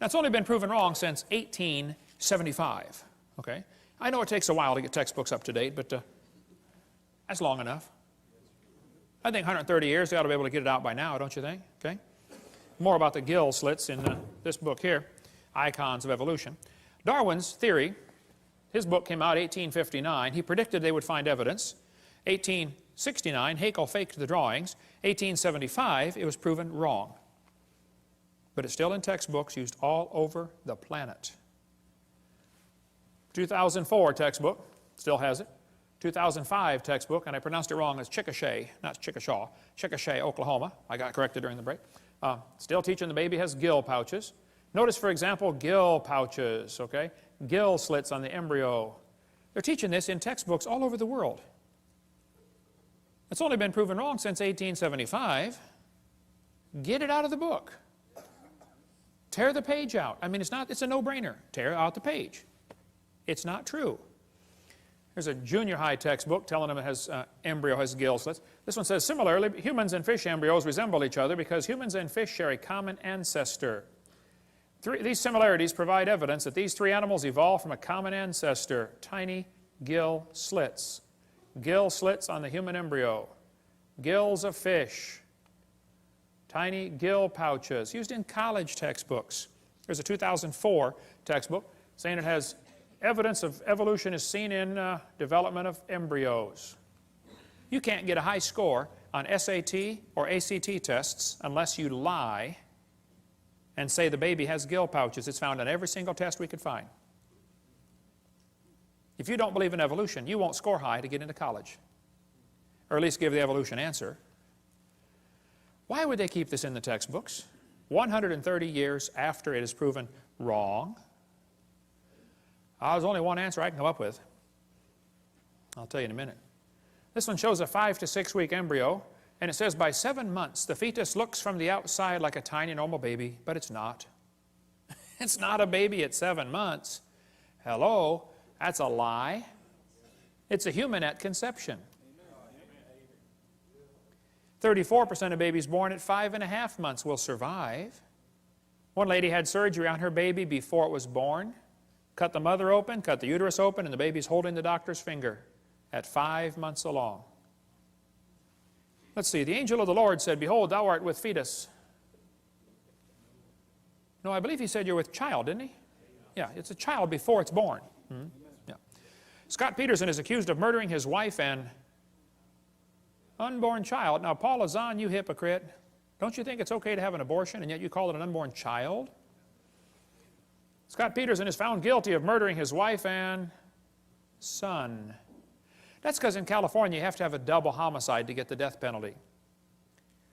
Now, it's only been proven wrong since 1875, okay? I know it takes a while to get textbooks up to date, but that's long enough. I think 130 years, they ought to be able to get it out by now, don't you think? Okay? More about the gill slits in this book here, Icons of Evolution. Darwin's theory, his book came out 1859. He predicted they would find evidence. 1860 '69, Haeckel faked the drawings. 1875, it was proven wrong. But it's still in textbooks used all over the planet. 2004 textbook, still has it. 2005 textbook, and I pronounced it wrong as Chickasha, not Chickashaw, Chickasha, Oklahoma. I got corrected during the break. Still teaching the baby has gill pouches. Notice, for example, gill pouches, okay? Gill slits on the embryo. They're teaching this in textbooks all over the world. It's only been proven wrong since 1875. Get it out of the book. Tear the page out. I mean, it's a no-brainer. Tear out the page. It's not true. There's a junior high textbook telling them it has embryo has gill slits. This one says, similarly, humans and fish embryos resemble each other because humans and fish share a common ancestor. These similarities provide evidence that these three animals evolved from a common ancestor, tiny gill slits. Gill slits on the human embryo. Gills of fish. Tiny gill pouches, used in college textbooks. There's a 2004 textbook saying it has evidence of evolution is seen in development of embryos. You can't get a high score on SAT or ACT tests unless you lie and say the baby has gill pouches. It's found on every single test we could find. If you don't believe in evolution, you won't score high to get into college, or at least give the evolution answer. Why would they keep this in the textbooks 130 years after it is proven wrong? There's only one answer I can come up with. I'll tell you in a minute. This one shows a 5 to 6 week embryo, and it says by 7 months the fetus looks from the outside like a tiny normal baby, but it's not. It's not a baby at 7 months. Hello, that's a lie. It's a human at conception. 34% of babies born at 5.5 months will survive. One lady had surgery on her baby before it was born. Cut the mother open, cut the uterus open, and the baby's holding the doctor's finger at 5 months along. Let's see, the angel of the Lord said, behold, thou art with fetus. No, I believe he said you're with child, didn't he? Yeah, it's a child before it's born. Yeah. Scott Peterson is accused of murdering his wife and unborn child. Now, Paul Azan, you hypocrite. Don't you think it's okay to have an abortion, and yet you call it an unborn child? Scott Peterson is found guilty of murdering his wife and son. That's because in California you have to have a double homicide to get the death penalty.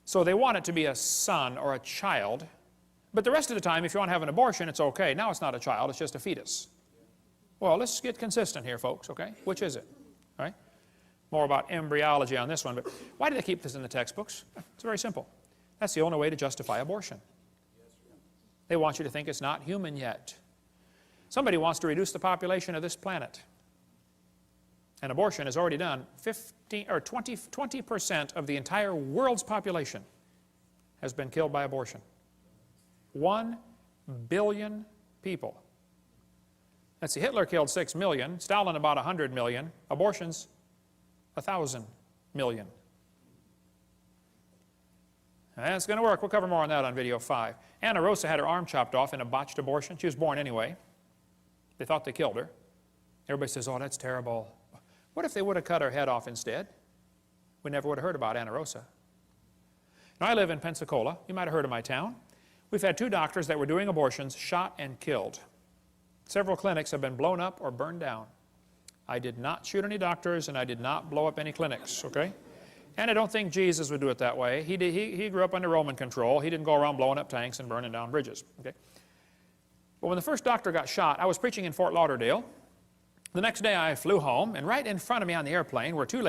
So they want it to be a son or a child, but the rest of the time if you want to have an abortion it's okay. Now it's not a child, it's just a fetus. Well, let's get consistent here, folks, okay? Which is it? All right? More about embryology on this one, but why do they keep this in the textbooks? It's very simple. That's the only way to justify abortion. They want you to think it's not human yet. Somebody wants to reduce the population of this planet. And abortion has already done 20% of the entire world's population has been killed by abortion. 1 billion people. Let's see, Hitler killed 6 million, Stalin about 100 million, abortions 1,000 million. That's going to work. We'll cover more on that on video 5. Anna Rosa had her arm chopped off in a botched abortion. She was born anyway. They thought they killed her. Everybody says, oh, that's terrible. What if they would have cut her head off instead? We never would have heard about Anna Rosa. Now, I live in Pensacola. You might have heard of my town. We've had 2 doctors that were doing abortions shot and killed. Several clinics have been blown up or burned down. I did not shoot any doctors, and I did not blow up any clinics, okay? And I don't think Jesus would do it that way. He grew up under Roman control. He didn't go around blowing up tanks and burning down bridges, okay? But when the first doctor got shot, I was preaching in Fort Lauderdale. The next day I flew home, and right in front of me on the airplane were 2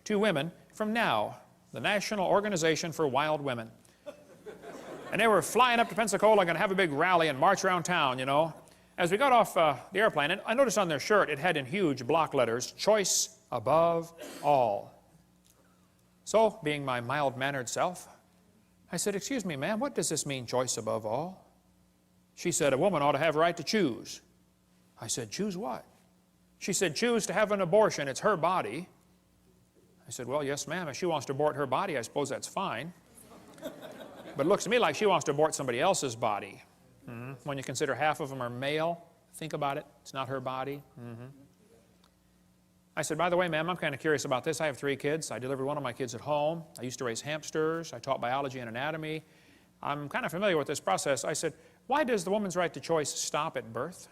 women from NOW, the National Organization for Wild Women. And they were flying up to Pensacola, going to have a big rally and march around town, you know. As we got off the airplane, and I noticed on their shirt it had in huge block letters, choice above all. So, being my mild-mannered self, I said, excuse me, ma'am, what does this mean, choice above all? She said, a woman ought to have a right to choose. I said, choose what? She said, choose to have an abortion. It's her body. I said, well, yes, ma'am. If she wants to abort her body, I suppose that's fine. But it looks to me like she wants to abort somebody else's body. When you consider half of them are male, think about it. It's not her body. I said, by the way, ma'am, I'm kind of curious about this. I have 3 kids. I delivered one of my kids at home. I used to raise hamsters. I taught biology and anatomy. I'm kind of familiar with this process. I said, why does the woman's right to choice stop at birth?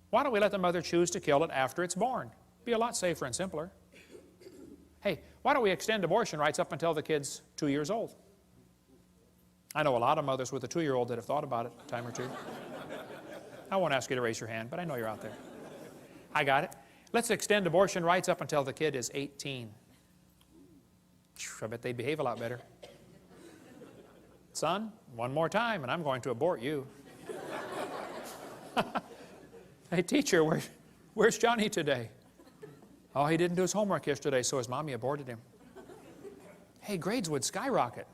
Why don't we let the mother choose to kill it after it's born? Be a lot safer and simpler. Hey, why don't we extend abortion rights up until the kid's 2 years old? I know a lot of mothers with a 2-year-old that have thought about it a time or two. I won't ask you to raise your hand, but I know you're out there. I got it. Let's extend abortion rights up until the kid is 18. I bet they behave a lot better. Son, one more time and I'm going to abort you. Hey, teacher, where's Johnny today? Oh, he didn't do his homework yesterday, so his mommy aborted him. Hey, grades would skyrocket,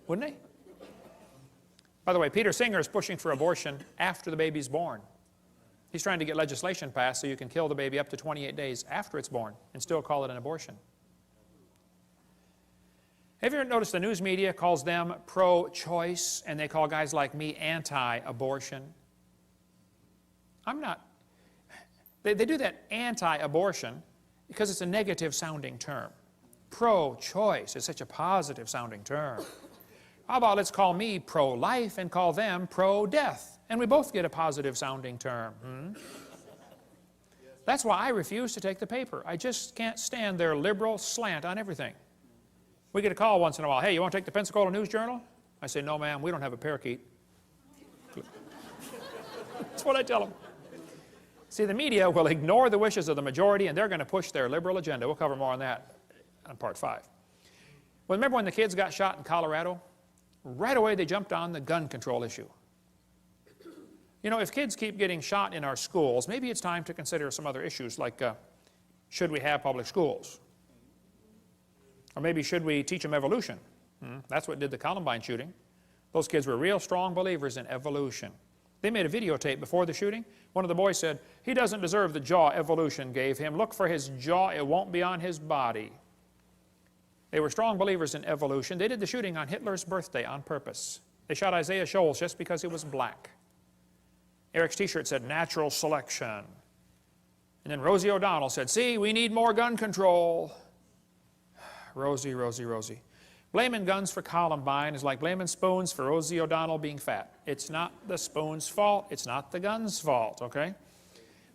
wouldn't they? By the way, Peter Singer is pushing for abortion after the baby's born. He's trying to get legislation passed so you can kill the baby up to 28 days after it's born and still call it an abortion. Have you ever noticed the news media calls them pro-choice and they call guys like me anti-abortion? I'm not. They do that anti-abortion because it's a negative sounding term. Pro-choice is such a positive sounding term. How about let's call me pro-life and call them pro-death? And we both get a positive sounding term. That's why I refuse to take the paper. I just can't stand their liberal slant on everything. We get a call once in a while. Hey, you want to take the Pensacola News Journal? I say, no, ma'am, we don't have a parakeet. That's what I tell them. See, the media will ignore the wishes of the majority, and they're going to push their liberal agenda. We'll cover more on that on Part 5. Well, remember when the kids got shot in Colorado? Right away, they jumped on the gun control issue. You know, if kids keep getting shot in our schools, maybe it's time to consider some other issues like, should we have public schools? Or maybe should we teach them evolution? That's what did the Columbine shooting. Those kids were real strong believers in evolution. They made a videotape before the shooting. One of the boys said, he doesn't deserve the jaw evolution gave him. Look for his jaw, it won't be on his body. They were strong believers in evolution. They did the shooting on Hitler's birthday on purpose. They shot Isaiah Shoals just because he was black. Eric's t-shirt said, natural selection. And then Rosie O'Donnell said, see, we need more gun control. Rosie, Rosie, Rosie. Blaming guns for Columbine is like blaming spoons for Rosie O'Donnell being fat. It's not the spoon's fault. It's not the gun's fault, okay?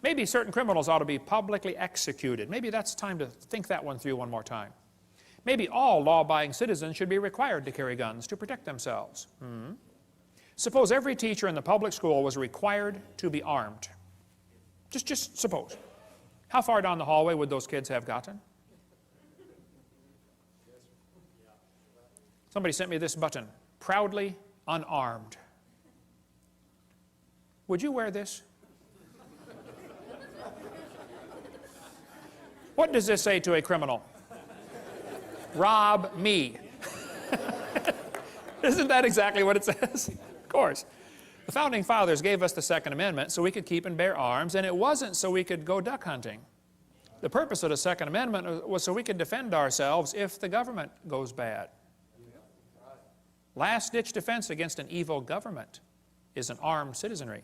Maybe certain criminals ought to be publicly executed. Maybe that's time to think that one through one more time. Maybe all law-abiding citizens should be required to carry guns to protect themselves. Suppose every teacher in the public school was required to be armed. Just suppose. How far down the hallway would those kids have gotten? Somebody sent me this button, proudly unarmed. Would you wear this? What does this say to a criminal? Rob me. Isn't that exactly what it says? Of course. The Founding Fathers gave us the Second Amendment so we could keep and bear arms, and it wasn't so we could go duck hunting. The purpose of the Second Amendment was so we could defend ourselves if the government goes bad. Last-ditch defense against an evil government is an armed citizenry.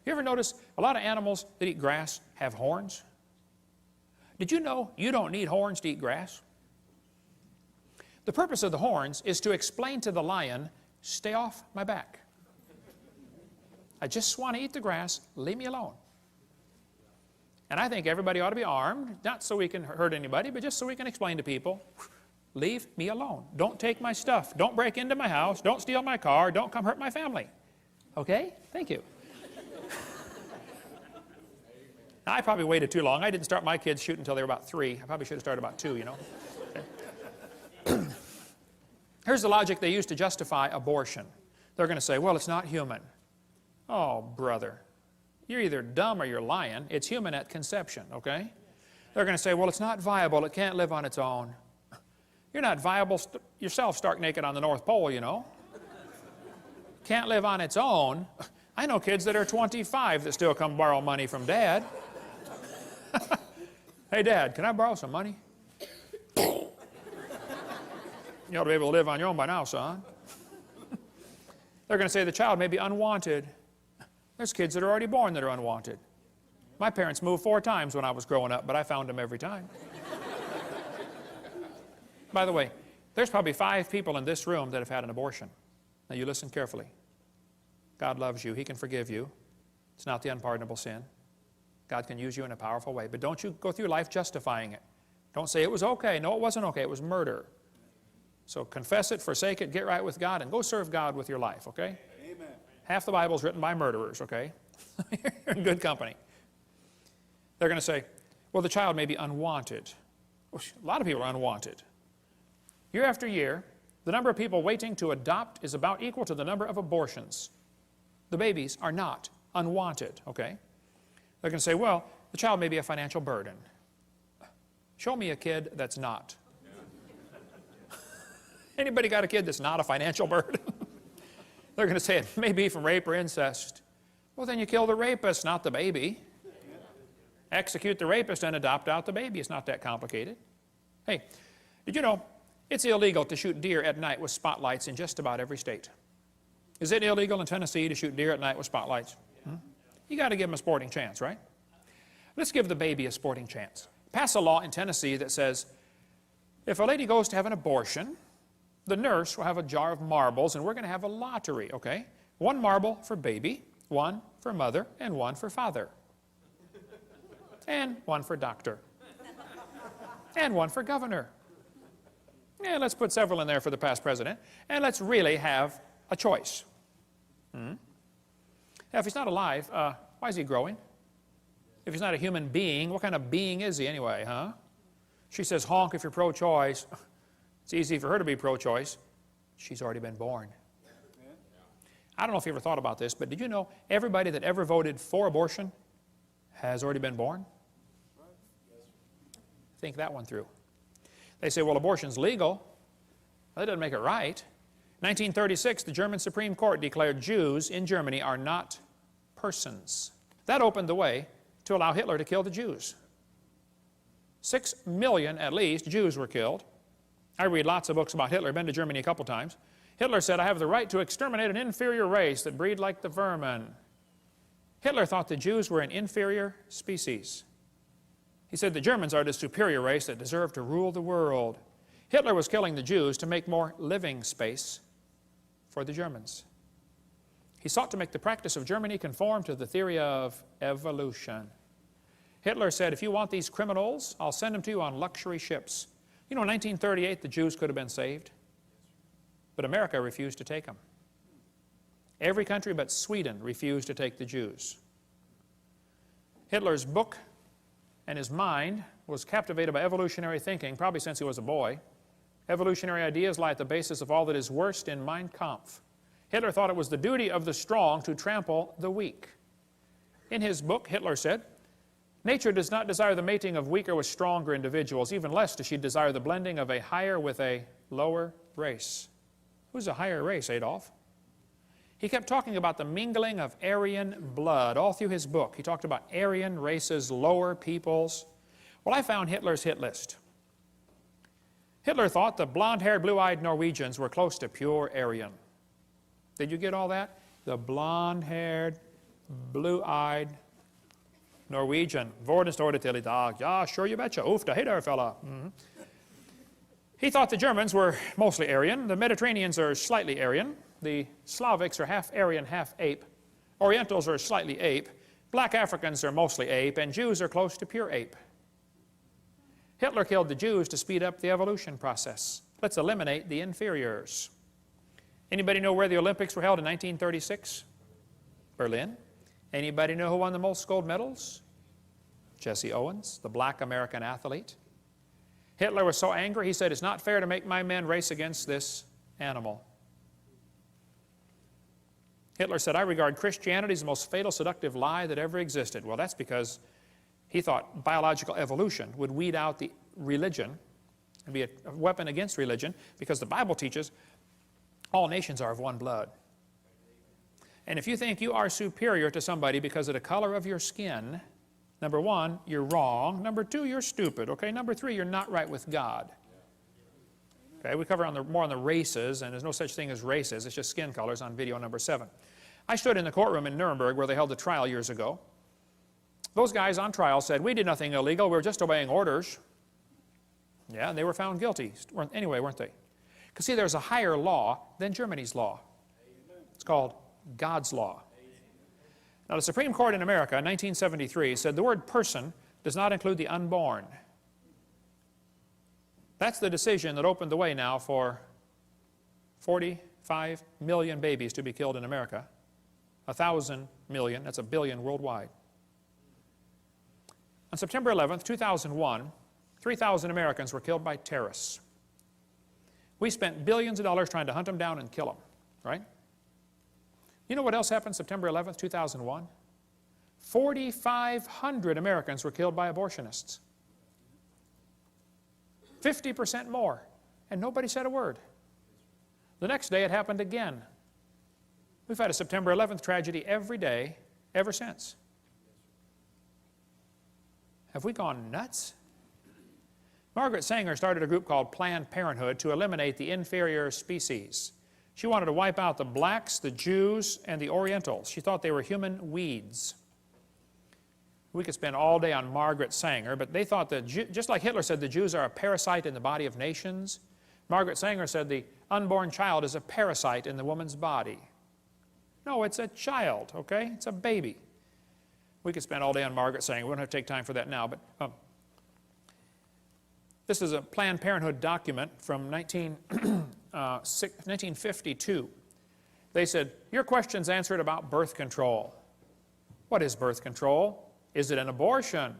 You ever notice a lot of animals that eat grass have horns? Did you know you don't need horns to eat grass? The purpose of the horns is to explain to the lion, stay off my back. I just want to eat the grass, leave me alone. And I think everybody ought to be armed, not so we can hurt anybody, but just so we can explain to people, leave me alone. Don't take my stuff. Don't break into my house. Don't steal my car. Don't come hurt my family. Okay? Thank you. Now, I probably waited too long. I didn't start my kids shooting until they were about 3. I probably should have started about 2, you know. Okay. Here's the logic they use to justify abortion. They're going to say, well, it's not human. Oh, brother. You're either dumb or you're lying. It's human at conception, okay? They're going to say, well, it's not viable. It can't live on its own. You're not viable yourself stark naked on the North Pole, you know. Can't live on its own. I know kids that are 25 that still come borrow money from Dad. Hey, Dad, can I borrow some money? You ought to be able to live on your own by now, son. They're going to say the child may be unwanted. There's kids that are already born that are unwanted. My parents moved 4 times when I was growing up, but I found them every time. By the way, there's probably 5 people in this room that have had an abortion. Now you listen carefully. God loves you. He can forgive you. It's not the unpardonable sin. God can use you in a powerful way. But don't you go through life justifying it. Don't say it was okay. No, it wasn't okay. It was murder. So confess it, forsake it, get right with God, and go serve God with your life, okay? Amen. Half the Bible is written by murderers, okay? You're in good company. They're going to say, well, the child may be unwanted. Well, a lot of people are unwanted. Year after year, the number of people waiting to adopt is about equal to the number of abortions. The babies are not unwanted, okay? They're going to say, well, the child may be a financial burden. Show me a kid that's not. Anybody got a kid that's not a financial burden? They're going to say it may be from rape or incest. Well, then you kill the rapist, not the baby. Execute the rapist and adopt out the baby. It's not that complicated. Hey, did you know it's illegal to shoot deer at night with spotlights in just about every state? Is it illegal in Tennessee to shoot deer at night with spotlights? You got to give them a sporting chance, right? Let's give the baby a sporting chance. Pass a law in Tennessee that says if a lady goes to have an abortion, the nurse will have a jar of marbles, and we're going to have a lottery, okay? 1 marble for baby, 1 for mother, and 1 for father. And 1 for doctor. And 1 for governor. And let's put several in there for the past president. And let's really have a choice. Now, if he's not alive, why is he growing? If he's not a human being, what kind of being is he anyway, huh? She says, honk if you're pro-choice. It's easy for her to be pro-choice. She's already been born. I don't know if you ever thought about this, but did you know everybody that ever voted for abortion has already been born? Think that one through. They say, well, abortion's legal. Well, that doesn't make it right. 1936, the German Supreme Court declared Jews in Germany are not persons. That opened the way to allow Hitler to kill the Jews. 6 million, at least, Jews were killed. I read lots of books about Hitler. I've been to Germany a couple times. Hitler said, I have the right to exterminate an inferior race that breed like the vermin. Hitler thought the Jews were an inferior species. He said the Germans are the superior race that deserve to rule the world. Hitler was killing the Jews to make more living space for the Germans. He sought to make the practice of Germany conform to the theory of evolution. Hitler said, if you want these criminals, I'll send them to you on luxury ships. You know, in 1938, the Jews could have been saved, but America refused to take them. Every country but Sweden refused to take the Jews. Hitler's book and his mind was captivated by evolutionary thinking, probably since he was a boy. Evolutionary ideas lie at the basis of all that is worst in Mein Kampf. Hitler thought it was the duty of the strong to trample the weak. In his book, Hitler said, nature does not desire the mating of weaker with stronger individuals, even less does she desire the blending of a higher with a lower race. Who's a higher race, Adolf? He kept talking about the mingling of Aryan blood all through his book. He talked about Aryan races, lower peoples. Well, I found Hitler's hit list. Hitler thought the blonde-haired, blue-eyed Norwegians were close to pure Aryan. Did you get all that? The blonde-haired, blue-eyed Norwegian. Worden står det till I dag. Ja, sure you betcha. Oof, da hitter, fella. He thought the Germans were mostly Aryan. The Mediterraneans are slightly Aryan. The Slavics are half Aryan, half ape. Orientals are slightly ape. Black Africans are mostly ape. And Jews are close to pure ape. Hitler killed the Jews to speed up the evolution process. Let's eliminate the inferiors. Anybody know where the Olympics were held in 1936? Berlin. Anybody know who won the most gold medals? Jesse Owens, the black American athlete. Hitler was so angry, he said, it's not fair to make my men race against this animal. Hitler said, I regard Christianity as the most fatal, seductive lie that ever existed. Well, that's because he thought biological evolution would weed out the religion and be a weapon against religion, because the Bible teaches all nations are of one blood. And if you think you are superior to somebody because of the color of your skin, number one, you're wrong. Number two, you're stupid. Okay, number three, you're not right with God. Okay, we cover more on the races, and there's no such thing as races. It's just skin colors on video number 7. I stood in the courtroom in Nuremberg where they held the trial years ago. Those guys on trial said, we did nothing illegal, we were just obeying orders. Yeah, and they were found guilty anyway, weren't they? Because see, there's a higher law than Germany's law. It's called God's law. Now, the Supreme Court in America in 1973 said the word person does not include the unborn. That's the decision that opened the way now for 45 million babies to be killed in America. 1,000 million, that's a billion worldwide. On September 11th, 2001, 3,000 Americans were killed by terrorists. We spent billions of dollars trying to hunt them down and kill them, right? You know what else happened September 11th, 2001? 4,500 Americans were killed by abortionists. 50% more, and nobody said a word. The next day it happened again. We've had a September 11th tragedy every day ever since. Have we gone nuts? Margaret Sanger started a group called Planned Parenthood to eliminate the inferior species. She wanted to wipe out the blacks, the Jews, and the Orientals. She thought they were human weeds. We could spend all day on Margaret Sanger, but they thought that, just like Hitler said the Jews are a parasite in the body of nations, Margaret Sanger said the unborn child is a parasite in the woman's body. No, it's a child, okay? It's a baby. We could spend all day on Margaret Sanger. We don't have to take time for that now, but this is a Planned Parenthood document from 1952. They said, your question's answered about birth control. What is birth control? Is it an abortion?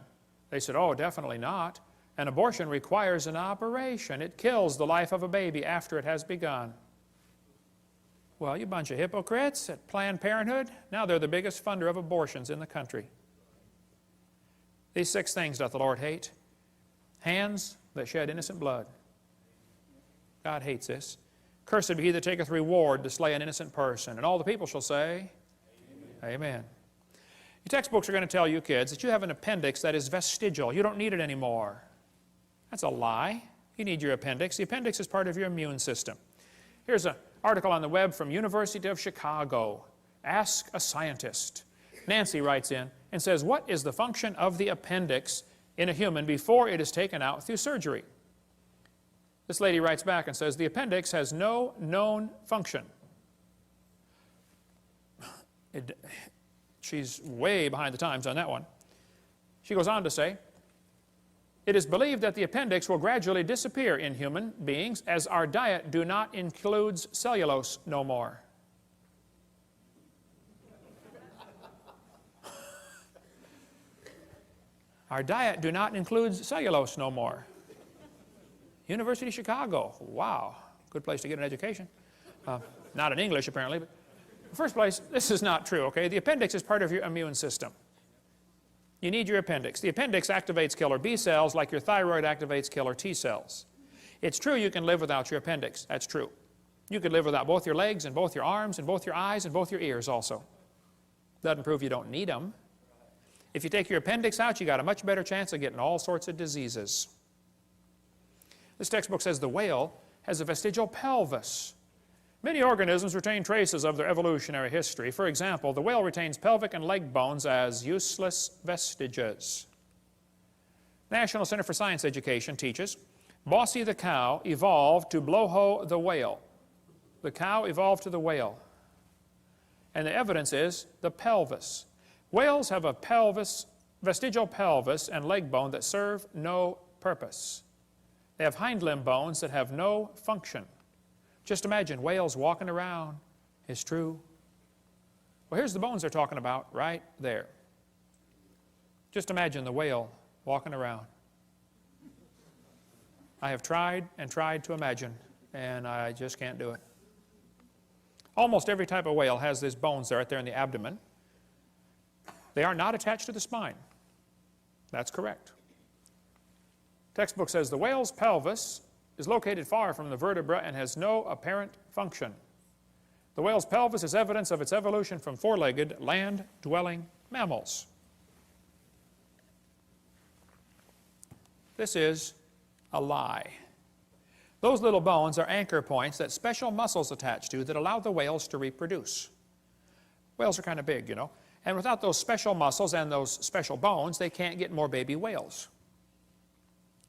They said, oh, definitely not. An abortion requires an operation. It kills the life of a baby after it has begun. Well, you bunch of hypocrites at Planned Parenthood. Now they're the biggest funder of abortions in the country. These 6 things doth the Lord hate. Hands that shed innocent blood. God hates this. Cursed be he that taketh reward to slay an innocent person. And all the people shall say, Amen. Amen. Your textbooks are going to tell you, kids, that you have an appendix that is vestigial. You don't need it anymore. That's a lie. You need your appendix. The appendix is part of your immune system. Here's an article on the web from University of Chicago. Ask a scientist. Nancy writes in and says, what is the function of the appendix in a human before it is taken out through surgery? This lady writes back and says, the appendix has no known function. She's way behind the times on that one. She goes on to say, it is believed that the appendix will gradually disappear in human beings as our diet do not includes cellulose no more. Our diet do not include cellulose no more. University of Chicago. Wow. Good place to get an education. Not in English, apparently. But in the first place, this is not true, okay? The appendix is part of your immune system. You need your appendix. The appendix activates killer B cells like your thyroid activates killer T cells. It's true you can live without your appendix. That's true. You could live without both your legs and both your arms and both your eyes and both your ears also. Doesn't prove you don't need them. If you take your appendix out, you got a much better chance of getting all sorts of diseases. This textbook says the whale has a vestigial pelvis. Many organisms retain traces of their evolutionary history. For example, the whale retains pelvic and leg bones as useless vestiges. National Center for Science Education teaches, Bossy the cow evolved to blowho the whale. The cow evolved to the whale. And the evidence is the pelvis. Whales have a vestigial pelvis and leg bone that serve no purpose. They have hind limb bones that have no function. Just imagine whales walking around. It's true. Well, here's the bones they're talking about right there. Just imagine the whale walking around. I have tried and tried to imagine, and I just can't do it. Almost every type of whale has these bones right there in the abdomen. They are not attached to the spine. That's correct. Textbook says the whale's pelvis is located far from the vertebra and has no apparent function. The whale's pelvis is evidence of its evolution from four-legged, land-dwelling mammals. This is a lie. Those little bones are anchor points that special muscles attach to that allow the whales to reproduce. Whales are kind of big, you know. And without those special muscles and those special bones, they can't get more baby whales.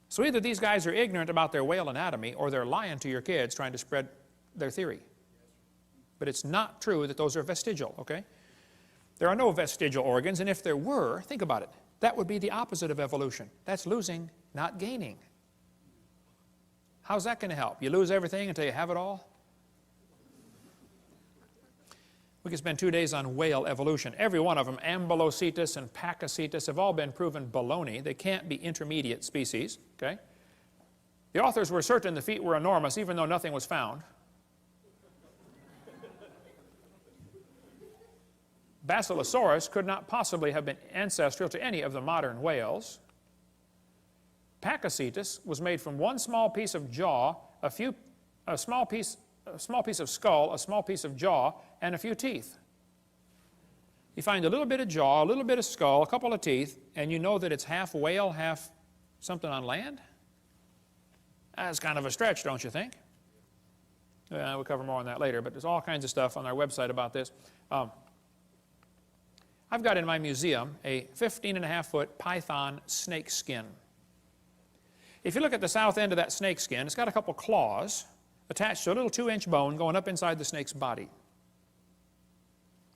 So either these guys are ignorant about their whale anatomy, or they're lying to your kids trying to spread their theory. But it's not true that those are vestigial, okay? There are no vestigial organs, and if there were, think about it, that would be the opposite of evolution. That's losing, not gaining. How's that going to help? You lose everything until you have it all? We could spend 2 days on whale evolution. Every one of them, Ambulocetus and Pakicetus, have all been proven baloney. They can't be intermediate species, okay? The authors were certain the feet were enormous, even though nothing was found. Basilosaurus could not possibly have been ancestral to any of the modern whales. Pakicetus was made from one small piece of jaw, a small piece of skull, a small piece of jaw, and a few teeth. You find a little bit of jaw, a little bit of skull, a couple of teeth, and you know that it's half whale, half something on land? That's kind of a stretch, don't you think? We'll cover more on that later, but there's all kinds of stuff on our website about this. I've got in my museum a 15.5-foot python snake skin. If you look at the south end of that snake skin, it's got a couple claws attached to a little 2-inch bone going up inside the snake's body.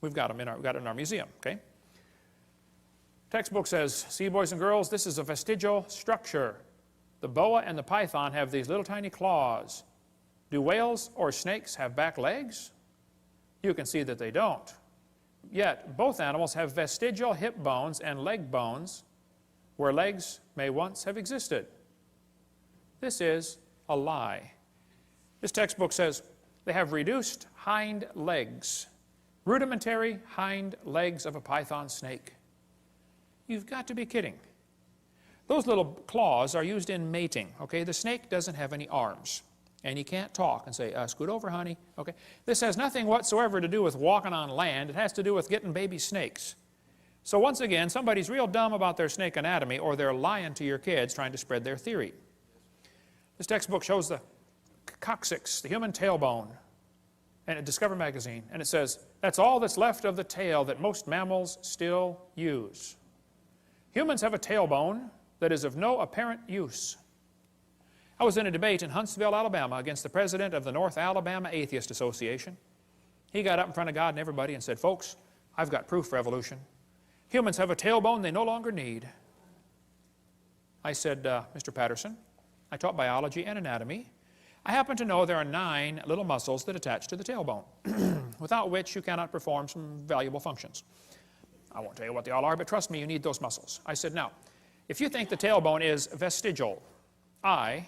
We've got them we've got it in our museum, okay? Textbook says, see, boys and girls, this is a vestigial structure. The boa and the python have these little tiny claws. Do whales or snakes have back legs? You can see that they don't. Yet, both animals have vestigial hip bones and leg bones where legs may once have existed. This is a lie. This textbook says they have reduced hind legs, rudimentary hind legs of a python snake. You've got to be kidding. Those little claws are used in mating, okay? The snake doesn't have any arms, and you can't talk and say, scoot over, honey, okay? This has nothing whatsoever to do with walking on land. It has to do with getting baby snakes. So once again, somebody's real dumb about their snake anatomy, or they're lying to your kids trying to spread their theory. This textbook shows the coccyx, the human tailbone, and Discover magazine, and it says, that's all that's left of the tail that most mammals still use. Humans have a tailbone that is of no apparent use. I was in a debate in Huntsville, Alabama, against the president of the North Alabama Atheist Association. He got up in front of God and everybody and said, folks, I've got proof for evolution. Humans have a tailbone they no longer need. I said, Mr. Patterson, I taught biology and anatomy. I happen to know there are 9 little muscles that attach to the tailbone, without which you cannot perform some valuable functions. I won't tell you what they all are, but trust me, you need those muscles. I said, now, if you think the tailbone is vestigial, I,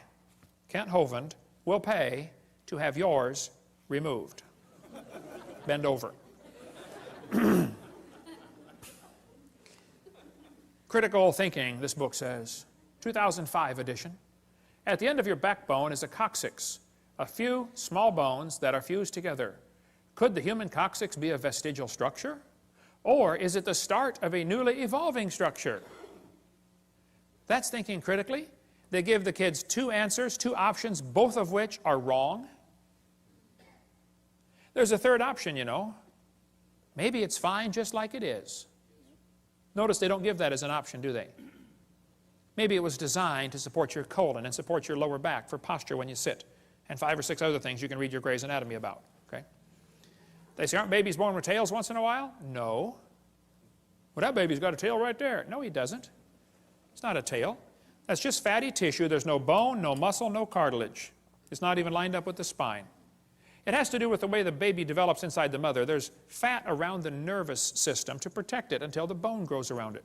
Kent Hovind, will pay to have yours removed. Bend over. Critical thinking, this book says, 2005 edition. At the end of your backbone is a coccyx, a few small bones that are fused together. Could the human coccyx be a vestigial structure? Or is it the start of a newly evolving structure? That's thinking critically. They give the kids 2 answers, 2 options, both of which are wrong. There's a third option, you know. Maybe it's fine just like it is. Notice they don't give that as an option, do they? Maybe it was designed to support your colon and support your lower back for posture when you sit, and 5 or 6 other things you can read your Gray's Anatomy about, okay? They say, aren't babies born with tails once in a while? No. Well, that baby's got a tail right there. No, he doesn't. It's not a tail. That's just fatty tissue. There's no bone, no muscle, no cartilage. It's not even lined up with the spine. It has to do with the way the baby develops inside the mother. There's fat around the nervous system to protect it until the bone grows around it.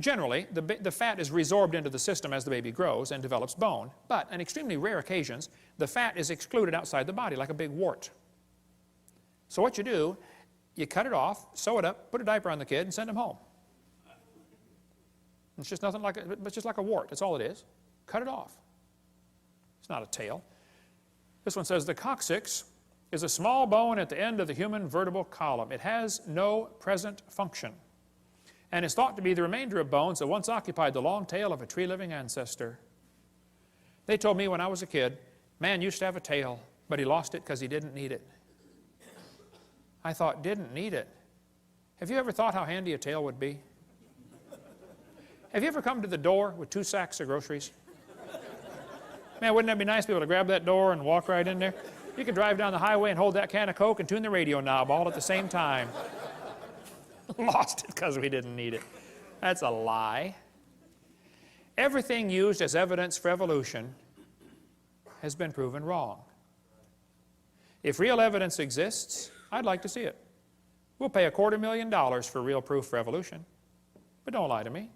Generally, the fat is resorbed into the system as the baby grows and develops bone. But on extremely rare occasions, the fat is excluded outside the body like a big wart. So what you do, you cut it off, sew it up, put a diaper on the kid, and send him home. It's just nothing like it's just like a wart. That's all it is. Cut it off. It's not a tail. This one says the coccyx is a small bone at the end of the human vertebral column. It has no present function, and is thought to be the remainder of bones that once occupied the long tail of a tree-living ancestor. They told me when I was a kid, man used to have a tail, but he lost it because he didn't need it. I thought, didn't need it? Have you ever thought how handy a tail would be? Have you ever come to the door with 2 sacks of groceries? Man, wouldn't that be nice to be able to grab that door and walk right in there? You could drive down the highway and hold that can of Coke and tune the radio knob all at the same time. Lost it because we didn't need it. That's a lie. Everything used as evidence for evolution has been proven wrong. If real evidence exists, I'd like to see it. We'll pay $250,000 for real proof for evolution. But don't lie to me.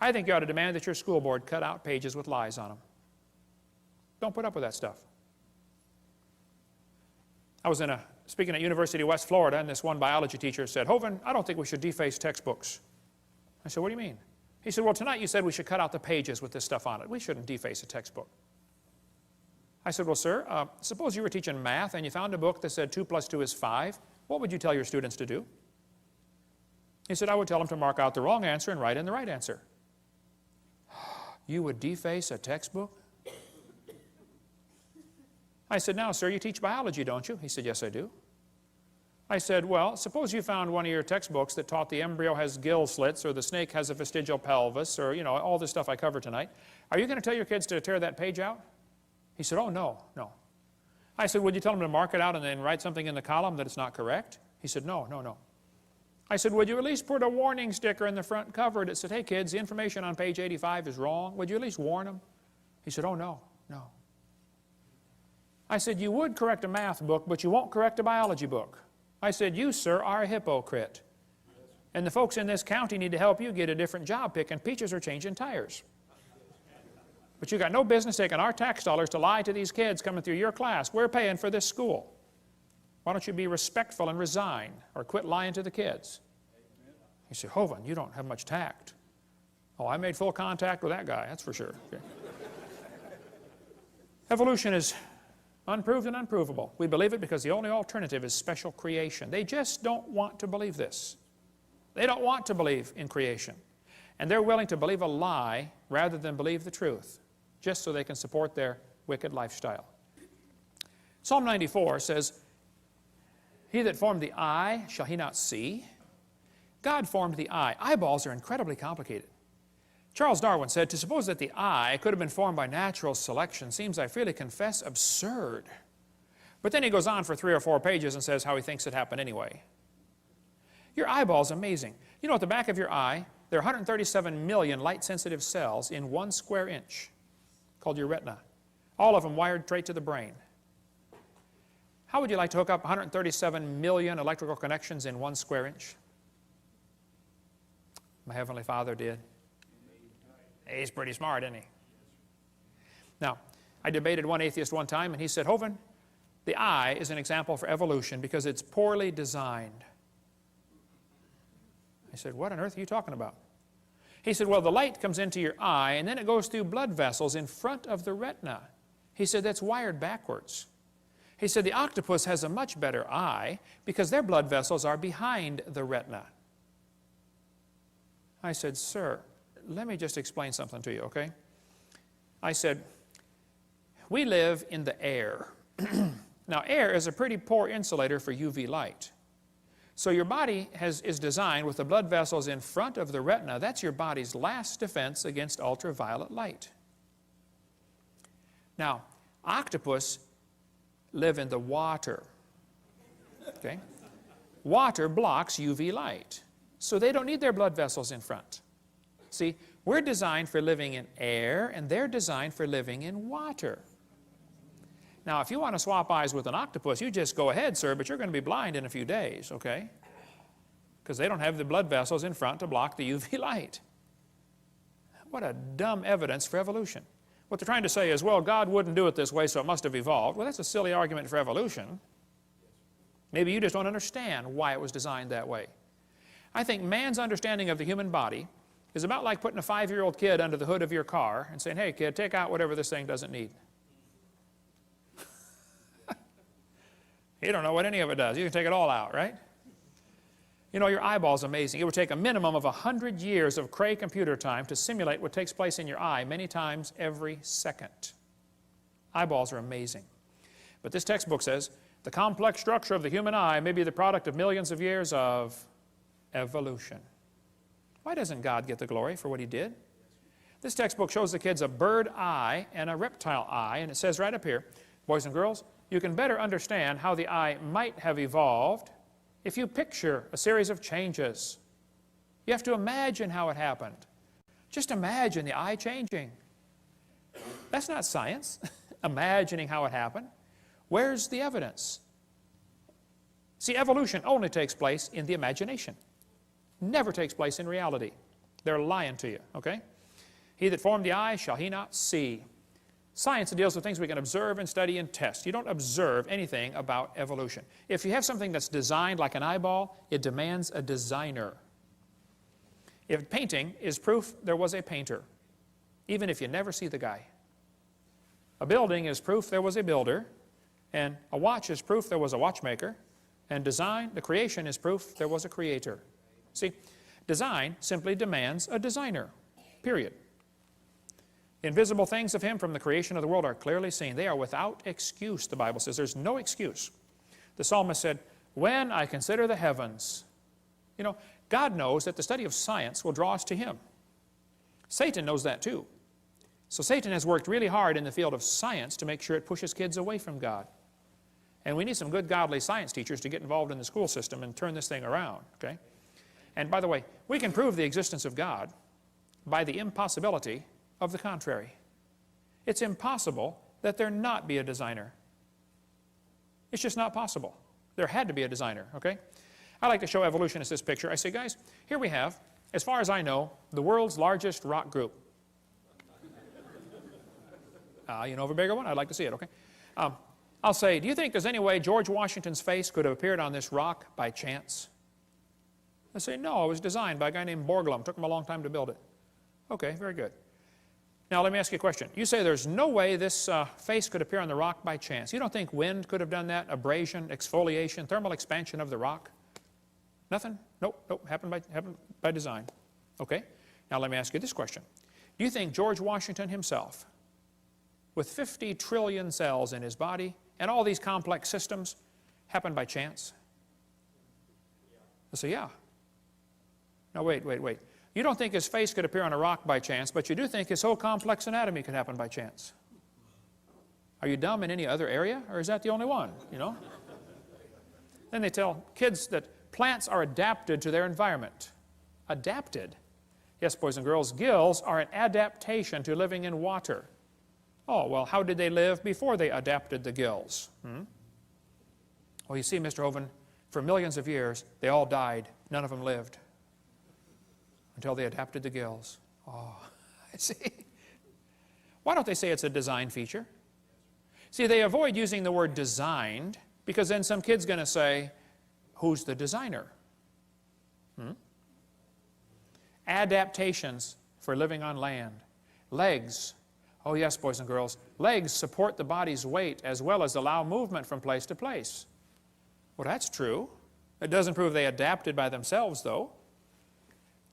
I think you ought to demand that your school board cut out pages with lies on them. Don't put up with that stuff. I was speaking at University of West Florida, and this one biology teacher said, "Hovind, I don't think we should deface textbooks." I said, "What do you mean?" He said, "Well, tonight you said we should cut out the pages with this stuff on it. We shouldn't deface a textbook." I said, "Well, sir, suppose you were teaching math and you found a book that said 2 + 2 is 5. What would you tell your students to do?" He said, "I would tell them to mark out the wrong answer and write in the right answer." You would deface a textbook? I said, "Now, sir, you teach biology, don't you?" He said, "Yes, I do." I said, "Well, suppose you found one of your textbooks that taught the embryo has gill slits or the snake has a vestigial pelvis or, all this stuff I covered tonight. Are you going to tell your kids to tear that page out?" He said, "Oh, no. I said, "Would you tell them to mark it out and then write something in the column that it's not correct?" He said, No. I said, "Would you at least put a warning sticker in the front cover that said, 'Hey, kids, the information on page 85 is wrong'? Would you at least warn them?" He said, "Oh, no. I said, "You would correct a math book, but you won't correct a biology book." I said, "You, sir, are a hypocrite. And the folks in this county need to help you get a different job picking peaches or changing tires. But you got no business taking our tax dollars to lie to these kids coming through your class. We're paying for this school. Why don't you be respectful and resign or quit lying to the kids?" He said, "Hovind, you don't have much tact." Oh, I made full contact with that guy, that's for sure. Okay. Evolution is unproved and unprovable. We believe it because the only alternative is special creation. They just don't want to believe this. They don't want to believe in creation. And they're willing to believe a lie rather than believe the truth, just so they can support their wicked lifestyle. Psalm 94 says, "He that formed the eye, shall he not see?" God formed the eye. Eyeballs are incredibly complicated. Charles Darwin said, "To suppose that the eye could have been formed by natural selection seems, I freely confess, absurd." But then he goes on for 3 or 4 pages and says how he thinks it happened anyway. Your eyeball's amazing. You know, at the back of your eye, there are 137 million light-sensitive cells in 1 square inch, called your retina, all of them wired straight to the brain. How would you like to hook up 137 million electrical connections in 1 square inch? My Heavenly Father did. He's pretty smart, isn't he? Now, I debated one atheist one time, and he said, "Hovind, the eye is an example for evolution because it's poorly designed." I said, "What on earth are you talking about?" He said, "Well, the light comes into your eye, and then it goes through blood vessels in front of the retina." He said, "That's wired backwards." He said, "The octopus has a much better eye because their blood vessels are behind the retina." I said, "Sir, let me just explain something to you, okay?" I said, "We live in the air." Now, air is a pretty poor insulator for UV light. So your body is designed with the blood vessels in front of the retina. That's your body's last defense against ultraviolet light. Now, octopus live in the water, okay? Water blocks UV light, so they don't need their blood vessels in front. See, we're designed for living in air, and they're designed for living in water. Now, if you want to swap eyes with an octopus, you just go ahead, sir, but you're going to be blind in a few days, okay? Because they don't have the blood vessels in front to block the UV light. What a dumb evidence for evolution. What they're trying to say is, well, God wouldn't do it this way, so it must have evolved. Well, that's a silly argument for evolution. Maybe you just don't understand why it was designed that way. I think man's understanding of the human body is about like putting a 5-year-old kid under the hood of your car and saying, "Hey, kid, take out whatever this thing doesn't need." You don't know what any of it does. You can take it all out, right? You know, your eyeball's amazing. It would take a minimum of 100 years of Cray computer time to simulate what takes place in your eye many times every second. Eyeballs are amazing. But this textbook says, the complex structure of the human eye may be the product of millions of years of evolution. Why doesn't God get the glory for what He did? This textbook shows the kids a bird eye and a reptile eye, and it says right up here, boys and girls, you can better understand how the eye might have evolved if you picture a series of changes. You have to imagine how it happened. Just imagine the eye changing. That's not science, imagining how it happened. Where's the evidence? See, evolution only takes place in the imagination. Never takes place in reality. They're lying to you, okay? He that formed the eye, shall he not see? Science deals with things we can observe and study and test. You don't observe anything about evolution. If you have something that's designed like an eyeball, it demands a designer. If painting is proof there was a painter, even if you never see the guy. A building is proof there was a builder, and a watch is proof there was a watchmaker, and design, the creation, is proof there was a creator. See, design simply demands a designer, period. Invisible things of Him from the creation of the world are clearly seen. They are without excuse, the Bible says. There's no excuse. The psalmist said, when I consider the heavens. You know, God knows that the study of science will draw us to Him. Satan knows that too. So Satan has worked really hard in the field of science to make sure it pushes kids away from God. And we need some good godly science teachers to get involved in the school system and turn this thing around, okay? And by the way, we can prove the existence of God by the impossibility of the contrary. It's impossible that there not be a designer. It's just not possible. There had to be a designer, okay? I like to show evolutionists this picture. I say, guys, here we have, as far as I know, the world's largest rock group. You know of a bigger one? I'd like to see it, okay? I'll say, do you think there's any way George Washington's face could have appeared on this rock by chance? I say, no, it was designed by a guy named Borglum. It took him a long time to build it. Okay, very good. Now, let me ask you a question. You say there's no way this face could appear on the rock by chance. You don't think wind could have done that? Abrasion, exfoliation, thermal expansion of the rock? Nothing? Nope, happened by design. Okay, now let me ask you this question. Do you think George Washington himself, with 50 trillion cells in his body and all these complex systems, happened by chance? I say, yeah. Now, wait. You don't think his face could appear on a rock by chance, but you do think his whole complex anatomy could happen by chance. Are you dumb in any other area, or is that the only one, you know? Then they tell kids that plants are adapted to their environment. Adapted? Yes, boys and girls, gills are an adaptation to living in water. Oh, well, how did they live before they adapted the gills? Well, you see, Mr. Hovind, for millions of years, they all died. None of them lived until they adapted the gills. Oh, I see. Why don't they say it's a design feature? See, they avoid using the word designed because then some kid's going to say, who's the designer? Adaptations for living on land. Legs. Oh yes, boys and girls. Legs support the body's weight as well as allow movement from place to place. Well, that's true. It doesn't prove they adapted by themselves, though.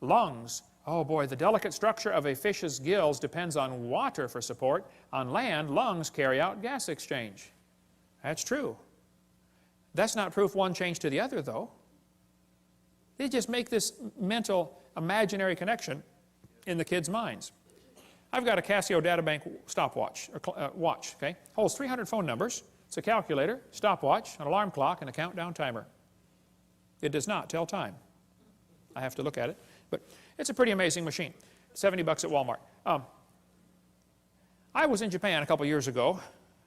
Lungs. Oh boy, the delicate structure of a fish's gills depends on water for support. On land, lungs carry out gas exchange. That's true. That's not proof one changed to the other, though. They just make this mental, imaginary connection in the kids' minds. I've got a Casio Databank stopwatch, or watch, okay? Holds 300 phone numbers. It's a calculator, stopwatch, an alarm clock, and a countdown timer. It does not tell time. I have to look at it. But it's a pretty amazing machine. $70 at Walmart. I was in Japan a couple years ago,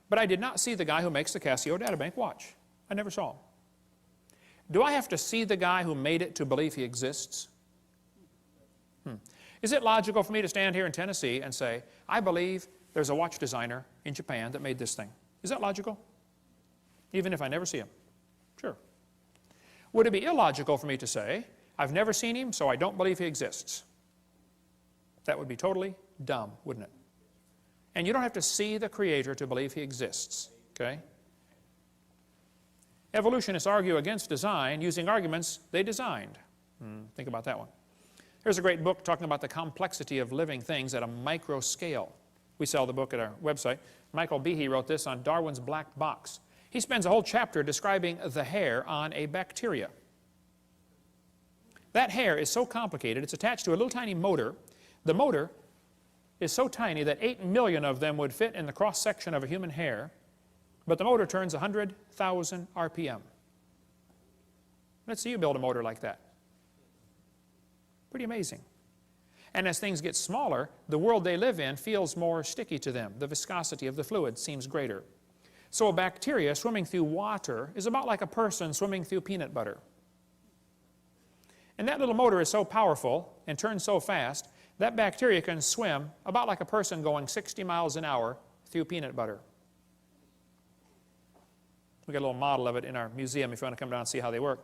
but I did not see the guy who makes the Casio Databank watch. I never saw him. Do I have to see the guy who made it to believe he exists? Is it logical for me to stand here in Tennessee and say, I believe there's a watch designer in Japan that made this thing? Is that logical? Even if I never see him? Sure. Would it be illogical for me to say, I've never seen him, so I don't believe he exists? That would be totally dumb, wouldn't it? And you don't have to see the Creator to believe he exists, okay? Evolutionists argue against design using arguments they designed. Think about that one. Here's a great book talking about the complexity of living things at a micro scale. We sell the book at our website. Michael Behe wrote this on Darwin's Black Box. He spends a whole chapter describing the hair on a bacteria. That hair is so complicated, it's attached to a little tiny motor. The motor is so tiny that 8 million of them would fit in the cross-section of a human hair, but the motor turns 100,000 RPM. Let's see you build a motor like that. Pretty amazing. And as things get smaller, the world they live in feels more sticky to them. The viscosity of the fluid seems greater. So a bacteria swimming through water is about like a person swimming through peanut butter. And that little motor is so powerful and turns so fast, that bacteria can swim about like a person going 60 miles an hour through peanut butter. We got a little model of it in our museum if you want to come down and see how they work.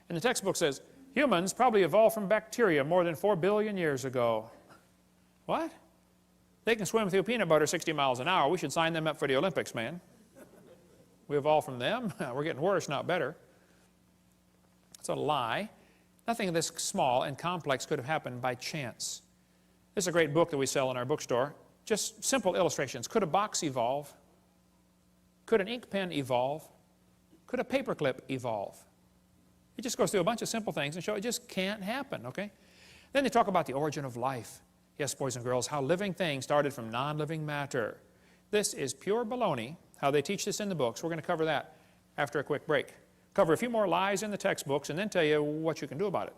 And the textbook says, humans probably evolved from bacteria more than 4 billion years ago. What? They can swim through peanut butter 60 miles an hour. We should sign them up for the Olympics, man. We evolved from them. We're getting worse, not better. It's a lie. Nothing this small and complex could have happened by chance. This is a great book that we sell in our bookstore. Just simple illustrations. Could a box evolve? Could an ink pen evolve? Could a paperclip evolve? It just goes through a bunch of simple things and show it just can't happen, okay? Then they talk about the origin of life. Yes, boys and girls, how living things started from non-living matter. This is pure baloney, how they teach this in the books. We're going to cover that after a quick break. Cover a few more lies in the textbooks and then tell you what you can do about it.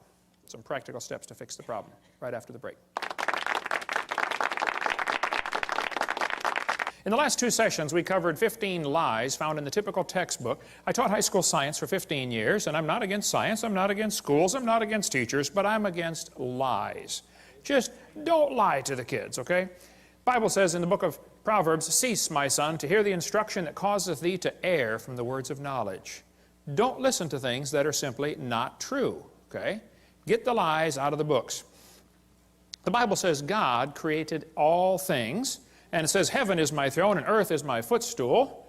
Some practical steps to fix the problem right after the break. In the last 2 sessions, we covered 15 lies found in the typical textbook. I taught high school science for 15 years, and I'm not against science, I'm not against schools, I'm not against teachers, but I'm against lies. Just don't lie to the kids, okay? The Bible says in the book of Proverbs, cease, my son, to hear the instruction that causeth thee to err from the words of knowledge. Don't listen to things that are simply not true, okay? Get the lies out of the books. The Bible says God created all things, and it says, heaven is my throne and earth is my footstool.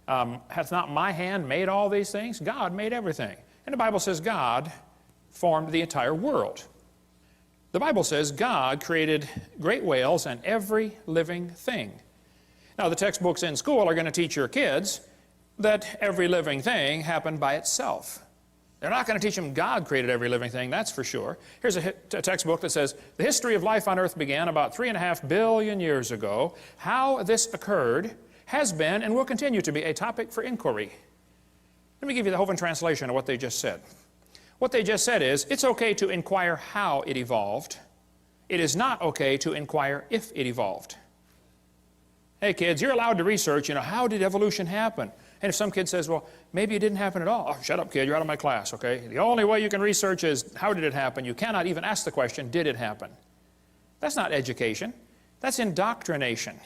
Hath not my hand made all these things? God made everything. And the Bible says God formed the entire world. The Bible says God created great whales and every living thing. Now, the textbooks in school are going to teach your kids that every living thing happened by itself. They're not going to teach them God created every living thing, that's for sure. Here's a textbook that says, the history of life on earth began about 3.5 billion years ago. How this occurred has been and will continue to be a topic for inquiry. Let me give you the Hovind translation of what they just said. What they just said is, it's okay to inquire how it evolved. It is not okay to inquire if it evolved. Hey kids, you're allowed to research, how did evolution happen? And if some kid says, well, maybe it didn't happen at all. Oh, shut up, kid, you're out of my class, okay? The only way you can research is, how did it happen? You cannot even ask the question, did it happen? That's not education. That's indoctrination.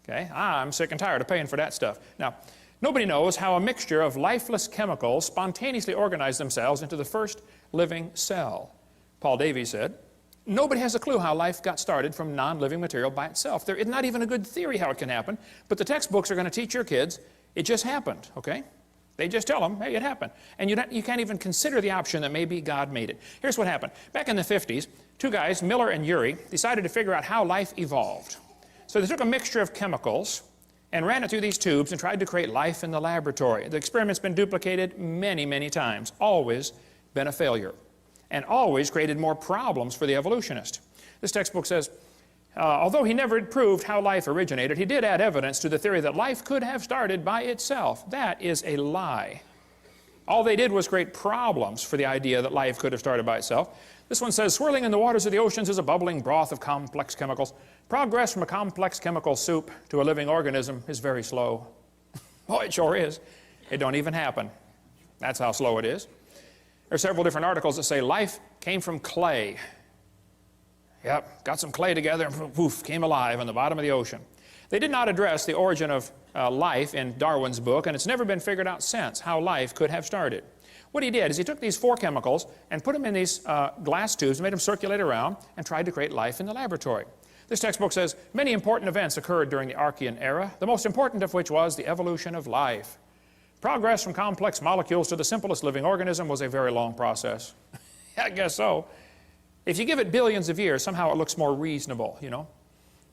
Okay? I'm sick and tired of paying for that stuff. Now, nobody knows how a mixture of lifeless chemicals spontaneously organize themselves into the first living cell. Paul Davies said, nobody has a clue how life got started from non-living material by itself. There is not even a good theory how it can happen, but the textbooks are going to teach your kids it just happened, okay? They just tell them, hey, it happened. And you can't even consider the option that maybe God made it. Here's what happened. Back in the 50s, 2 guys, Miller and Urey, decided to figure out how life evolved. So they took a mixture of chemicals and ran it through these tubes and tried to create life in the laboratory. The experiment's been duplicated many, many times, always been a failure, and always created more problems for the evolutionist. This textbook says, although he never proved how life originated, he did add evidence to the theory that life could have started by itself. That is a lie. All they did was create problems for the idea that life could have started by itself. This one says, swirling in the waters of the oceans is a bubbling broth of complex chemicals. Progress from a complex chemical soup to a living organism is very slow. Oh, it sure is. It don't even happen. That's how slow it is. There are several different articles that say life came from clay. Yep, got some clay together and poof, came alive on the bottom of the ocean. They did not address the origin of life in Darwin's book, and it's never been figured out since how life could have started. What he did is he took these 4 chemicals and put them in these glass tubes, made them circulate around, and tried to create life in the laboratory. This textbook says, many important events occurred during the Archean era, the most important of which was the evolution of life. Progress from complex molecules to the simplest living organism was a very long process. I guess so. If you give it billions of years, somehow it looks more reasonable,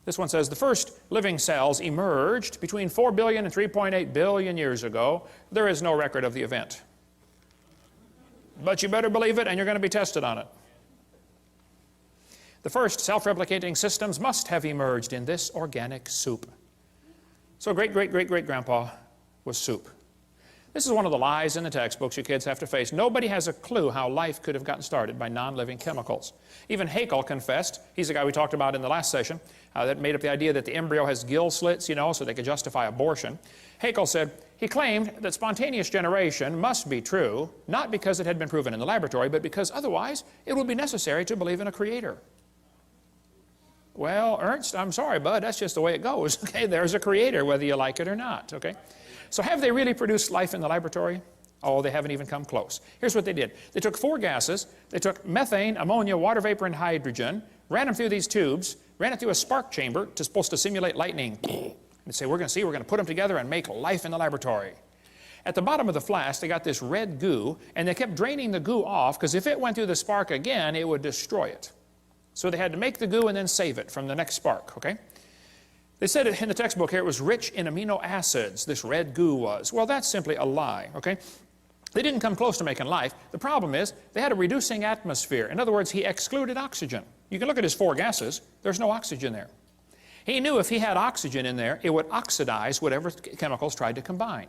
This one says, the first living cells emerged between 4 billion and 3.8 billion years ago. There is no record of the event. But you better believe it, and you're going to be tested on it. The first self-replicating systems must have emerged in this organic soup. So great-great-great-great-grandpa was soup. This is one of the lies in the textbooks you kids have to face. Nobody has a clue how life could have gotten started by non-living chemicals. Even Haeckel confessed, he's the guy we talked about in the last session, that made up the idea that the embryo has gill slits, you know, so they could justify abortion. Haeckel said, he claimed that spontaneous generation must be true, not because it had been proven in the laboratory, but because otherwise it would be necessary to believe in a creator. Well, Ernst, I'm sorry, bud, that's just the way it goes. Okay, there's a creator, whether you like it or not, okay? So have they really produced life in the laboratory? Oh, they haven't even come close. Here's what they did. They took 4 gases. They took methane, ammonia, water vapor, and hydrogen, ran them through these tubes, ran it through a spark chamber supposed to simulate lightning. And say, we're going to put them together and make life in the laboratory. At the bottom of the flask, they got this red goo, and they kept draining the goo off, because if it went through the spark again, it would destroy it. So they had to make the goo and then save it from the next spark, okay? They said in the textbook here it was rich in amino acids, this red goo was. Well, that's simply a lie, okay? They didn't come close to making life. The problem is they had a reducing atmosphere. In other words, he excluded oxygen. You can look at his 4 gases. There's no oxygen there. He knew if he had oxygen in there, it would oxidize whatever chemicals tried to combine.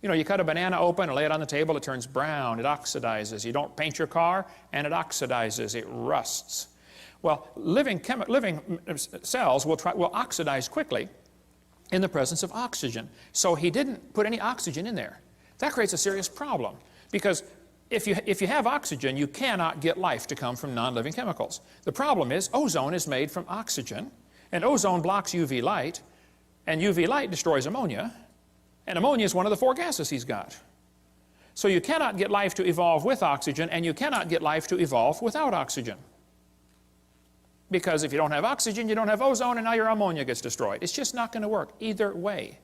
You know, you cut a banana open and lay it on the table, it turns brown, it oxidizes. You don't paint your car, and it oxidizes, it rusts. Well, living cells will oxidize quickly in the presence of oxygen. So he didn't put any oxygen in there. That creates a serious problem, because if you have oxygen, you cannot get life to come from non-living chemicals. The problem is ozone is made from oxygen, and ozone blocks UV light, and UV light destroys ammonia, and ammonia is one of the 4 gases he's got. So you cannot get life to evolve with oxygen, and you cannot get life to evolve without oxygen. Because if you don't have oxygen, you don't have ozone, and now your ammonia gets destroyed. It's just not going to work either way.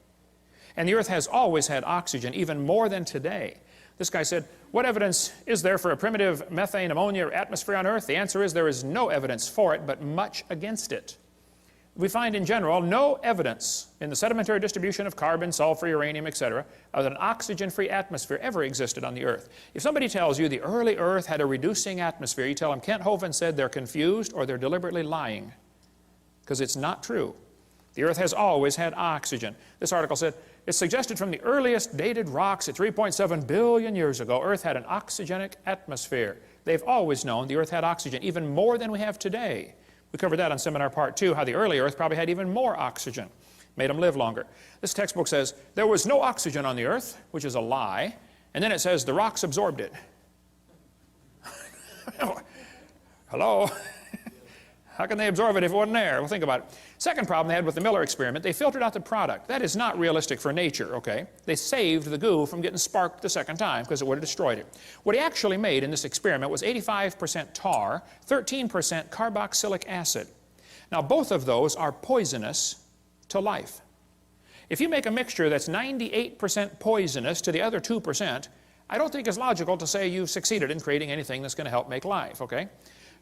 And the Earth has always had oxygen, even more than today. This guy said, what evidence is there for a primitive methane, ammonia atmosphere on Earth? The answer is there is no evidence for it, but much against it. We find in general no evidence in the sedimentary distribution of carbon, sulfur, uranium, etc., of an oxygen-free atmosphere ever existed on the Earth. If somebody tells you the early Earth had a reducing atmosphere, you tell them Kent Hovind said they're confused or they're deliberately lying, because it's not true. The Earth has always had oxygen. This article said, it's suggested from the earliest dated rocks at 3.7 billion years ago, Earth had an oxygenic atmosphere. They've always known the Earth had oxygen, even more than we have today. We covered that on seminar part 2, how the early Earth probably had even more oxygen, made them live longer. This textbook says, there was no oxygen on the Earth, which is a lie, and then it says the rocks absorbed it. Hello? How can they absorb it if it wasn't there? Well, think about it. Second problem they had with the Miller experiment, they filtered out the product. That is not realistic for nature, okay? They saved the goo from getting sparked the second time because it would have destroyed it. What he actually made in this experiment was 85% tar, 13% carboxylic acid. Now, both of those are poisonous to life. If you make a mixture that's 98% poisonous to the other 2%, I don't think it's logical to say you've succeeded in creating anything that's going to help make life, okay?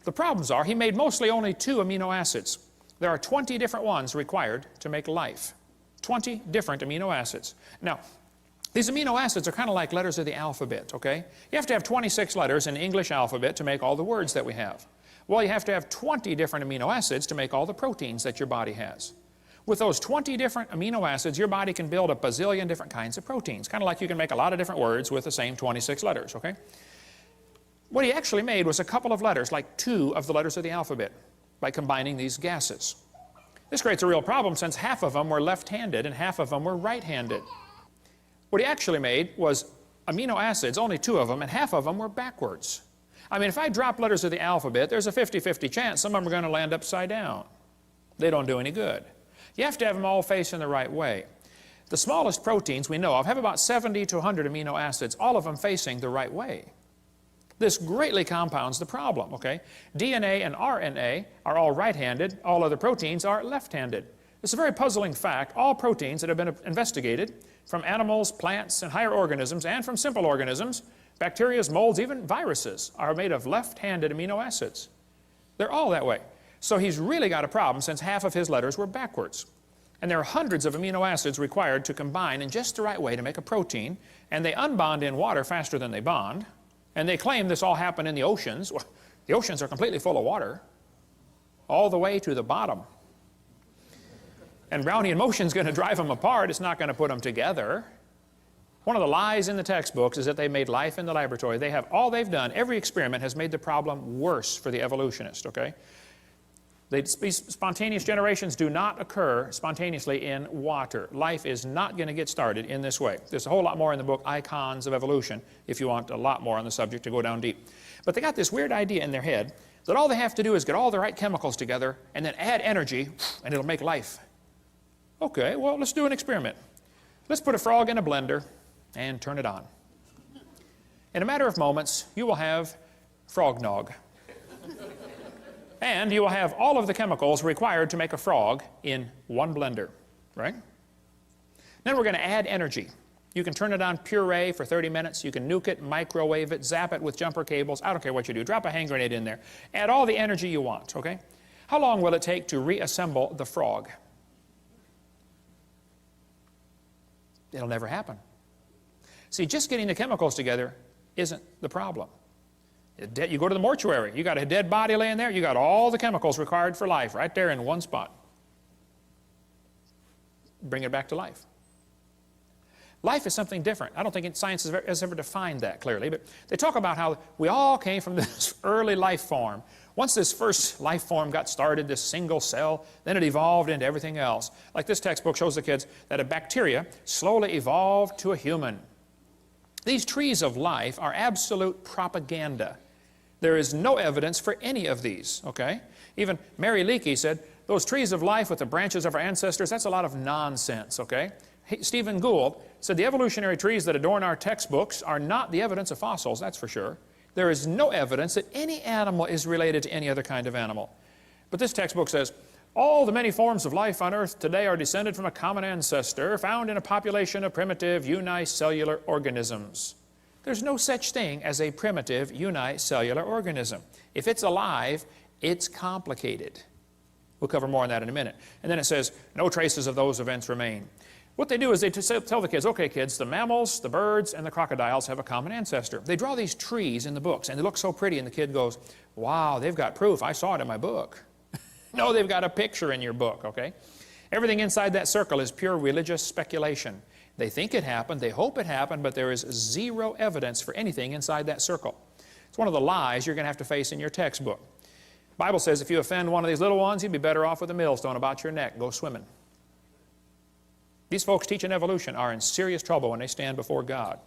The problems are he made mostly only 2 amino acids. There are 20 different ones required to make life. 20 different amino acids. Now, these amino acids are kind of like letters of the alphabet, okay? You have to have 26 letters in the English alphabet to make all the words that we have. Well, you have to have 20 different amino acids to make all the proteins that your body has. With those 20 different amino acids, your body can build a bazillion different kinds of proteins, kind of like you can make a lot of different words with the same 26 letters, okay? What he actually made was a couple of letters, like 2 of the letters of the alphabet, by combining these gases. This creates a real problem since half of them were left-handed and half of them were right-handed. What he actually made was amino acids, only 2 of them, and half of them were backwards. I mean, if I drop letters of the alphabet, there's a 50-50 chance some of them are going to land upside down. They don't do any good. You have to have them all facing the right way. The smallest proteins we know of have about 70 to 100 amino acids, all of them facing the right way. This greatly compounds the problem, okay? DNA and RNA are all right-handed, all other proteins are left-handed. It's a very puzzling fact. All proteins that have been investigated from animals, plants, and higher organisms, and from simple organisms, bacteria, molds, even viruses, are made of left-handed amino acids. They're all that way. So he's really got a problem since half of his letters were backwards. And there are hundreds of amino acids required to combine in just the right way to make a protein, and they unbond in water faster than they bond. And they claim this all happened in the oceans. Well, the oceans are completely full of water, all the way to the bottom. And Brownian motion is going to drive them apart. It's not going to put them together. One of the lies in the textbooks is that they made life in the laboratory. They have all they've done, every experiment has made the problem worse for the evolutionist, okay? These spontaneous generations do not occur spontaneously in water. Life is not going to get started in this way. There's a whole lot more in the book, Icons of Evolution, if you want a lot more on the subject to go down deep. But they got this weird idea in their head that all they have to do is get all the right chemicals together and then add energy, and it'll make life. Okay, well, let's do an experiment. Let's put a frog in a blender and turn it on. In a matter of moments, you will have frog nog. And you will have all of the chemicals required to make a frog in one blender, right? Then we're going to add energy. You can turn it on puree for 30 minutes. You can nuke it, microwave it, zap it with jumper cables. I don't care what you do. Drop a hand grenade in there. Add all the energy you want, okay? How long will it take to reassemble the frog? It'll never happen. See, just getting the chemicals together isn't the problem. You go to the mortuary, you got a dead body laying there, you got all the chemicals required for life right there in one spot. Bring it back to life. Life is something different. I don't think science has ever defined that clearly, but they talk about how we all came from this early life form. Once this first life form got started, this single cell, then it evolved into everything else. Like this textbook shows the kids that a bacteria slowly evolved to a human. These trees of life are absolute propaganda. There is no evidence for any of these, okay? Even Mary Leakey said, those trees of life with the branches of our ancestors, that's a lot of nonsense, okay? Stephen Gould said the evolutionary trees that adorn our textbooks are not the evidence of fossils, that's for sure. There is no evidence that any animal is related to any other kind of animal. But this textbook says, all the many forms of life on Earth today are descended from a common ancestor found in a population of primitive unicellular organisms. There's no such thing as a primitive unicellular organism. If it's alive, it's complicated. We'll cover more on that in a minute. And then it says, no traces of those events remain. What they do is they tell the kids, okay kids, the mammals, the birds, and the crocodiles have a common ancestor. They draw these trees in the books, and they look so pretty, and the kid goes, wow, they've got proof. I saw it in my book. No, they've got a picture in your book, okay? Everything inside that circle is pure religious speculation. They think it happened, they hope it happened, but there is zero evidence for anything inside that circle. It's one of the lies you're going to have to face in your textbook. The Bible says if you offend one of these little ones, you'd be better off with a millstone about your neck. Go swimming. These folks teaching evolution are in serious trouble when they stand before God.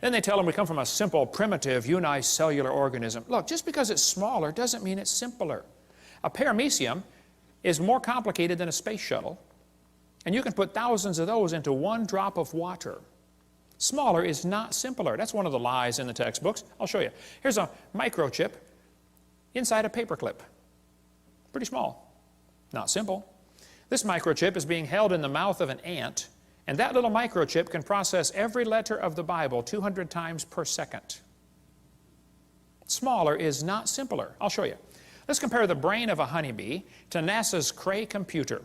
Then they tell them we come from a simple, primitive, unicellular organism. Look, just because it's smaller doesn't mean it's simpler. A paramecium is more complicated than a space shuttle, and you can put thousands of those into one drop of water. Smaller is not simpler. That's one of the lies in the textbooks. I'll show you. Here's a microchip inside a paperclip. Pretty small. Not simple. This microchip is being held in the mouth of an ant, and that little microchip can process every letter of the Bible 200 times per second. Smaller is not simpler. I'll show you. Let's compare the brain of a honeybee to NASA's Cray computer.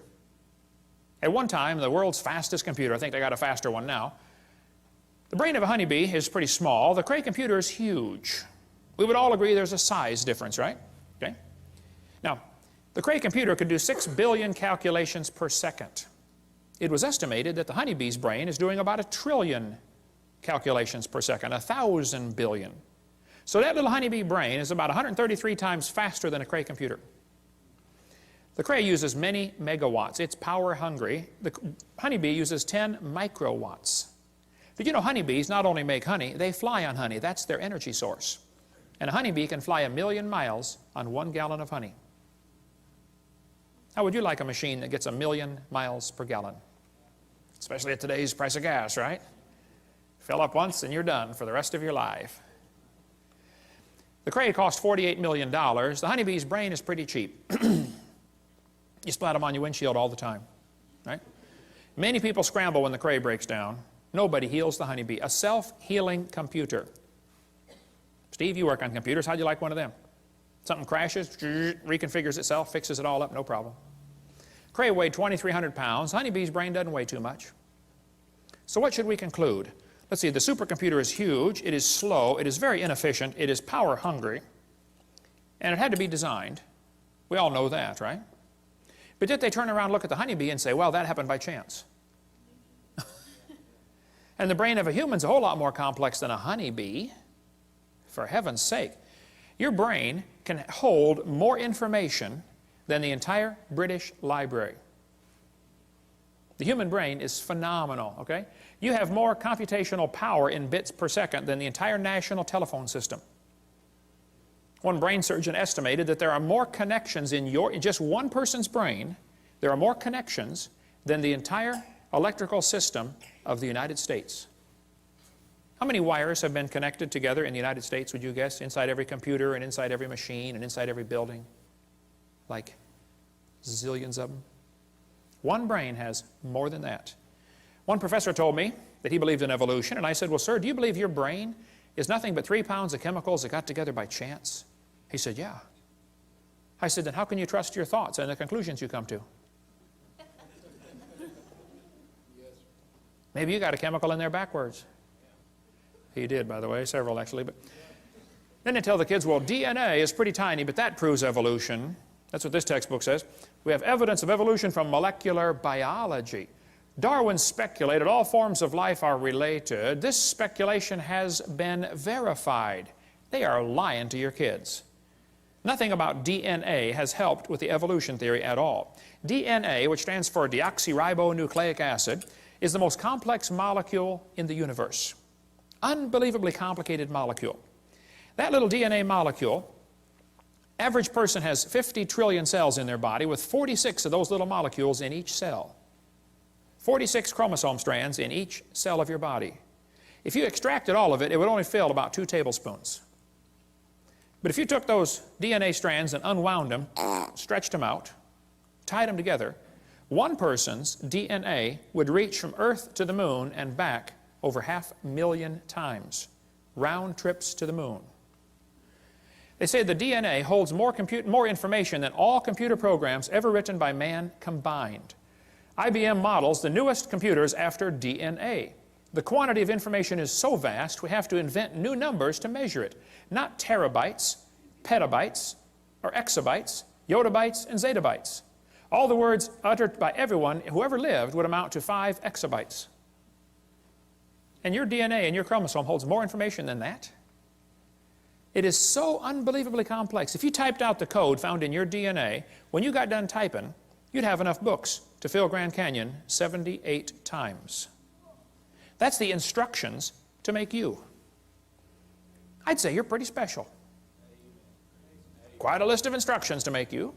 At one time, the world's fastest computer, I think they got a faster one now. The brain of a honeybee is pretty small. The Cray computer is huge. We would all agree there's a size difference, right? Okay. Now, the Cray computer could do 6 billion calculations per second. It was estimated that the honeybee's brain is doing about 1 trillion calculations per second, 1,000 billion. So that little honeybee brain is about 133 times faster than a Cray computer. The Cray uses many megawatts. It's power hungry. The honeybee uses 10 microwatts. But you know, honeybees not only make honey, they fly on honey. That's their energy source. And a honeybee can fly 1,000,000 miles on 1 gallon of honey. How would you like a machine that gets 1,000,000 miles per gallon? Especially at today's price of gas, right? Fill up once and you're done for the rest of your life. The Cray cost $48 million. The honeybee's brain is pretty cheap. You splat them on your windshield all the time, right? Many people scramble when the Cray breaks down. Nobody heals the honeybee. A self-healing computer. Steve, you work on computers. How'd you like one of them? Something crashes, reconfigures itself, fixes it all up, no problem. Cray weighed 2,300 pounds. Honeybee's brain doesn't weigh too much. So what should we conclude? Let's see, the supercomputer is huge, it is slow, it is very inefficient, it is power hungry, and it had to be designed. We all know that, right? But yet they turn around and look at the honeybee and say, well, that happened by chance. And the brain of a human is a whole lot more complex than a honeybee. For heaven's sake. Your brain can hold more information than the entire British Library. The human brain is phenomenal, okay? You have more computational power in bits per second than the entire national telephone system. One brain surgeon estimated that there are more connections in just one person's brain, there are more connections than the entire electrical system of the United States. How many wires have been connected together in the United States, would you guess, inside every computer and inside every machine and inside every building? Like zillions of them. One brain has more than that. One professor told me that he believed in evolution, and I said, well, sir, do you believe your brain is nothing but 3 pounds of chemicals that got together by chance? He said, yeah. I said, then how can you trust your thoughts and the conclusions you come to? Maybe you got a chemical in there backwards. He did, by the way, several actually. But then they tell the kids, well, DNA is pretty tiny, but that proves evolution. That's what this textbook says. We have evidence of evolution from molecular biology. Darwin speculated all forms of life are related. This speculation has been verified. They are lying to your kids. Nothing about DNA has helped with the evolution theory at all. DNA, which stands for deoxyribonucleic acid, is the most complex molecule in the universe. Unbelievably complicated molecule. That little DNA molecule, average person has 50 trillion cells in their body with 46 of those little molecules in each cell. 46 chromosome strands in each cell of your body. If you extracted all of it, it would only fill about 2 tablespoons. But if you took those DNA strands and unwound them, stretched them out, tied them together, one person's DNA would reach from Earth to the moon and back over 500,000 times. Round trips to the moon. They say the DNA holds more information than all computer programs ever written by man combined. IBM models the newest computers after DNA. The quantity of information is so vast, we have to invent new numbers to measure it. Not terabytes, petabytes, or exabytes, yottabytes, and zettabytes. All the words uttered by everyone who ever lived would amount to 5 exabytes. And your DNA and your chromosome holds more information than that. It is so unbelievably complex. If you typed out the code found in your DNA, when you got done typing, you'd have enough books to fill Grand Canyon 78 times. That's the instructions to make you. I'd say you're pretty special. Quite a list of instructions to make you.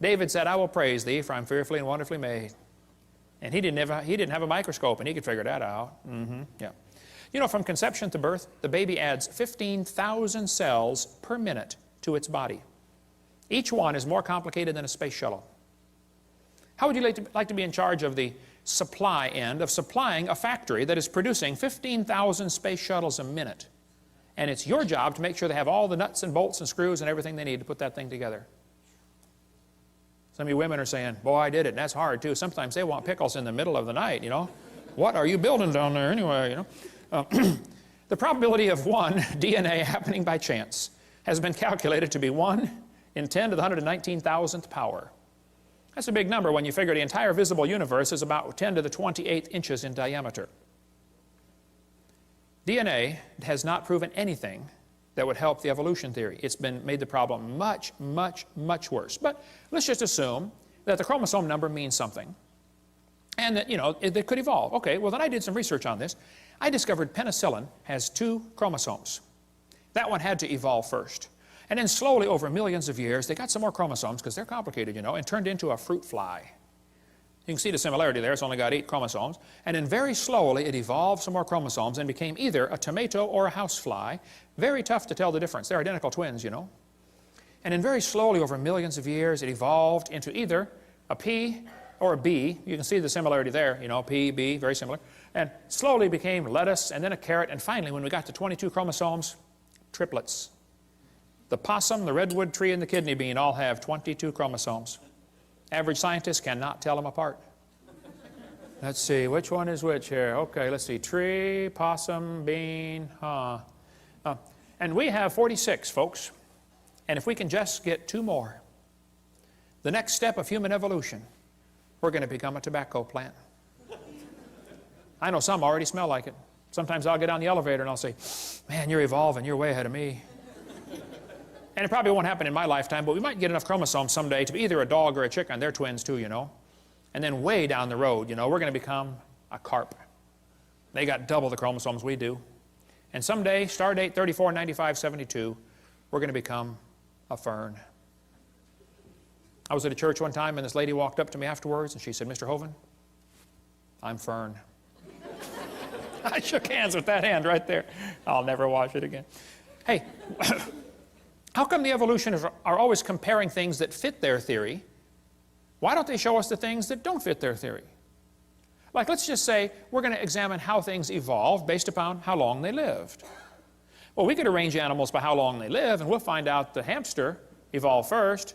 David said, I will praise thee, for I'm fearfully and wonderfully made. And he didn't have a microscope, and he could figure that out. Yeah. You know, from conception to birth, the baby adds 15,000 cells per minute to its body. Each one is more complicated than a space shuttle. How would you like to be in charge of the supply end of supplying a factory that is producing 15,000 space shuttles a minute? And it's your job to make sure they have all the nuts and bolts and screws and everything they need to put that thing together. Some of you women are saying, boy, I did it, and that's hard too. Sometimes they want pickles in the middle of the night, you know. What are you building down there anyway, you know? The probability of one DNA happening by chance has been calculated to be 1 in 10 to the 119,000th power. That's a big number when you figure the entire visible universe is about 10 to the 28th inches in diameter. DNA has not proven anything that would help the evolution theory. It's made the problem much, much, much worse. But let's just assume that the chromosome number means something and that, you know, it could evolve. Okay, well then I did some research on this. I discovered penicillin has 2 chromosomes. That one had to evolve first. And then slowly over millions of years, they got some more chromosomes because they're complicated, you know, and turned into a fruit fly. You can see the similarity there. It's only got 8 chromosomes. And then very slowly it evolved some more chromosomes and became either a tomato or a housefly. Very tough to tell the difference. They're identical twins, you know. And then very slowly over millions of years it evolved into either a pea or a bee. You can see the similarity there, you know, pea, bee, very similar. And slowly became lettuce and then a carrot. And finally, when we got to 22 chromosomes, triplets. The possum, the redwood tree, and the kidney bean all have 22 chromosomes. Average scientists cannot tell them apart. Let's see, which one is which here? Okay, let's see, tree, possum, bean, and we have 46, folks. And if we can just get 2 more, the next step of human evolution, we're going to become a tobacco plant. I know some already smell like it. Sometimes I'll get on the elevator and I'll say, man, you're evolving, you're way ahead of me. And it probably won't happen in my lifetime, but we might get enough chromosomes someday to be either a dog or a chicken. They're twins too, you know. And then way down the road, you know, we're going to become a carp. They got double the chromosomes we do. And someday, star date 34, 95, 72, we're going to become a fern. I was at a church one time and this lady walked up to me afterwards and she said, Mr. Hovind, I'm fern. I shook hands with that hand right there. I'll never watch it again. Hey, how come the evolutionists are always comparing things that fit their theory? Why don't they show us the things that don't fit their theory? Like, let's just say we're going to examine how things evolved based upon how long they lived. Well, we could arrange animals by how long they live, and we'll find out the hamster evolved first,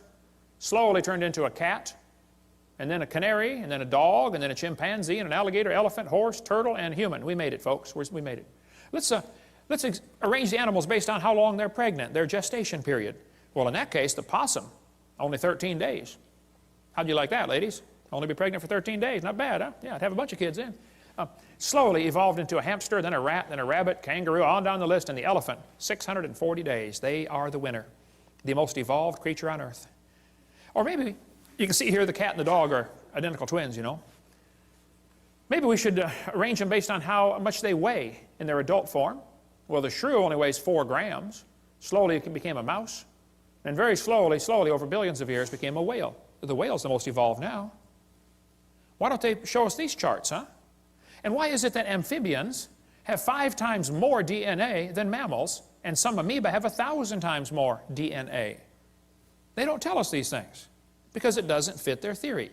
slowly turned into a cat, and then a canary, and then a dog, and then a chimpanzee, and an alligator, elephant, horse, turtle, and human. We made it, folks. We made it. Let's arrange the animals based on how long they're pregnant, their gestation period. Well, in that case, the possum, only 13 days. How'd you like that, ladies? Only be pregnant for 13 days. Not bad, huh? Yeah, I'd have a bunch of kids in. Slowly evolved into a hamster, then a rat, then a rabbit, kangaroo, on down the list, and the elephant. 640 days. They are the winner. The most evolved creature on earth. Or maybe, you can see here the cat and the dog are identical twins, you know. Maybe we should arrange them based on how much they weigh in their adult form. Well, the shrew only weighs 4 grams. Slowly it became a mouse. And very slowly, over billions of years, became a whale. The whale's the most evolved now. Why don't they show us these charts, huh? And why is it that amphibians have 5 times more DNA than mammals, and some amoeba have 1,000 times more DNA? They don't tell us these things because it doesn't fit their theory.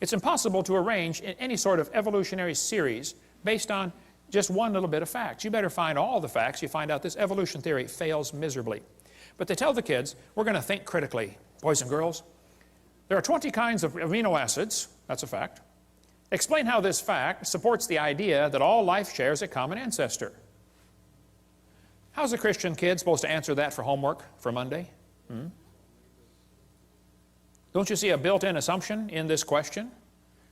It's impossible to arrange in any sort of evolutionary series based on just one little bit of facts. You better find all the facts. You find out this evolution theory fails miserably. But they tell the kids, we're going to think critically. Boys and girls, there are 20 kinds of amino acids. That's a fact. Explain how this fact supports the idea that all life shares a common ancestor. How's a Christian kid supposed to answer that for homework for Monday? Don't you see a built-in assumption in this question?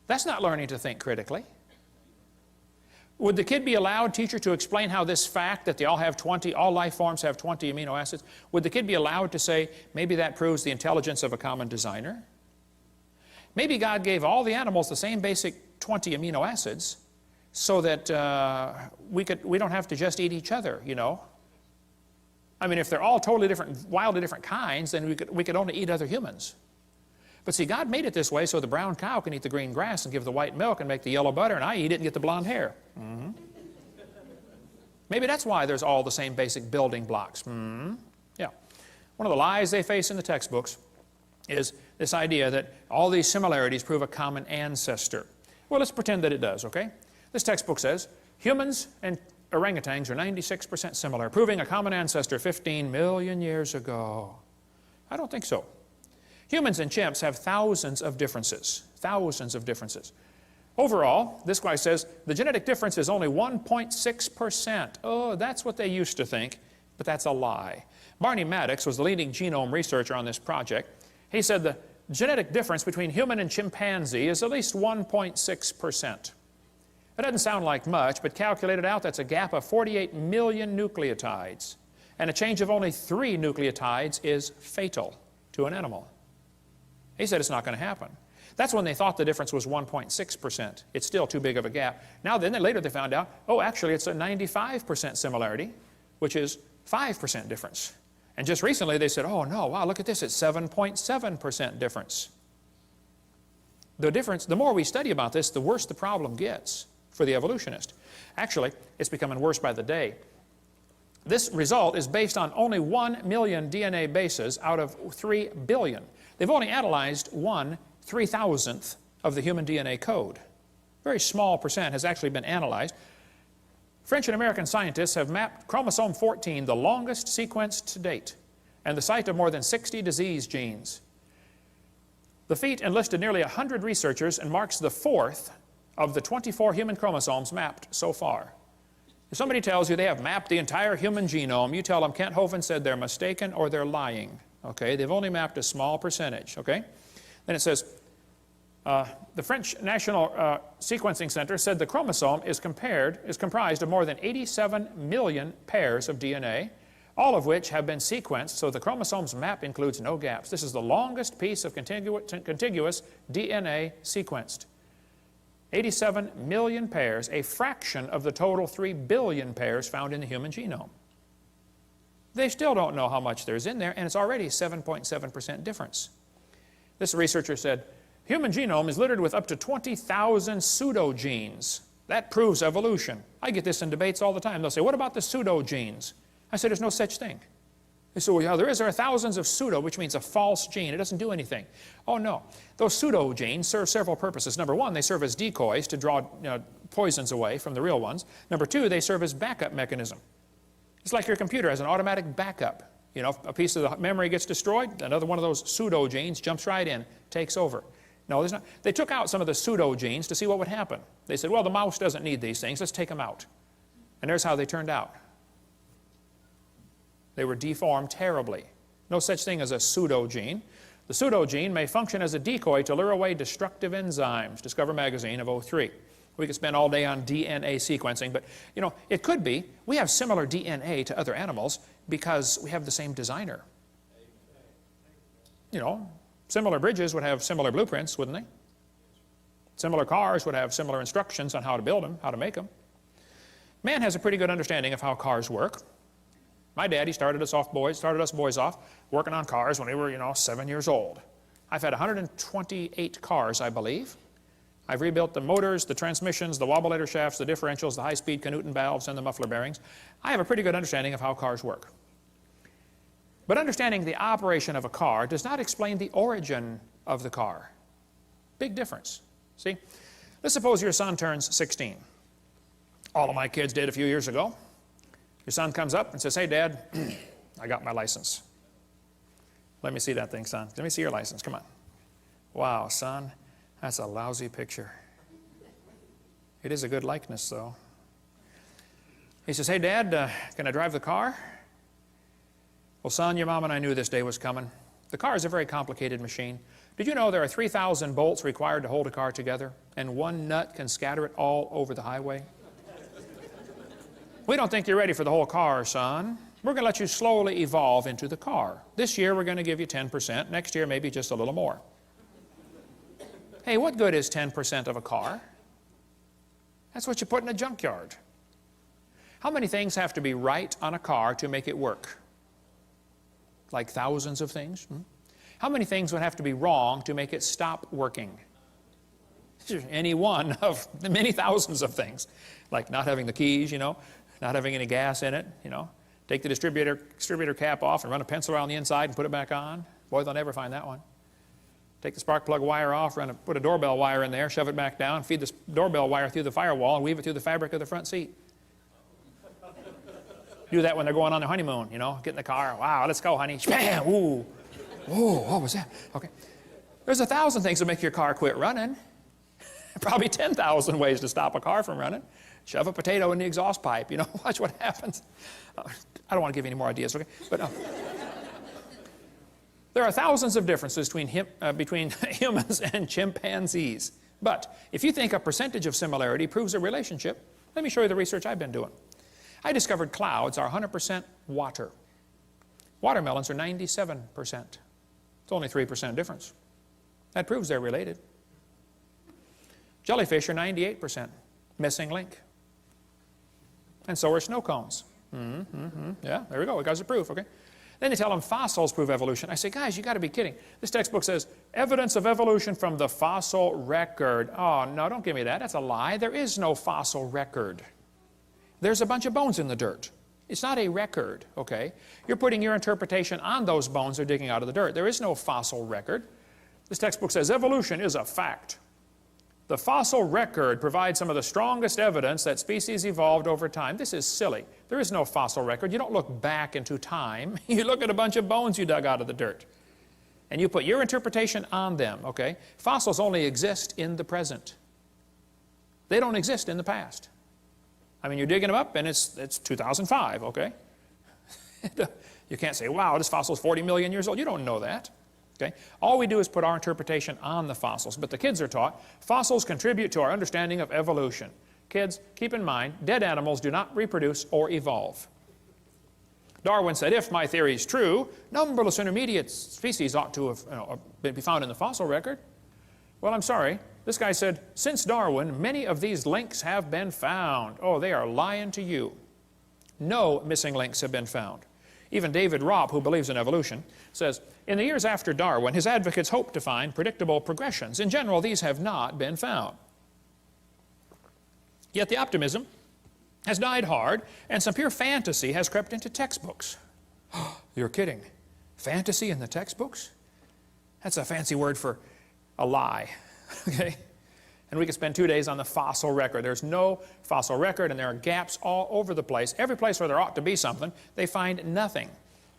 That's not learning to think critically. Would the kid be allowed, teacher, to explain how this fact that all life forms have 20 amino acids, would the kid be allowed to say, maybe that proves the intelligence of a common designer? Maybe God gave all the animals the same basic 20 amino acids so that we don't have to just eat each other, you know. I mean, if they're all totally different, wildly different kinds, then we could only eat other humans. But see, God made it this way so the brown cow can eat the green grass and give the white milk and make the yellow butter, and I eat it and get the blonde hair. Maybe that's why there's all the same basic building blocks. Yeah. One of the lies they face in the textbooks is this idea that all these similarities prove a common ancestor. Well, let's pretend that it does, okay? This textbook says humans and orangutans are 96% similar, proving a common ancestor 15 million years ago. I don't think so. Humans and chimps have thousands of differences. Thousands of differences. Overall, this guy says the genetic difference is only 1.6%. Oh, that's what they used to think, but that's a lie. Barney Maddox was the leading genome researcher on this project. He said the genetic difference between human and chimpanzee is at least 1.6%. It doesn't sound like much, but calculated out, that's a gap of 48 million nucleotides. And a change of only 3 nucleotides is fatal to an animal. He said it's not going to happen. That's when they thought the difference was 1.6%. It's still too big of a gap. Now then, later they found out, oh, actually it's a 95% similarity, which is 5% difference. And just recently they said, oh no, wow, look at this, it's 7.7% difference. The more we study about this, the worse the problem gets for the evolutionist. Actually, it's becoming worse by the day. This result is based on only 1 million DNA bases out of 3 billion. They've only analyzed 1/3000th of the human DNA code. A very small percent has actually been analyzed. French and American scientists have mapped chromosome 14, the longest sequence to date, and the site of more than 60 disease genes. The feat enlisted nearly 100 researchers and marks the 4th of the 24 human chromosomes mapped so far. If somebody tells you they have mapped the entire human genome, you tell them Kent Hovind said they're mistaken or they're lying. Okay? They've only mapped a small percentage. Okay? Then it says, the French National Sequencing Center said the chromosome is comprised of more than 87 million pairs of DNA, all of which have been sequenced, so the chromosome's map includes no gaps. This is the longest piece of contiguous DNA sequenced. 87 million pairs, a fraction of the total 3 billion pairs found in the human genome. They still don't know how much there's in there, and it's already 7.7% difference. This researcher said, human genome is littered with up to 20,000 pseudogenes. That proves evolution. I get this in debates all the time. They'll say, what about the pseudogenes? I said, there's no such thing. They say, well, yeah, there are thousands of pseudo, which means a false gene. It doesn't do anything. Oh, no. Those pseudogenes serve several purposes. Number one, they serve as decoys to draw poisons away from the real ones. Number two, they serve as backup mechanism. It's like your computer has an automatic backup. You know, if a piece of the memory gets destroyed, another one of those pseudogenes jumps right in, takes over. No, there's not. They took out some of the pseudogenes to see what would happen. They said, well, the mouse doesn't need these things. Let's take them out. And there's how they turned out. They were deformed terribly. No such thing as a pseudogene. The pseudogene may function as a decoy to lure away destructive enzymes. Discover Magazine of '03. We could spend all day on DNA sequencing, but you know, it could be. We have similar DNA to other animals because we have the same designer. You know, similar bridges would have similar blueprints, wouldn't they? Similar cars would have similar instructions on how to build them, how to make them. Man has a pretty good understanding of how cars work. My daddy started us boys off working on cars when we were, 7 years old. I've had 128 cars, I believe. I've rebuilt the motors, the transmissions, the wobbleator shafts, the differentials, the high-speed Canuten valves, and the muffler bearings. I have a pretty good understanding of how cars work. But understanding the operation of a car does not explain the origin of the car. Big difference. See? Let's suppose your son turns 16. All of my kids did a few years ago. Your son comes up and says, hey, Dad, I got my license. Let me see that thing, son. Let me see your license. Come on. Wow, son, that's a lousy picture. It is a good likeness, though. He says, hey, Dad, can I drive the car? Well, son, your mom and I knew this day was coming. The car is a very complicated machine. Did you know there are 3,000 bolts required to hold a car together, and one nut can scatter it all over the highway? We don't think you're ready for the whole car, son. We're going to let you slowly evolve into the car. This year, we're going to give you 10%. Next year, maybe just a little more. Hey, what good is 10% of a car? That's what you put in a junkyard. How many things have to be right on a car to make it work? Like thousands of things? How many things would have to be wrong to make it stop working? Any one of the many thousands of things. Like not having the keys, not having any gas in it, Take the distributor cap off and run a pencil around the inside and put it back on. Boy, they'll never find that one. Take the spark plug wire off, put a doorbell wire in there, shove it back down, feed the doorbell wire through the firewall, and weave it through the fabric of the front seat. Do that when they're going on their honeymoon, get in the car. Wow, let's go, honey. Bam! Ooh. Whoa, what was that? Okay. There's 1,000 things that make your car quit running. Probably 10,000 ways to stop a car from running. Shove a potato in the exhaust pipe, watch what happens. I don't want to give you any more ideas, okay? But there are thousands of differences between humans and chimpanzees. But if you think a percentage of similarity proves a relationship, let me show you the research I've been doing. I discovered clouds are 100% water. Watermelons are 97%. It's only 3% difference. That proves they're related. Jellyfish are 98%. Missing link. And so are snow cones. Yeah, there we go. We got the proof, okay? Then they tell them fossils prove evolution. I say, guys, you got to be kidding. This textbook says, evidence of evolution from the fossil record. Oh, no, don't give me that. That's a lie. There is no fossil record. There's a bunch of bones in the dirt. It's not a record, okay? You're putting your interpretation on those bones they're digging out of the dirt. There is no fossil record. This textbook says evolution is a fact. The fossil record provides some of the strongest evidence that species evolved over time. This is silly. There is no fossil record. You don't look back into time. You look at a bunch of bones you dug out of the dirt. And you put your interpretation on them, okay? Fossils only exist in the present. They don't exist in the past. I mean, you're digging them up and it's 2005, okay? You can't say, wow, this fossil is 40 million years old. You don't know that. Okay? All we do is put our interpretation on the fossils. But the kids are taught fossils contribute to our understanding of evolution. Kids, keep in mind, dead animals do not reproduce or evolve. Darwin said, if my theory is true, numberless intermediate species ought to have be found in the fossil record. Well, I'm sorry. This guy said, since Darwin, many of these links have been found. Oh, they are lying to you. No missing links have been found. Even David Ropp, who believes in evolution, says, in the years after Darwin, his advocates hoped to find predictable progressions. In general, these have not been found. Yet the optimism has died hard, and some pure fantasy has crept into textbooks. You're kidding. Fantasy in the textbooks? That's a fancy word for a lie. Okay? And we could spend 2 days on the fossil record. There's no fossil record, and there are gaps all over the place. Every place where there ought to be something, they find nothing.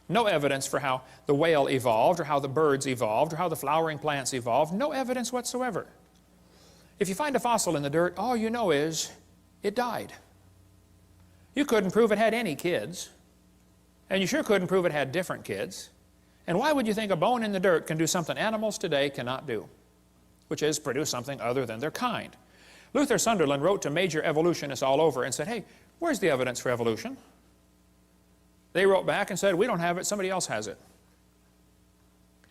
No evidence for how the whale evolved, or how the birds evolved, or how the flowering plants evolved. No evidence whatsoever. If you find a fossil in the dirt, all you know is it died. You couldn't prove it had any kids. And you sure couldn't prove it had different kids. And why would you think a bone in the dirt can do something animals today cannot do? Which is produce something other than their kind. Luther Sunderland wrote to major evolutionists all over and said, hey, where's the evidence for evolution? They wrote back and said, we don't have it, somebody else has it.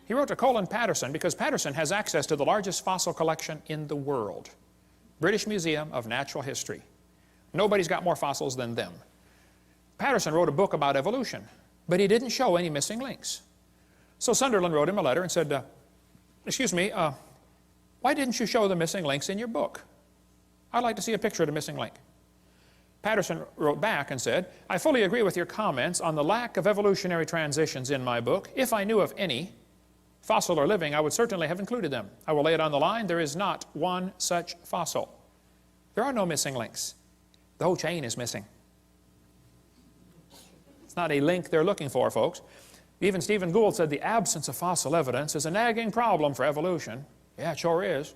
He wrote to Colin Patterson because Patterson has access to the largest fossil collection in the world. British Museum of Natural History. Nobody's got more fossils than them. Patterson wrote a book about evolution, but he didn't show any missing links. So Sunderland wrote him a letter and said, excuse me, why didn't you show the missing links in your book? I'd like to see a picture of the missing link. Patterson wrote back and said, I fully agree with your comments on the lack of evolutionary transitions in my book. If I knew of any, fossil or living, I would certainly have included them. I will lay it on the line. There is not one such fossil. There are no missing links. The whole chain is missing. It's not a link they're looking for, folks. Even Stephen Gould said the absence of fossil evidence is a nagging problem for evolution. Yeah, it sure is.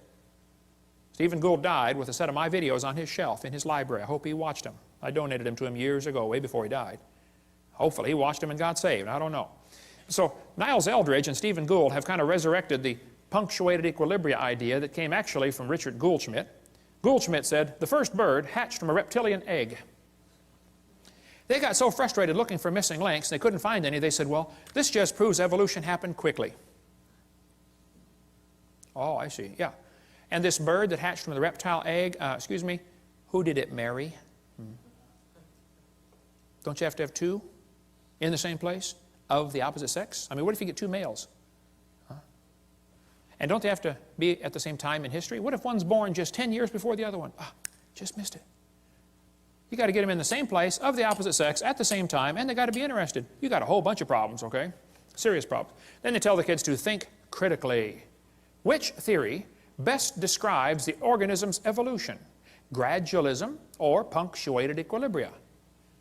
Stephen Gould died with a set of my videos on his shelf in his library. I hope he watched them. I donated them to him years ago, way before he died. Hopefully he watched them and got saved. I don't know. So Niles Eldridge and Stephen Gould have kind of resurrected the punctuated equilibria idea that came actually from Richard Goldschmidt. Goldschmidt said, the first bird hatched from a reptilian egg. They got so frustrated looking for missing links, they couldn't find any. They said, well, this just proves evolution happened quickly. Oh, I see, yeah. And this bird that hatched from the reptile egg, excuse me, who did it marry? Don't you have to have two in the same place of the opposite sex? I mean, what if you get two males? Huh? And don't they have to be at the same time in history? What if one's born just 10 years before the other one? Ah, just missed it. You got to get them in the same place of the opposite sex at the same time, and they got to be interested. You got a whole bunch of problems, okay? Serious problems. Then they tell the kids to think critically. Which theory best describes the organism's evolution? Gradualism or punctuated equilibria?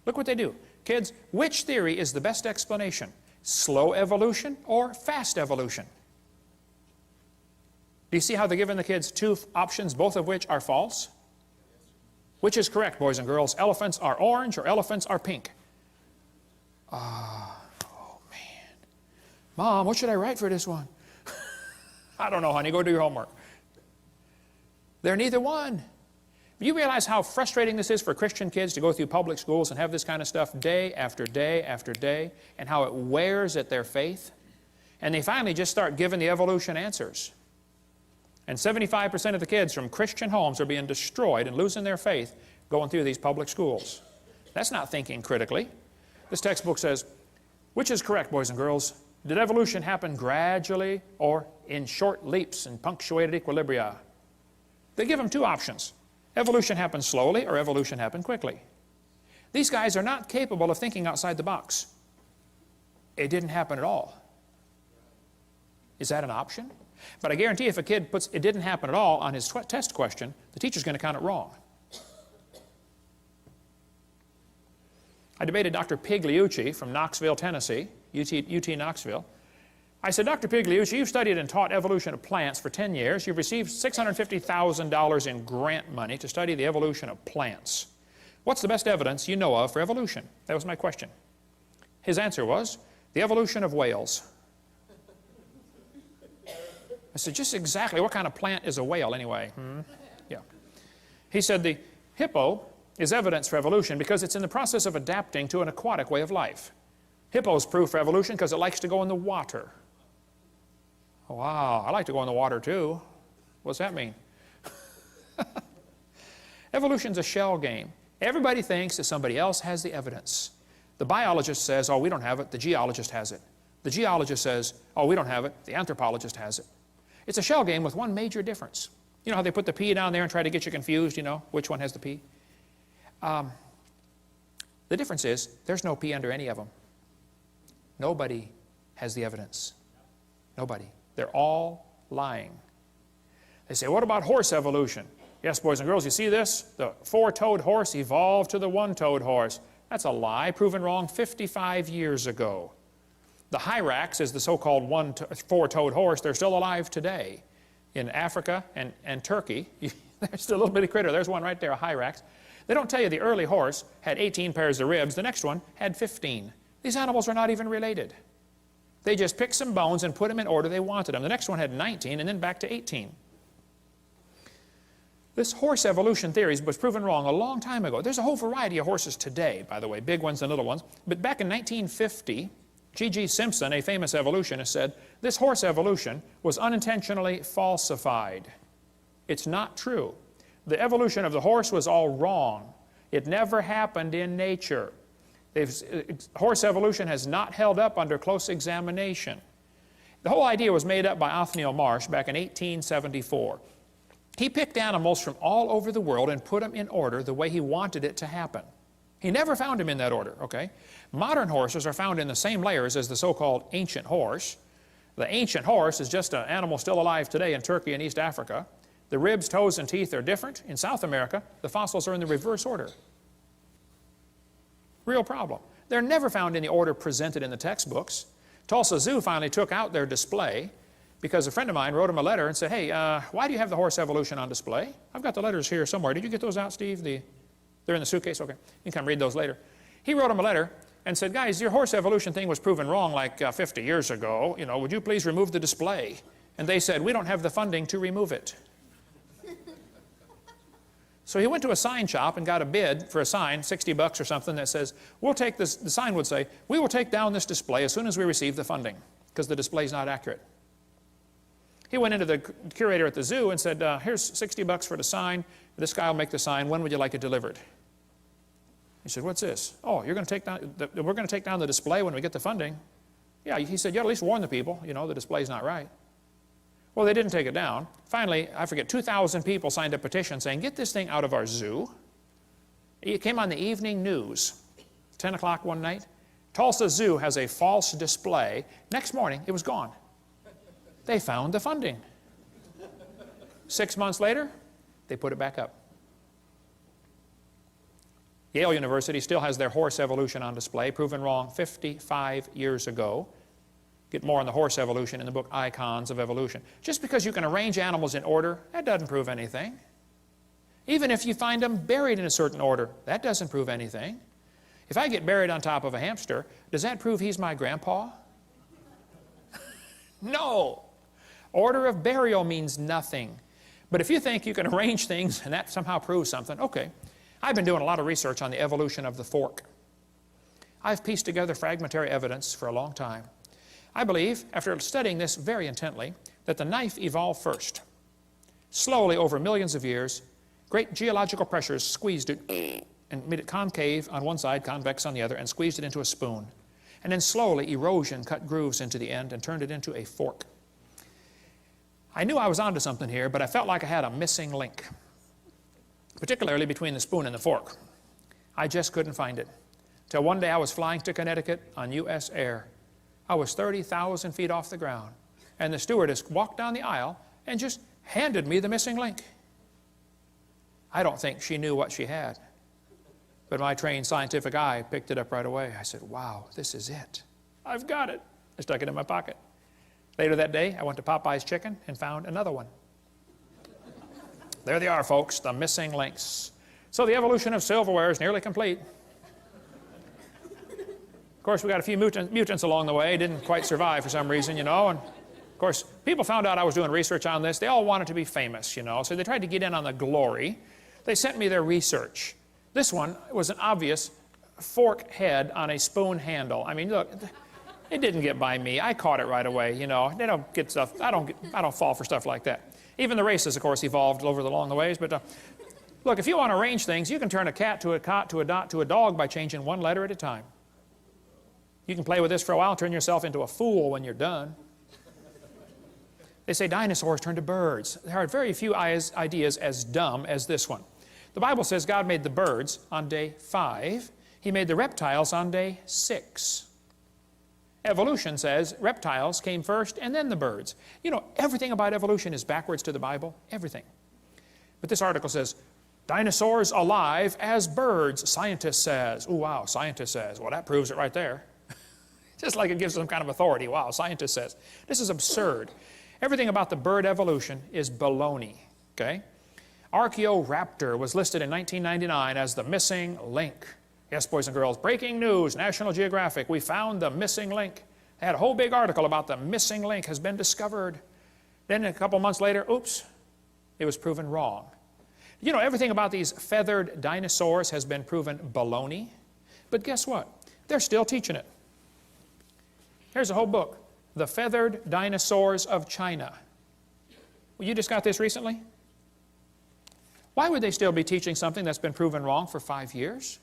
Look what they do. Kids, which theory is the best explanation? Slow evolution or fast evolution? Do you see how they're giving the kids two options, both of which are false? Which is correct, boys and girls? Elephants are orange or elephants are pink? Oh, man. Mom, what should I write for this one? I don't know, honey. Go do your homework. They're neither one. You realize how frustrating this is for Christian kids to go through public schools and have this kind of stuff day after day after day, and how it wears at their faith? And they finally just start giving the evolution answers. And 75% of the kids from Christian homes are being destroyed and losing their faith going through these public schools. That's not thinking critically. This textbook says, which is correct, boys and girls? Did evolution happen gradually or in short leaps and punctuated equilibria? They give them two options. Evolution happened slowly or evolution happened quickly. These guys are not capable of thinking outside the box. It didn't happen at all. Is that an option? But I guarantee if a kid puts it didn't happen at all on his test question, the teacher's going to count it wrong. I debated Dr. Pigliucci from Knoxville, Tennessee, UT Knoxville. I said, Dr. Pigliucci, you've studied and taught evolution of plants for 10 years. You've received $650,000 in grant money to study the evolution of plants. What's the best evidence you know of for evolution? That was my question. His answer was, the evolution of whales. I said, just exactly what kind of plant is a whale anyway? Yeah. He said, the hippo is evidence for evolution because it's in the process of adapting to an aquatic way of life. Hippo is proof for evolution because it likes to go in the water. Wow, I like to go in the water too. What's that mean? Evolution's a shell game. Everybody thinks that somebody else has the evidence. The biologist says, oh, we don't have it. The geologist has it. The geologist says, oh, we don't have it. The anthropologist has it. It's a shell game with one major difference. You know how they put the P down there and try to get you confused, you know, which one has the P? The difference is there's no P under any of them. Nobody has the evidence. Nobody. They're all lying. They say, what about horse evolution? Yes, boys and girls, you see this? The four-toed horse evolved to the one-toed horse. That's a lie, proven wrong 55 years ago. The hyrax is the so-called four-toed horse. They're still alive today in Africa and Turkey. There's still a little bitty critter. There's one right there, a hyrax. They don't tell you the early horse had 18 pairs of ribs. The next one had 15. These animals are not even related. They just picked some bones and put them in order they wanted them. The next one had 19 and then back to 18. This horse evolution theory was proven wrong a long time ago. There's a whole variety of horses today, by the way, big ones and little ones. But back in 1950, G.G. Simpson, a famous evolutionist, said, this horse evolution was unintentionally falsified. It's not true. The evolution of the horse was all wrong. It never happened in nature. Horse evolution has not held up under close examination. The whole idea was made up by Othniel Marsh back in 1874. He picked animals from all over the world and put them in order the way he wanted it to happen. He never found them in that order, okay? Modern horses are found in the same layers as the so-called ancient horse. The ancient horse is just an animal still alive today in Turkey and East Africa. The ribs, toes, and teeth are different. In South America, the fossils are in the reverse order. Real problem. They're never found in the order presented in the textbooks. Tulsa Zoo finally took out their display because a friend of mine wrote him a letter and said, hey, why do you have the horse evolution on display? I've got the letters here somewhere. Did you get those out, Steve? They're in the suitcase? Okay. You can come read those later. He wrote him a letter and said, guys, your horse evolution thing was proven wrong like 50 years ago. You know, would you please remove the display? And they said, we don't have the funding to remove it. So he went to a sign shop and got a bid for a sign, $60 or something, that says, we'll take this, the sign would say, we will take down this display as soon as we receive the funding, because the display is not accurate. He went into the curator at the zoo and said, here's $60 for the sign. This guy will make the sign. When would you like it delivered? He said, what's this? Oh, you're going to take down, we're going to take down the display when we get the funding. Yeah, he said, you at least warn the people, you know, the display's not right. Well, they didn't take it down. Finally, I forget, 2,000 people signed a petition saying, get this thing out of our zoo. It came on the evening news, 10 o'clock one night. Tulsa Zoo has a false display. Next morning, it was gone. They found the funding. 6 months later, they put it back up. Yale University still has their horse evolution on display, proven wrong 55 years ago. Get more on the horse evolution in the book Icons of Evolution. Just because you can arrange animals in order, that doesn't prove anything. Even if you find them buried in a certain order, that doesn't prove anything. If I get buried on top of a hamster, does that prove he's my grandpa? No. Order of burial means nothing. But if you think you can arrange things and that somehow proves something, okay. I've been doing a lot of research on the evolution of the fork. I've pieced together fragmentary evidence for a long time. I believe, after studying this very intently, that the knife evolved first. Slowly, over millions of years, great geological pressures squeezed it and made it concave on one side, convex on the other, and squeezed it into a spoon. And then slowly, erosion cut grooves into the end and turned it into a fork. I knew I was onto something here, but I felt like I had a missing link, particularly between the spoon and the fork. I just couldn't find it. Till one day I was flying to Connecticut on U.S. Air. I was 30,000 feet off the ground, and the stewardess walked down the aisle and just handed me the missing link. I don't think she knew what she had, but my trained scientific eye picked it up right away. I said, wow, this is it. I've got it. I stuck it in my pocket. Later that day, I went to Popeye's Chicken and found another one. There they are, folks, the missing links. So the evolution of silverware is nearly complete. Of course, we got a few mutants along the way. Didn't quite survive for some reason, you know. And of course, people found out I was doing research on this. They all wanted to be famous, you know. So they tried to get in on the glory. They sent me their research. This one was an obvious fork head on a spoon handle. I mean, look. It didn't get by me. I caught it right away, you know. They don't get stuff. I don't fall for stuff like that. Even the races, of course, evolved along the ways. But look, if you want to arrange things, you can turn a cat to a cot to a dot to a dog by changing one letter at a time. You can play with this for a while, turn yourself into a fool when you're done. They say dinosaurs turned to birds. There are very few ideas as dumb as this one. The Bible says God made the birds on day 5. He made the reptiles on day 6. Evolution says reptiles came first and then the birds. You know, everything about evolution is backwards to the Bible, everything. But this article says, dinosaurs alive as birds, scientist says. Oh, wow, scientist says. Well, that proves it right there. Just like it gives some kind of authority. Wow, scientist says. This is absurd. Everything about the bird evolution is baloney, okay? Archaeoraptor was listed in 1999 as the missing link. Yes, boys and girls, breaking news, National Geographic, we found the missing link. They had a whole big article about the missing link has been discovered. Then a couple months later, oops, it was proven wrong. You know, everything about these feathered dinosaurs has been proven baloney. But guess what? They're still teaching it. Here's a whole book, The Feathered Dinosaurs of China. Well, you just got this recently? Why would they still be teaching something that's been proven wrong for 5 years?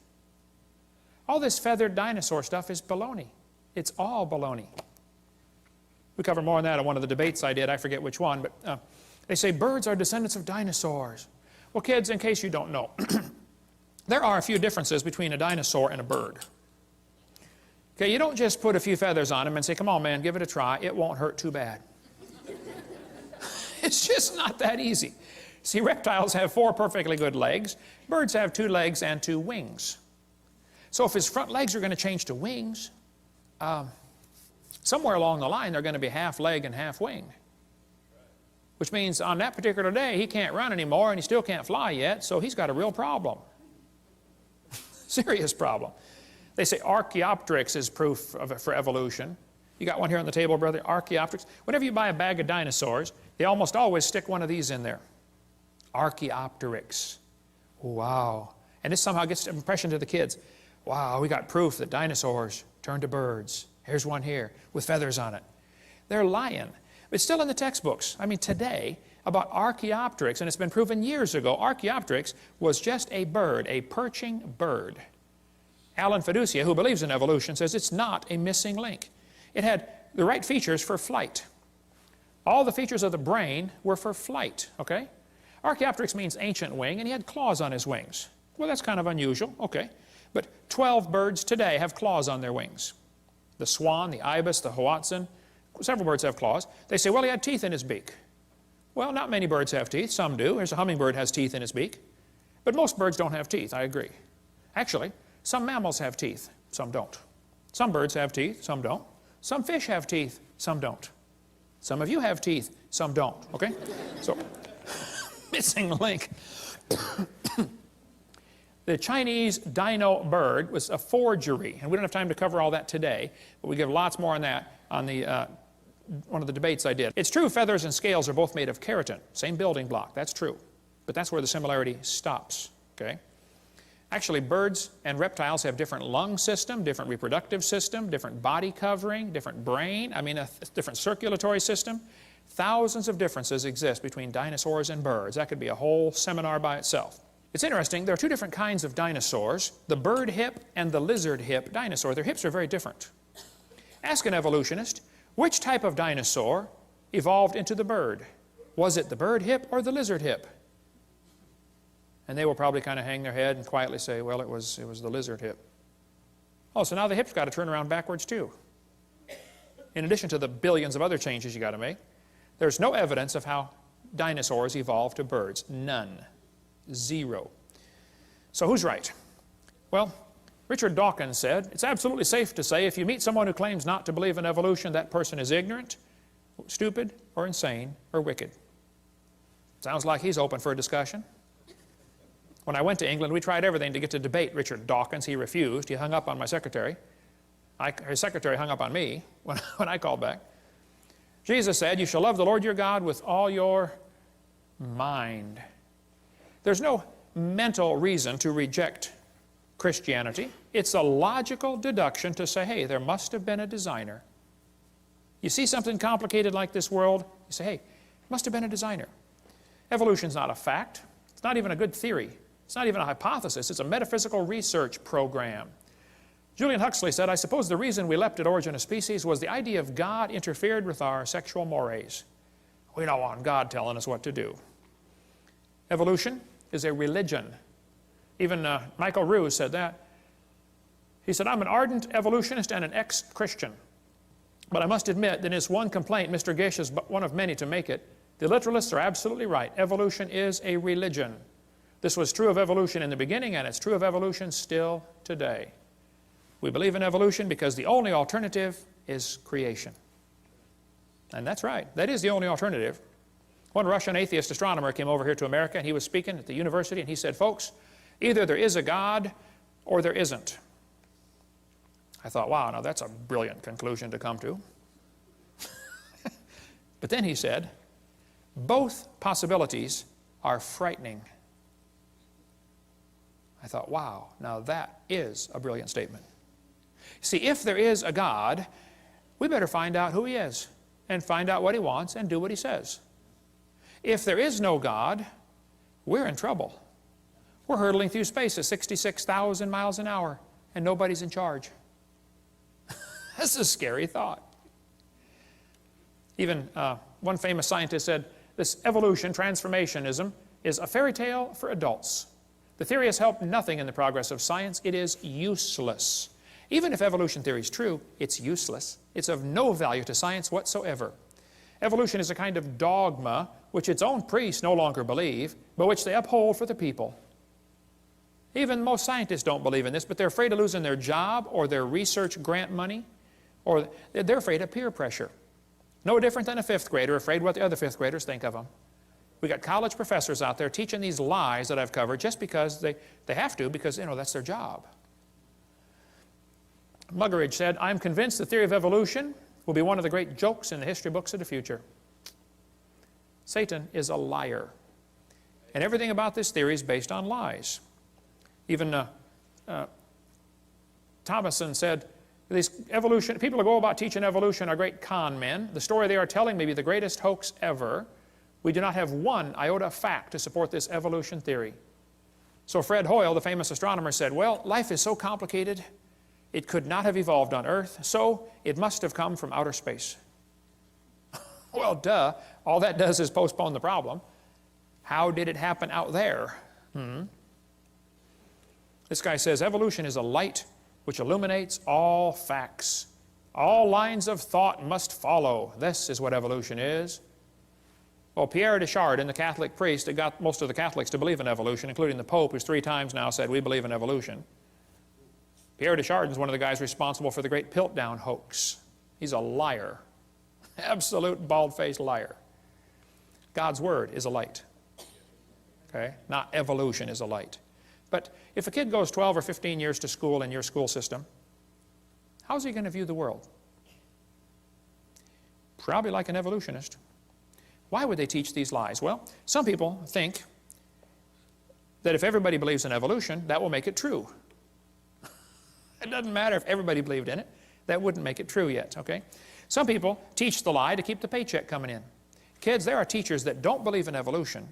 All this feathered dinosaur stuff is baloney. It's all baloney. We cover more on that in one of the debates I did. I forget which one, but they say birds are descendants of dinosaurs. Well, kids, in case you don't know, there are a few differences between a dinosaur and a bird. Okay, you don't just put a few feathers on them and say, come on, man, give it a try. It won't hurt too bad. It's just not that easy. See, reptiles have 4 perfectly good legs. Birds have 2 legs and 2 wings. So if his front legs are going to change to wings, somewhere along the line they're going to be half leg and half wing. Which means on that particular day he can't run anymore and he still can't fly yet, so he's got a real problem. Serious problem. They say Archaeopteryx is proof for evolution. You got one here on the table, brother, Archaeopteryx. Whenever you buy a bag of dinosaurs, they almost always stick one of these in there. Archaeopteryx. Wow. And this somehow gets an impression to the kids. Wow, we got proof that dinosaurs turned to birds. Here's one here with feathers on it. They're lying. It's still in the textbooks. I mean, today, about Archaeopteryx, and it's been proven years ago, Archaeopteryx was just a bird, a perching bird. Alan Fiducia, who believes in evolution, says it's not a missing link. It had the right features for flight. All the features of the brain were for flight, okay? Archaeopteryx means ancient wing, and he had claws on his wings. Well, that's kind of unusual, okay. But 12 birds today have claws on their wings. The swan, the ibis, the hoatzin, several birds have claws. They say, well, he had teeth in his beak. Well, not many birds have teeth. Some do. There's a hummingbird has teeth in his beak. But most birds don't have teeth, I agree. Actually, some mammals have teeth. Some don't. Some birds have teeth. Some don't. Some fish have teeth. Some don't. Some of you have teeth. Some don't. Okay? So, missing link. The Chinese dino bird was a forgery, and we don't have time to cover all that today, but we give lots more on that on the one of the debates I did. It's true feathers and scales are both made of keratin, same building block, that's true. But that's where the similarity stops, okay? Actually, birds and reptiles have different lung system, different reproductive system, different body covering, different brain, a different circulatory system. Thousands of differences exist between dinosaurs and birds. That could be a whole seminar by itself. It's interesting, there are 2 different kinds of dinosaurs, the bird hip and the lizard hip dinosaur. Their hips are very different. Ask an evolutionist, which type of dinosaur evolved into the bird? Was it the bird hip or the lizard hip? And they will probably kind of hang their head and quietly say, well, it was the lizard hip. Oh, so now the hip's got to turn around backwards too. In addition to the billions of other changes you got to make, there's no evidence of how dinosaurs evolved to birds. None. 0. So who's right? Well, Richard Dawkins said, it's absolutely safe to say if you meet someone who claims not to believe in evolution, that person is ignorant. stupid or insane or wicked? Sounds like he's open for a discussion. When I went to England, we tried everything to get to debate Richard Dawkins. He refused. He hung up on my secretary. His secretary hung up on me when I called back. Jesus said, you shall love the Lord your God with all your mind. There's no mental reason to reject Christianity. It's a logical deduction to say, hey, there must have been a designer. You see something complicated like this world, you say, hey, must have been a designer. Evolution's not a fact. It's not even a good theory. It's not even a hypothesis. It's a metaphysical research program. Julian Huxley said, I suppose the reason we leapt at origin of species was the idea of God interfered with our sexual mores. We don't want God telling us what to do. Evolution is a religion. Even Michael Ruse said that. He said, I'm an ardent evolutionist and an ex-Christian. But I must admit that in his one complaint, Mr. Gish is but one of many to make it. The literalists are absolutely right. Evolution is a religion. This was true of evolution in the beginning, and it's true of evolution still today. We believe in evolution because the only alternative is creation. And that's right. That is the only alternative. One Russian atheist astronomer came over here to America, and he was speaking at the university, and he said, folks, either there is a God or there isn't. I thought, wow, now that's a brilliant conclusion to come to. But then he said, both possibilities are frightening. I thought, wow, now that is a brilliant statement. See, if there is a God, we better find out who he is and find out what he wants and do what he says. If there is no God, we're in trouble. We're hurtling through space at 66,000 miles an hour and nobody's in charge. That's a scary thought. Even one famous scientist said, this evolution, transformationism, is a fairy tale for adults. The theory has helped nothing in the progress of science. It is useless. Even if evolution theory is true, it's useless. It's of no value to science whatsoever. Evolution is a kind of dogma which its own priests no longer believe, but which they uphold for the people. Even most scientists don't believe in this, but they're afraid of losing their job or their research grant money, or they're afraid of peer pressure. No different than a fifth grader afraid what the other fifth graders think of them. We got college professors out there teaching these lies that I've covered just because they have to, because that's their job. Muggeridge said, I'm convinced the theory of evolution will be one of the great jokes in the history books of the future. Satan is a liar. And everything about this theory is based on lies. Even Thomason said, these people who go about teaching evolution are great con men. The story they are telling may be the greatest hoax ever. We do not have one iota of fact to support this evolution theory. So Fred Hoyle, the famous astronomer, said, well, life is so complicated, it could not have evolved on Earth, so it must have come from outer space. Well, duh. All that does is postpone the problem. How did it happen out there? This guy says, evolution is a light which illuminates all facts. All lines of thought must follow. This is what evolution is. Well, Pierre de Chardin, the Catholic priest that got most of the Catholics to believe in evolution, including the Pope, who's 3 times now said, we believe in evolution. Pierre de Chardin is one of the guys responsible for the great Piltdown hoax. He's a liar. Absolute bald-faced liar. God's Word is a light. Okay? Not evolution is a light. But if a kid goes 12 or 15 years to school in your school system, how's he going to view the world? Probably like an evolutionist. Why would they teach these lies? Well, some people think that if everybody believes in evolution, that will make it true. It doesn't matter if everybody believed in it. That wouldn't make it true yet, okay? Some people teach the lie to keep the paycheck coming in. Kids, there are teachers that don't believe in evolution,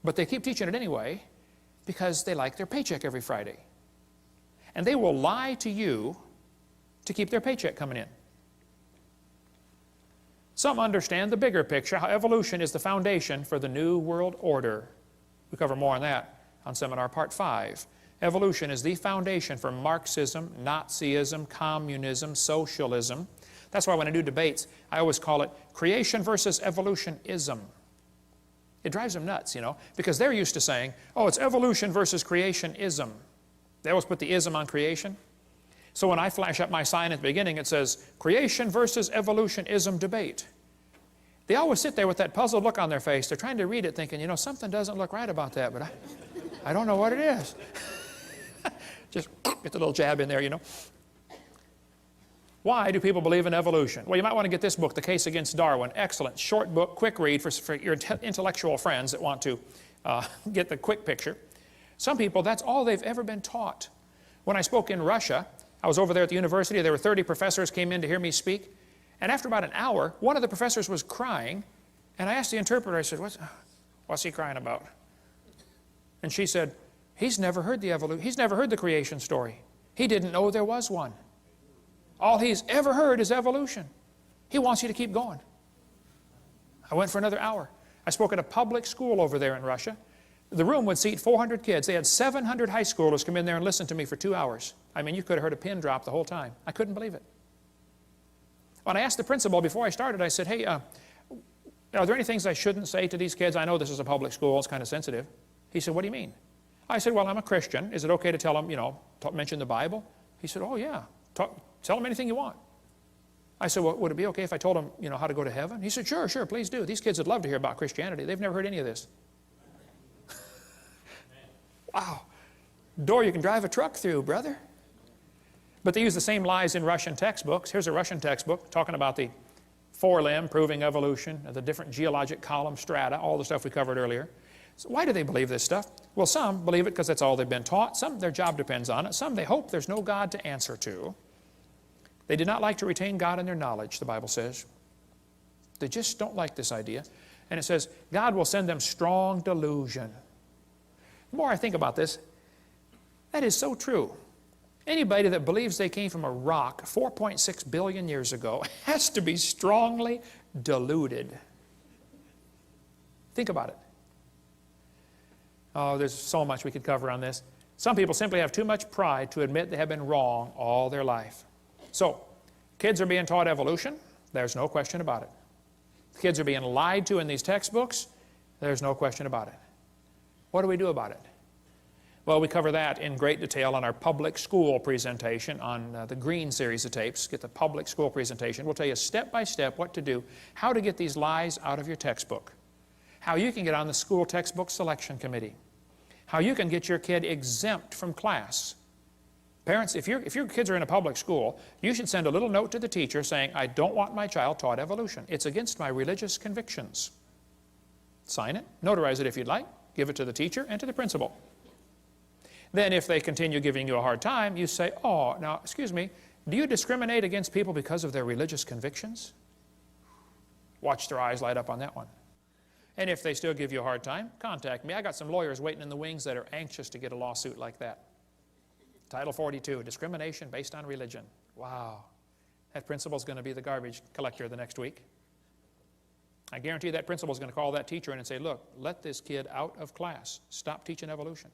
but they keep teaching it anyway because they like their paycheck every Friday. And they will lie to you to keep their paycheck coming in. Some understand the bigger picture, how evolution is the foundation for the New World Order. We cover more on that on Seminar Part 5. Evolution is the foundation for Marxism, Nazism, communism, socialism. That's why when I do debates, I always call it creation versus evolutionism. It drives them nuts, because they're used to saying, oh, it's evolution versus creationism. They always put the ism on creation. So when I flash up my sign at the beginning, it says, creation versus evolutionism debate. They always sit there with that puzzled look on their face. They're trying to read it thinking, you know, something doesn't look right about that, but I don't know what it is. Just get the little jab in there, you know. Why do people believe in evolution? Well, you might want to get this book, The Case Against Darwin. Excellent, short book, quick read for your intellectual friends that want to get the quick picture. Some people, that's all they've ever been taught. When I spoke in Russia, I was over there at the university. There were 30 professors came in to hear me speak. And after about an hour, one of the professors was crying. And I asked the interpreter, I said, what's he crying about? And she said, he's never heard the creation story. He didn't know there was one. All he's ever heard is evolution. He wants you to keep going. I went for another hour. I spoke at a public school over there in Russia. The room would seat 400 kids. They had 700 high schoolers come in there and listen to me for 2 hours. I mean, you could have heard a pin drop the whole time. I couldn't believe it. When I asked the principal before I started, I said, hey, are there any things I shouldn't say to these kids? I know this is a public school. It's kind of sensitive. He said, what do you mean? I said, well, I'm a Christian. Is it okay to tell them, you know, mention the Bible? He said, oh, yeah. Tell them anything you want. I said, well, would it be okay if I told them, you know, how to go to heaven? He said, sure, please do. These kids would love to hear about Christianity. They've never heard any of this. Wow. Door you can drive a truck through, brother. But they use the same lies in Russian textbooks. Here's a Russian textbook talking about the forelimb, proving evolution, the different geologic column strata, all the stuff we covered earlier. So why do they believe this stuff? Well, some believe it because that's all they've been taught. Some, their job depends on it. Some, they hope there's no God to answer to. They did not like to retain God in their knowledge, the Bible says. They just don't like this idea. And it says, God will send them strong delusion. The more I think about this, that is so true. Anybody that believes they came from a rock 4.6 billion years ago has to be strongly deluded. Think about it. Oh, there's so much we could cover on this. Some people simply have too much pride to admit they have been wrong all their life. So, kids are being taught evolution. There's no question about it. Kids are being lied to in these textbooks. There's no question about it. What do we do about it? Well, we cover that in great detail on our public school presentation on the Green series of tapes. Get the public school presentation. We'll tell you step by step what to do, how to get these lies out of your textbook, how you can get on the school textbook selection committee, how you can get your kid exempt from class. Parents, if your kids are in a public school, you should send a little note to the teacher saying, I don't want my child taught evolution. It's against my religious convictions. Sign it, notarize it if you'd like, give it to the teacher and to the principal. Then if they continue giving you a hard time, you say, oh, now, excuse me, do you discriminate against people because of their religious convictions? Watch their eyes light up on that one. And if they still give you a hard time, contact me. I got some lawyers waiting in the wings that are anxious to get a lawsuit like that. Title 42, discrimination based on religion. Wow. That principal's going to be the garbage collector the next week. I guarantee that principal's going to call that teacher in and say, look, let this kid out of class. Stop teaching evolution.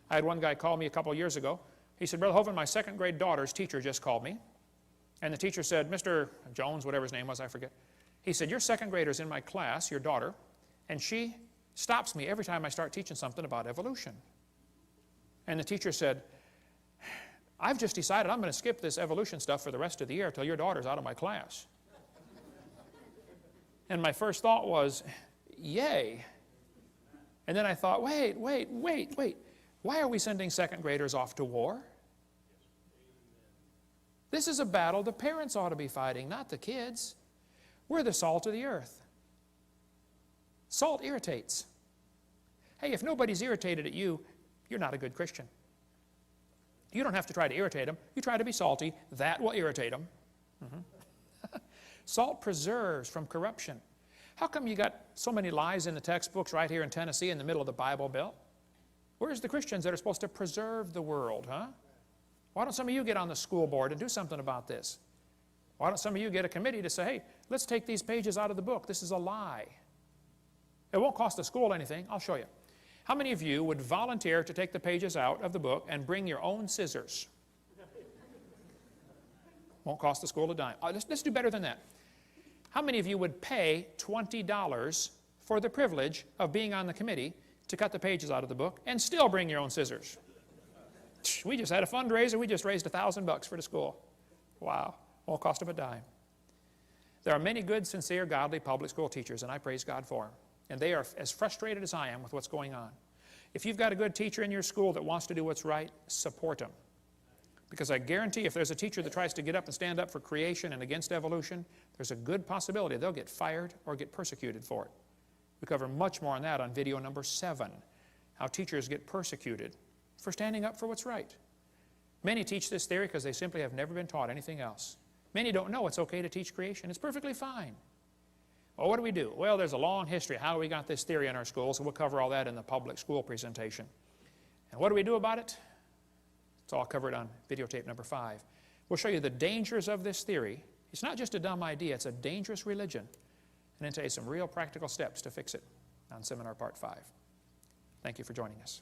I had one guy call me a couple of years ago. He said, Brother Hovind, my second grade daughter's teacher just called me. And the teacher said, Mr. Jones, whatever his name was, I forget. He said, your second grader's in my class, your daughter, and she stops me every time I start teaching something about evolution. And the teacher said, I've just decided I'm going to skip this evolution stuff for the rest of the year till your daughter's out of my class. And my first thought was, yay. And then I thought, wait. Why are we sending second graders off to war? This is a battle the parents ought to be fighting, not the kids. We're the salt of the earth. Salt irritates. Hey, if nobody's irritated at you, you're not a good Christian. You don't have to try to irritate them. You try to be salty. That will irritate them. Salt preserves from corruption. How come you got so many lies in the textbooks right here in Tennessee in the middle of the Bible Belt? Where's the Christians that are supposed to preserve the world, huh? Why don't some of you get on the school board and do something about this? Why don't some of you get a committee to say, hey, let's take these pages out of the book. This is a lie. It won't cost the school anything. I'll show you. How many of you would volunteer to take the pages out of the book and bring your own scissors? Won't cost the school a dime. Let's do better than that. How many of you would pay $20 for the privilege of being on the committee to cut the pages out of the book and still bring your own scissors? We just had a fundraiser. We just raised $1,000 for the school. Wow. Won't cost them a dime. There are many good, sincere, godly public school teachers, and I praise God for them. And they are as frustrated as I am with what's going on. If you've got a good teacher in your school that wants to do what's right, support them. Because I guarantee if there's a teacher that tries to get up and stand up for creation and against evolution, there's a good possibility they'll get fired or get persecuted for it. We cover much more on that on video number 7, how teachers get persecuted for standing up for what's right. Many teach this theory because they simply have never been taught anything else. Many don't know it's okay to teach creation. It's perfectly fine. Well, what do we do? Well, there's a long history of how we got this theory in our schools, and we'll cover all that in the public school presentation. And what do we do about it? It's all covered on videotape number 5. We'll show you the dangers of this theory. It's not just a dumb idea, it's a dangerous religion. And then tell you some real practical steps to fix it on Seminar Part 5. Thank you for joining us.